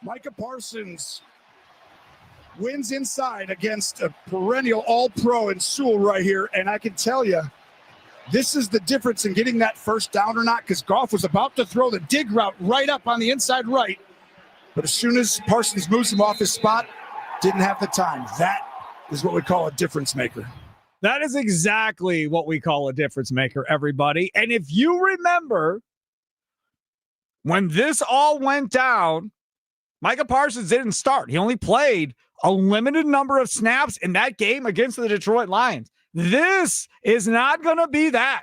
Micah Parsons wins inside against a perennial all-pro in Sewell right here. And I can tell you, this is the difference in getting that first down or not, because Goff was about to throw the dig route right up on the inside right. But as soon as Parsons moves him off his spot, didn't have the time. That is what we call a difference maker. That is exactly what we call a difference maker, everybody. And if you remember, when this all went down, Micah Parsons didn't start. He only played a limited number of snaps in that game against the Detroit Lions. This is not going to be that.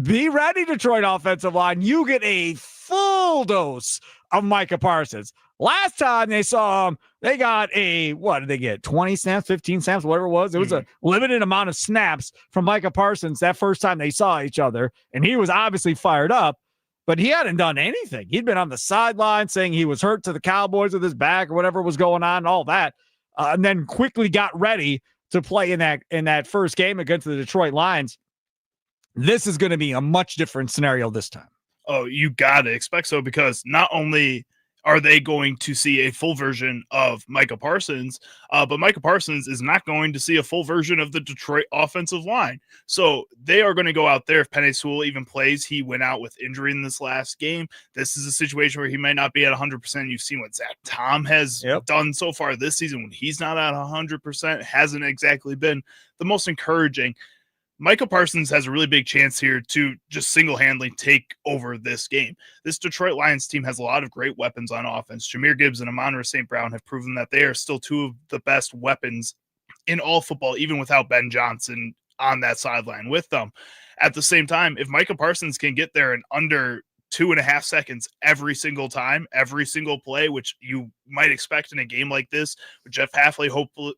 Be ready, Detroit offensive line. You get a full dose of Micah Parsons. Last time they saw him, they got what did they get? 20 snaps, 15 snaps, whatever it was. It was a limited amount of snaps from Micah Parsons that first time they saw each other. And he was obviously fired up, but he hadn't done anything. He'd been on the sideline saying he was hurt to the Cowboys with his back or whatever was going on and all that. And then quickly got ready to play in that first game against the Detroit Lions. This is going to be a much different scenario this time. Oh, you got to expect so, because not only are they going to see a full version of Micah Parsons, but Micah Parsons is not going to see a full version of the Detroit offensive line. So they are going to go out there. If Penei Sewell even plays, he went out with injury in this last game. This is a situation where he might not be at 100%. You've seen what Zach Tom has done so far this season when he's not at 100%. Hasn't exactly been the most encouraging. Micah Parsons has a really big chance here to just single-handedly take over this game. This Detroit Lions team has a lot of great weapons on offense. Jahmyr Gibbs and Amon-Ra St. Brown have proven that they are still 2 of the best weapons in all football, even without Ben Johnson on that sideline with them. At the same time, if Micah Parsons can get there in under 2.5 seconds every single time, every single play, which you might expect in a game like this, with Jeff Hafley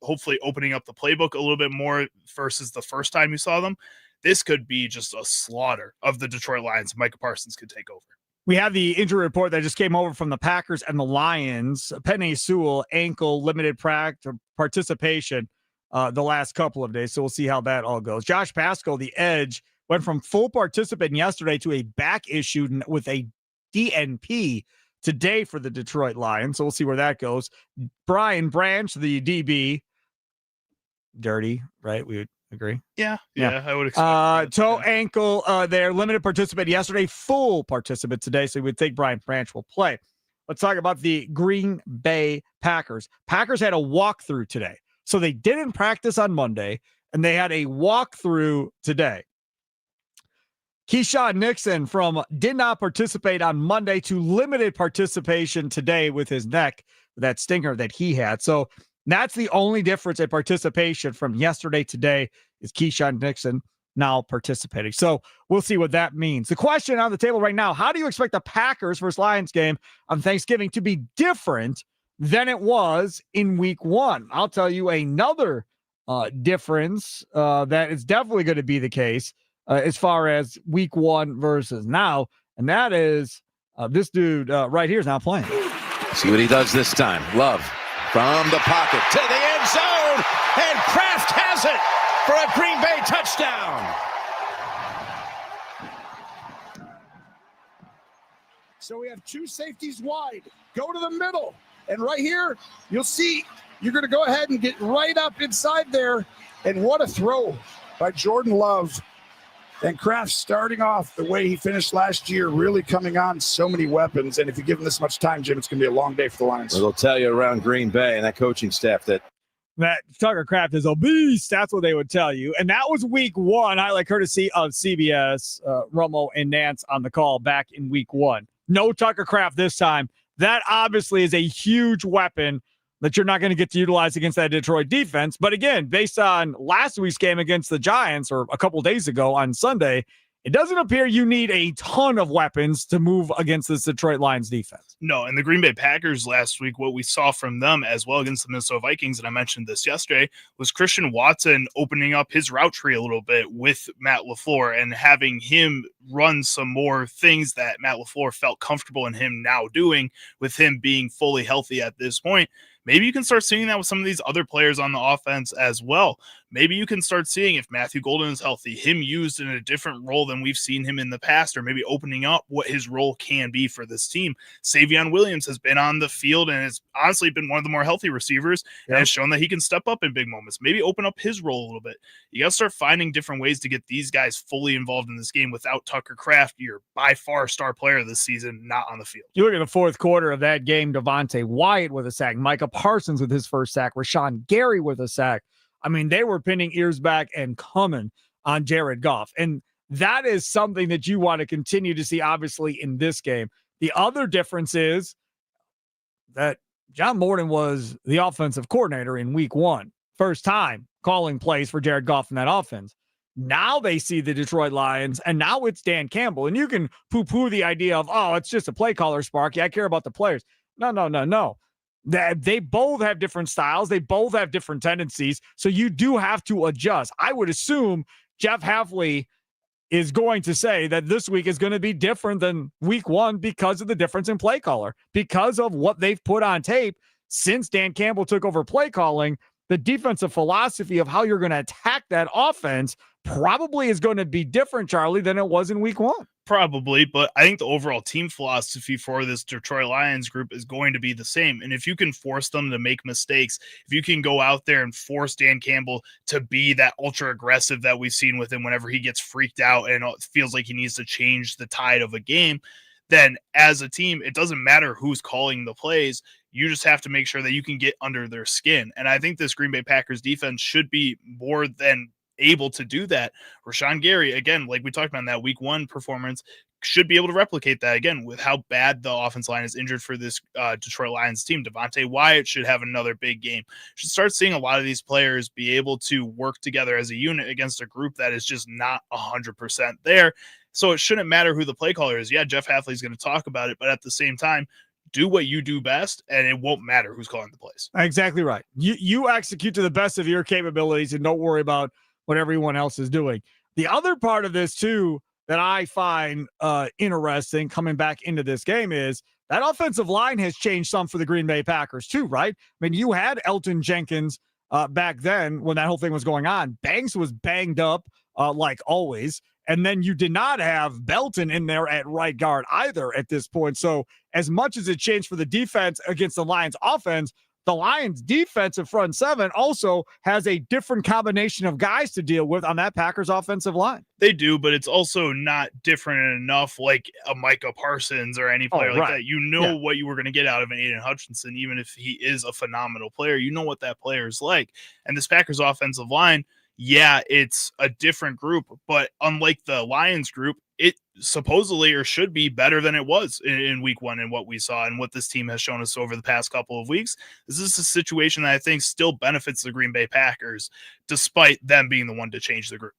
hopefully opening up the playbook a little bit more versus the first time you saw them, this could be just a slaughter of the Detroit Lions. Micah Parsons could take over. We have the injury report that just came over from the Packers and the Lions. Penei Sewell, ankle, limited practice participation the last couple of days. So we'll see how that all goes. Josh Pascal, the edge, went from full participant yesterday to a back issue with a DNP today for the Detroit Lions. So we'll see where that goes. Brian Branch, the DB, dirty, right? We would agree. Yeah, I would expect. Toe, ankle, there, limited participant yesterday, full participant today. So we would think Brian Branch will play. Let's talk about the Green Bay Packers. Packers had a walkthrough today. So they didn't practice on Monday, and they had a walkthrough today. Keyshawn Nixon did not participate on Monday to limited participation today with his neck, that stinger that he had. So that's the only difference in participation from yesterday to today is Keyshawn Nixon now participating. So we'll see what that means. The question on the table right now, how do you expect the Packers versus Lions game on Thanksgiving to be different than it was in week 1? I'll tell you another difference that is definitely going to be the case as far as week 1 versus now, and that is this dude right here is now playing. See what he does this time. Love from the pocket to the end zone, and Kraft has it for a Green Bay touchdown. So we have 2 safeties wide. Go to the middle, and right here, you'll see you're going to go ahead and get right up inside there, and what a throw by Jordan Love. And Kraft starting off the way he finished last year, really coming on so many weapons. And if you give him this much time, Jim, it's going to be a long day for the Lions. They'll tell you around Green Bay and that coaching staff that Tucker Kraft is obese. That's what they would tell you. And that was week one. Highlight courtesy of CBS, Romo and Nance on the call back in week one. No Tucker Kraft this time. That obviously is a huge weapon that you're not going to get to utilize against that Detroit defense. But again, based on last week's game against the Giants, or a couple days ago on Sunday, it doesn't appear you need a ton of weapons to move against this Detroit Lions defense. No, and the Green Bay Packers last week, what we saw from them as well against the Minnesota Vikings, and I mentioned this yesterday, was Christian Watson opening up his route tree a little bit with Matt LaFleur and having him run some more things that Matt LaFleur felt comfortable in him now doing, with him being fully healthy at this point. Maybe you can start seeing that with some of these other players on the offense as well. Maybe you can start seeing, if Matthew Golden is healthy, him used in a different role than we've seen him in the past, or maybe opening up what his role can be for this team. Savion Williams has been on the field and has honestly been one of the more healthy receivers and has shown that he can step up in big moments. Maybe open up his role a little bit. You got to start finding different ways to get these guys fully involved in this game without Tucker Kraft, your by far star player this season, not on the field. You look at the fourth quarter of that game, Devontae Wyatt with a sack, Micah Parsons with his first sack, Rashawn Gary with a sack. I mean, they were pinning ears back and coming on Jared Goff. And that is something that you want to continue to see, obviously, in this game. The other difference is that John Morton was the offensive coordinator in week one. First time calling plays for Jared Goff in that offense. Now they see the Detroit Lions, and now it's Dan Campbell. And you can poo-poo the idea of, oh, it's just a play caller, Sparky. I care about the players. No. They both have different styles. They both have different tendencies. So you do have to adjust. I would assume Jeff Hafley is going to say that this week is going to be different than week one because of the difference in play caller, because of what they've put on tape since Dan Campbell took over play calling. The defensive philosophy of how you're going to attack that offense probably is going to be different, Charlie, than it was in week one. Probably, but I think the overall team philosophy for this Detroit Lions group is going to be the same. And if you can force them to make mistakes, if you can go out there and force Dan Campbell to be that ultra aggressive that we've seen with him whenever he gets freaked out and it feels like he needs to change the tide of a game, then as a team, it doesn't matter who's calling the plays. You just have to make sure that you can get under their skin. And I think this Green Bay Packers defense should be more than able to do that. Rashawn Gary, again, like we talked about in that week one performance, should be able to replicate that again with how bad the offense line is injured for this Detroit Lions team. Devontae Wyatt should have another big game. Should start seeing a lot of these players be able to work together as a unit against a group that is just not 100% there. So it shouldn't matter who the play caller is. Yeah, Jeff Hafley is going to talk about it, but at the same time, do what you do best, and it won't matter who's calling the plays. Exactly right. You execute to the best of your capabilities and don't worry about what everyone else is doing. The other part of this, too, that I find interesting coming back into this game is that offensive line has changed some for the Green Bay Packers, too, right? I mean, you had Elton Jenkins back then when that whole thing was going on. Banks was banged up like always. And then you did not have Belton in there at right guard either at this point. So as much as it changed for the defense against the Lions offense, the Lions defensive front seven also has a different combination of guys to deal with on that Packers offensive line. They do, but it's also not different enough like a Micah Parsons or any player like that. You know what you were going to get out of an Aiden Hutchinson, even if he is a phenomenal player. You know what that player is like. And this Packers offensive line, yeah, it's a different group, but unlike the Lions group, it supposedly or should be better than it was in week one and what we saw and what this team has shown us over the past couple of weeks. This is a situation that I think still benefits the Green Bay Packers, despite them being the one to change the group.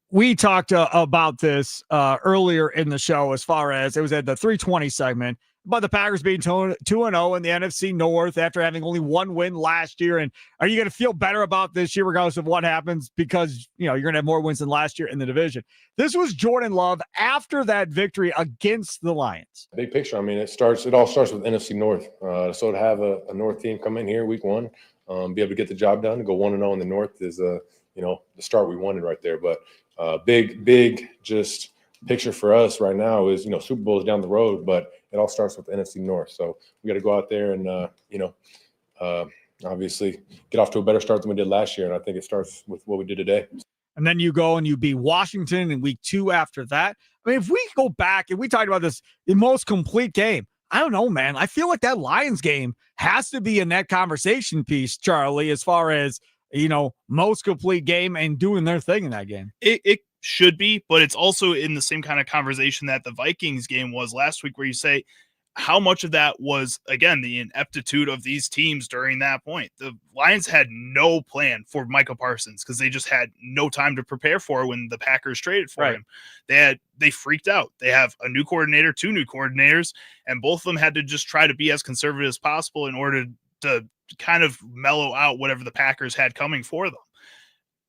We talked about this earlier in the show as far as it was at the 320 segment about the Packers being 2-0 in the NFC North after having only one win last year. And are you going to feel better about this year regardless of what happens because, you're going to have more wins than last year in the division? This was Jordan Love after that victory against the Lions. Big picture. I mean, it all starts with NFC North. So to have a North team come in here week one, be able to get the job done, go 1-0 in the North is, the start we wanted right there. But big just picture for us right now is, Super Bowl is down the road, but it all starts with the NFC North. So we got to go out there and, obviously get off to a better start than we did last year. And I think it starts with what we did today. and then you go and you beat Washington in week 2 after that. I mean, if we go back and we talked about this, the most complete game, I don't know, man. I feel like that Lions game has to be in that conversation piece, Charlie, as far as, most complete game and doing their thing in that game. It should be, but it's also in the same kind of conversation that the Vikings game was last week, where you say, how much of that was, again, the ineptitude of these teams during that point? The Lions had no plan for Michael Parsons because they just had no time to prepare for when the Packers traded for him. They freaked out. They have a new coordinator, 2 new coordinators, and both of them had to just try to be as conservative as possible in order to kind of mellow out whatever the Packers had coming for them.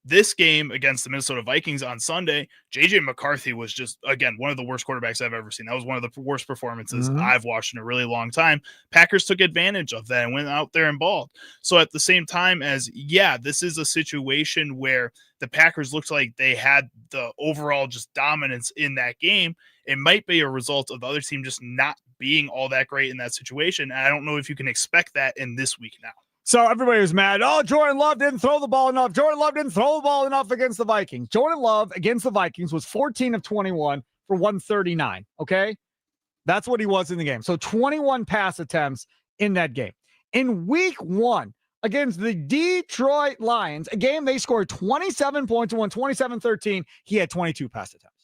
This game against the Minnesota Vikings on Sunday, J.J. McCarthy was just, again, one of the worst quarterbacks I've ever seen. That was one of the worst performances I've watched in a really long time. Packers took advantage of that and went out there and balled. So at the same time as, this is a situation where the Packers looked like they had the overall just dominance in that game. It might be a result of the other team just not being all that great in that situation. And I don't know if you can expect that in this week now. So everybody was mad. Oh, Jordan Love didn't throw the ball enough. Jordan Love didn't throw the ball enough against the Vikings. Jordan Love against the Vikings was 14 of 21 for 139. Okay. That's what he was in the game. So 21 pass attempts in that game. In week 1 against the Detroit Lions, a game they scored 27 points and won 27-13, he had 22 pass attempts.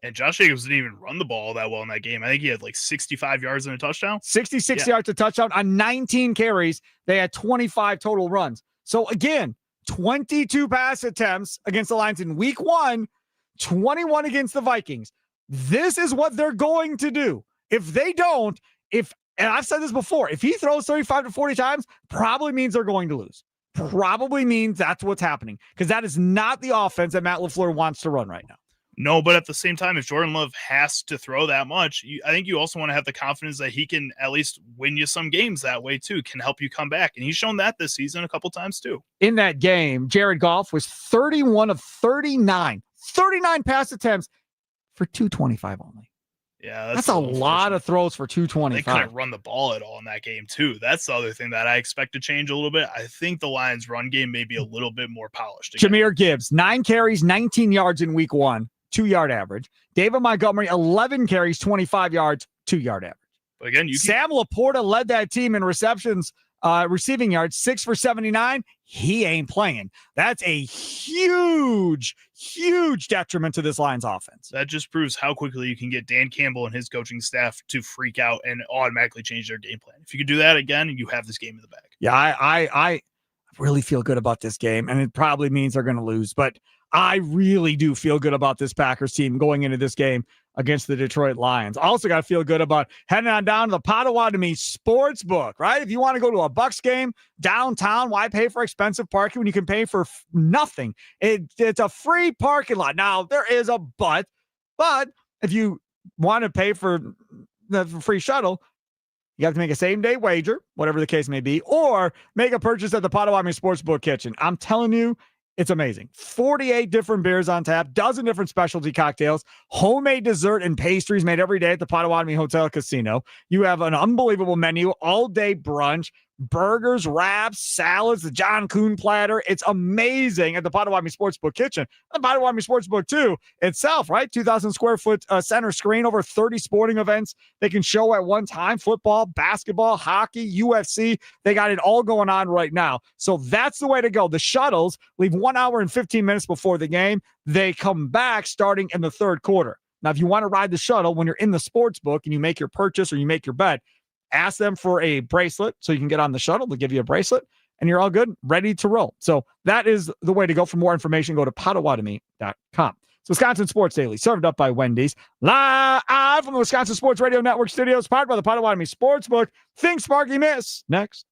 And Josh Jacobs didn't even run the ball that well in that game. I think he had like 65 yards and a touchdown. 66 yards a touchdown on 19 carries. They had 25 total runs. So again, 22 pass attempts against the Lions in week 1, 21 against the Vikings. This is what they're going to do. If they don't, and I've said this before, if he throws 35 to 40 times, probably means they're going to lose. Probably means that's what's happening, because that is not the offense that Matt LaFleur wants to run right now. No, but at the same time, if Jordan Love has to throw that much, I think you also want to have the confidence that he can at least win you some games that way too, can help you come back. And he's shown that this season a couple times too. In that game, Jared Goff was 31 of 39 pass attempts for 225 only. Yeah, that's a lot of throws for 225. They couldn't run the ball at all in that game too. That's the other thing that I expect to change a little bit. I think the Lions' run game may be a little bit more polished again. Jahmyr Gibbs, 9 carries, 19 yards in week 1. 2-yard average. David Montgomery, 11 carries, 25 yards, 2-yard average. But again, Sam Laporta led that team in receptions, receiving yards, 6 for 79. He ain't playing. That's a huge, huge detriment to this Lions offense. That just proves how quickly you can get Dan Campbell and his coaching staff to freak out and automatically change their game plan. If you could do that again, you have this game in the bag. Yeah, I really feel good about this game, and it probably means they're going to lose, but I really do feel good about this Packers team going into this game against the Detroit Lions. Also got to feel good about heading on down to the Potawatomi Sportsbook, right? If you want to go to a Bucks game downtown, why pay for expensive parking when you can pay for nothing? It's a free parking lot. Now, there is a but if you want to pay for the free shuttle, you have to make a same-day wager, whatever the case may be, or make a purchase at the Potawatomi Sportsbook Kitchen. I'm telling you, it's amazing. 48 different beers on tap, dozen different specialty cocktails, homemade dessert and pastries made every day at the Potawatomi Hotel Casino. You have an unbelievable menu, all-day brunch, burgers, wraps, salads, the John Kuhn platter. It's amazing at the Potawatomi Sportsbook Kitchen. The Potawatomi Sportsbook, too, itself, right? 2,000 square foot center screen, over 30 sporting events they can show at one time. Football, basketball, hockey, UFC. They got it all going on right now. So that's the way to go. The shuttles leave 1 hour and 15 minutes before the game. They come back starting in the third quarter. Now, if you want to ride the shuttle when you're in the sportsbook and you make your purchase or you make your bet, ask them for a bracelet so you can get on the shuttle. They'll give you a bracelet and you're all good, ready to roll. So that is the way to go. For more information, go to Potawatomi.com. It's Wisconsin Sports Daily, served up by Wendy's, live from the Wisconsin Sports Radio Network studios, powered by the Potawatomi Sportsbook. Think Sparky Miss. Next.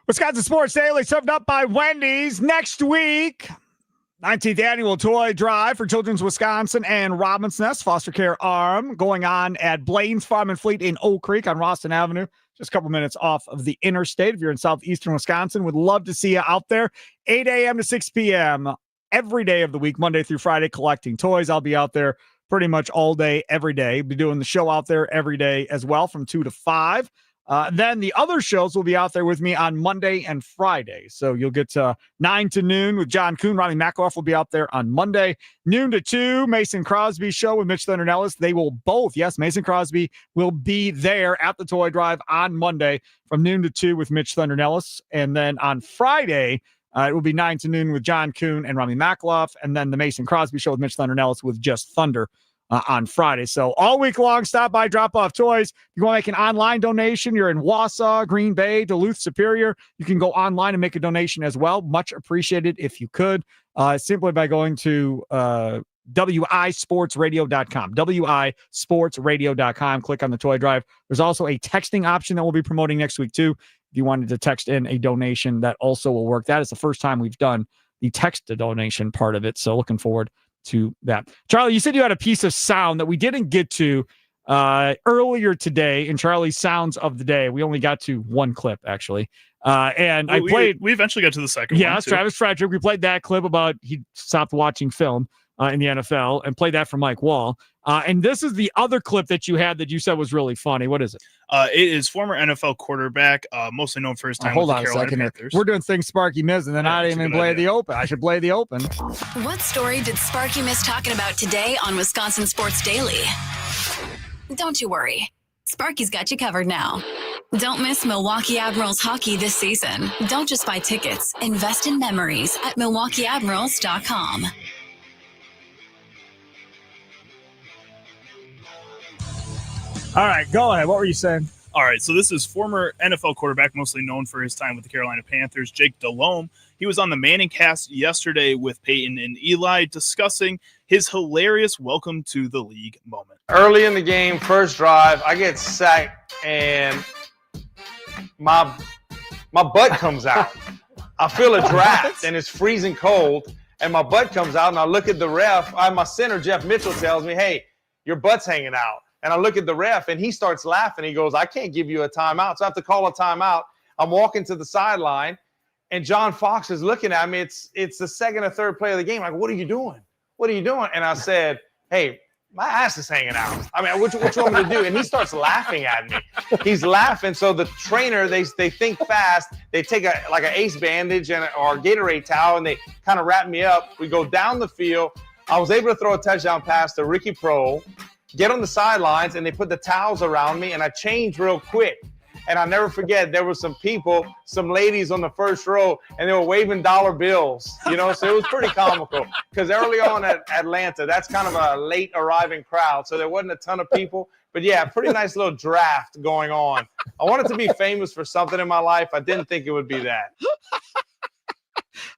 Wisconsin Sports Daily, served up by Wendy's. Next week, 19th annual toy drive for Children's Wisconsin and Robin's Nest Foster Care Arm going on at Blaine's Farm and Fleet in Oak Creek on Roston Avenue, just a couple minutes off of the interstate. If you're in southeastern Wisconsin, would love to see you out there. 8 a.m. to 6 p.m. every day of the week, Monday through Friday, collecting toys. I'll be out there pretty much all day, every day. Be doing the show out there every day as well from 2 to 5. Then the other shows will be out there with me on Monday and Friday. So you'll get 9 to noon with John Kuhn. Ronnie McAuliffe will be out there on Monday. Noon to 2, Mason Crosby show with Mitch Thunder Nellis. They will both, yes, Mason Crosby will be there at the toy drive on Monday from noon to 2 with Mitch Thunder Nellis. And then on Friday, it will be 9 to noon with John Kuhn and Ronnie McAuliffe. And then the Mason Crosby show with Mitch Thunder Nellis with Just Thunder on Friday. So all week long, stop by, drop off toys. You want to make an online donation, you're in Wausau, Green Bay, Duluth, Superior, you can go online and make a donation as well. Much appreciated if you could, simply by going to wisportsradio.com, wisportsradio.com. Click on the toy drive. There's also a texting option that we'll be promoting next week too. If you wanted to text in a donation, that also will work. That is the first time we've done the text to donation part of it. So looking forward to that. Charlie, you said you had a piece of sound that we didn't get to earlier today in Charlie's Sounds of the Day. We only got to one clip, actually. And we eventually got to the second one. Yeah, Travis Frederick. We played that clip about he stopped watching film in the NFL and played that for Mike Wall. And this is the other clip that you had that you said was really funny. What is it? It is former NFL quarterback, mostly known for his time with the Carolina Panthers. We're doing things Sparky missed, and then I didn't even play the open. I should play the open. What story did Sparky miss talking about today on Wisconsin Sports Daily? Don't you worry. Sparky's got you covered now. Don't miss Milwaukee Admirals hockey this season. Don't just buy tickets. Invest in memories at MilwaukeeAdmirals.com. All right, go ahead. What were you saying? All right, so this is former NFL quarterback, mostly known for his time with the Carolina Panthers, Jake Delhomme. He was on the Manning cast yesterday with Peyton and Eli discussing his hilarious welcome to the league moment. Early in the game, first drive, I get sacked and my butt comes out. I feel a draft and it's freezing cold and my butt comes out and I look at the ref. My center, Jeff Mitchell, tells me, hey, your butt's hanging out. And I look at the ref, and he starts laughing. He goes, I can't give you a timeout. So I have to call a timeout. I'm walking to the sideline, and John Fox is looking at me. It's the second or third play of the game. Like, what are you doing? What are you doing? And I said, hey, my ass is hanging out. I mean, what you want me to do? And he starts laughing at me. He's laughing. So the trainer, they think fast. They take an ace bandage or a Gatorade towel, and they kind of wrap me up. We go down the field. I was able to throw a touchdown pass to Ricky Prohl. Get on the sidelines, and they put the towels around me, and I changed real quick. And I'll never forget, there were some people, some ladies on the first row, and they were waving dollar bills, so it was pretty comical. Because early on at Atlanta, that's kind of a late arriving crowd, so there wasn't a ton of people. But yeah, pretty nice little draft going on. I wanted to be famous for something in my life. I didn't think it would be that.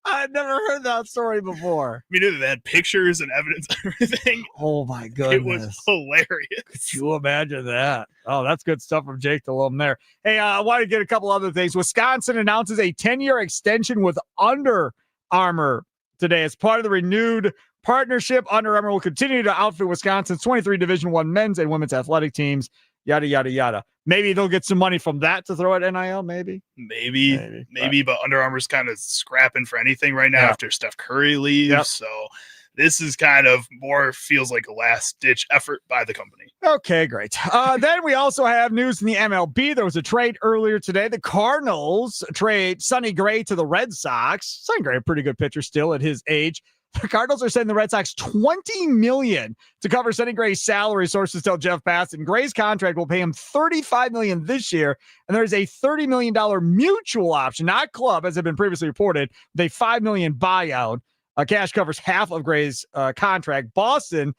I'd never heard that story before. I mean, they had pictures and evidence and everything. Oh, my goodness. It was hilarious. Could you imagine that? Oh, that's good stuff from Jake Delhomme there. Hey, I want to get a couple other things. Wisconsin announces a 10-year extension with Under Armour today. As part of the renewed partnership, Under Armour will continue to outfit Wisconsin's 23 Division I men's and women's athletic teams, yada, yada, yada. Maybe they'll get some money from that to throw at NIL, maybe. But Under Armour's kind of scrapping for anything right now after Steph Curry leaves. Yep. So this is kind of more feels like a last-ditch effort by the company. Okay, great. Then we also have news in the MLB. There was a trade earlier today. The Cardinals trade Sonny Gray to the Red Sox. Sonny Gray, a pretty good pitcher still at his age. The Cardinals are sending the Red Sox $20 million to cover Sonny Gray's salary, sources tell Jeff Passan. Gray's contract will pay him $35 million this year, and there's a $30 million mutual option, not club, as had been previously reported, with a $5 million buyout. Cash covers half of Gray's contract. Boston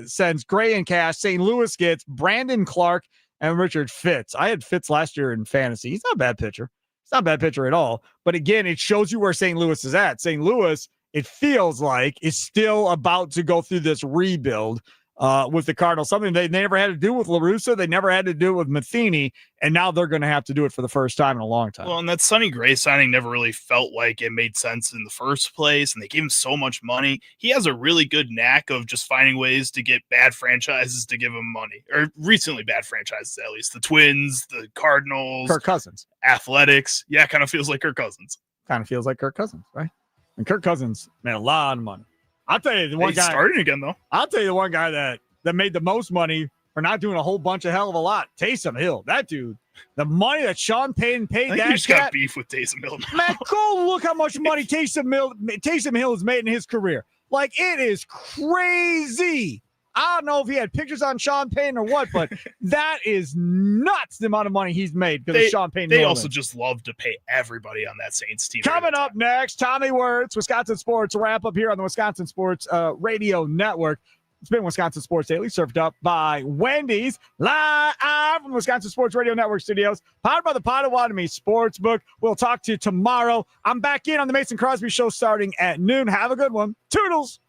sends Gray in cash. St. Louis gets Brandon Clark and Richard Fitz. I had Fitz last year in fantasy. He's not a bad pitcher. He's not a bad pitcher at all. But again, it shows you where St. Louis is at. St. Louis, it feels like, is still about to go through this rebuild. with the Cardinals, something they never had to do with La Russa. They never had to do it with Matheny, and now they're going to have to do it for the first time in a long time. Well, and that Sonny Gray signing never really felt like it made sense in the first place, and they gave him so much money. He has a really good knack of just finding ways to get bad franchises to give him money, or recently bad franchises at least. The Twins, the Cardinals, Kirk Cousins. Athletics. Yeah, kind of feels like Kirk Cousins. Kind of feels like Kirk Cousins, right? And Kirk Cousins made a lot of money. I'll tell you the one He's guy starting again though. I'll tell you the one guy that made the most money for not doing a whole bunch of hell of a lot. Taysom Hill. That dude, the money that Sean Payton paid I think that you just got beef with Taysom Hill now. Man, go look how much money Taysom Hill has made in his career. Like, it is crazy. I don't know if he had pictures on Sean Payton or what, but that is nuts, the amount of money he's made because of Sean Payton. They also just love to pay everybody on that Saints team. Coming up next, Tommy Wirtz, Wisconsin Sports wrap up here on the Wisconsin Sports Radio Network. It's been Wisconsin Sports Daily, served up by Wendy's, live from the Wisconsin Sports Radio Network studios, powered by the Potawatomi Sportsbook. We'll talk to you tomorrow. I'm back in on the Mason Crosby Show starting at noon. Have a good one. Toodles.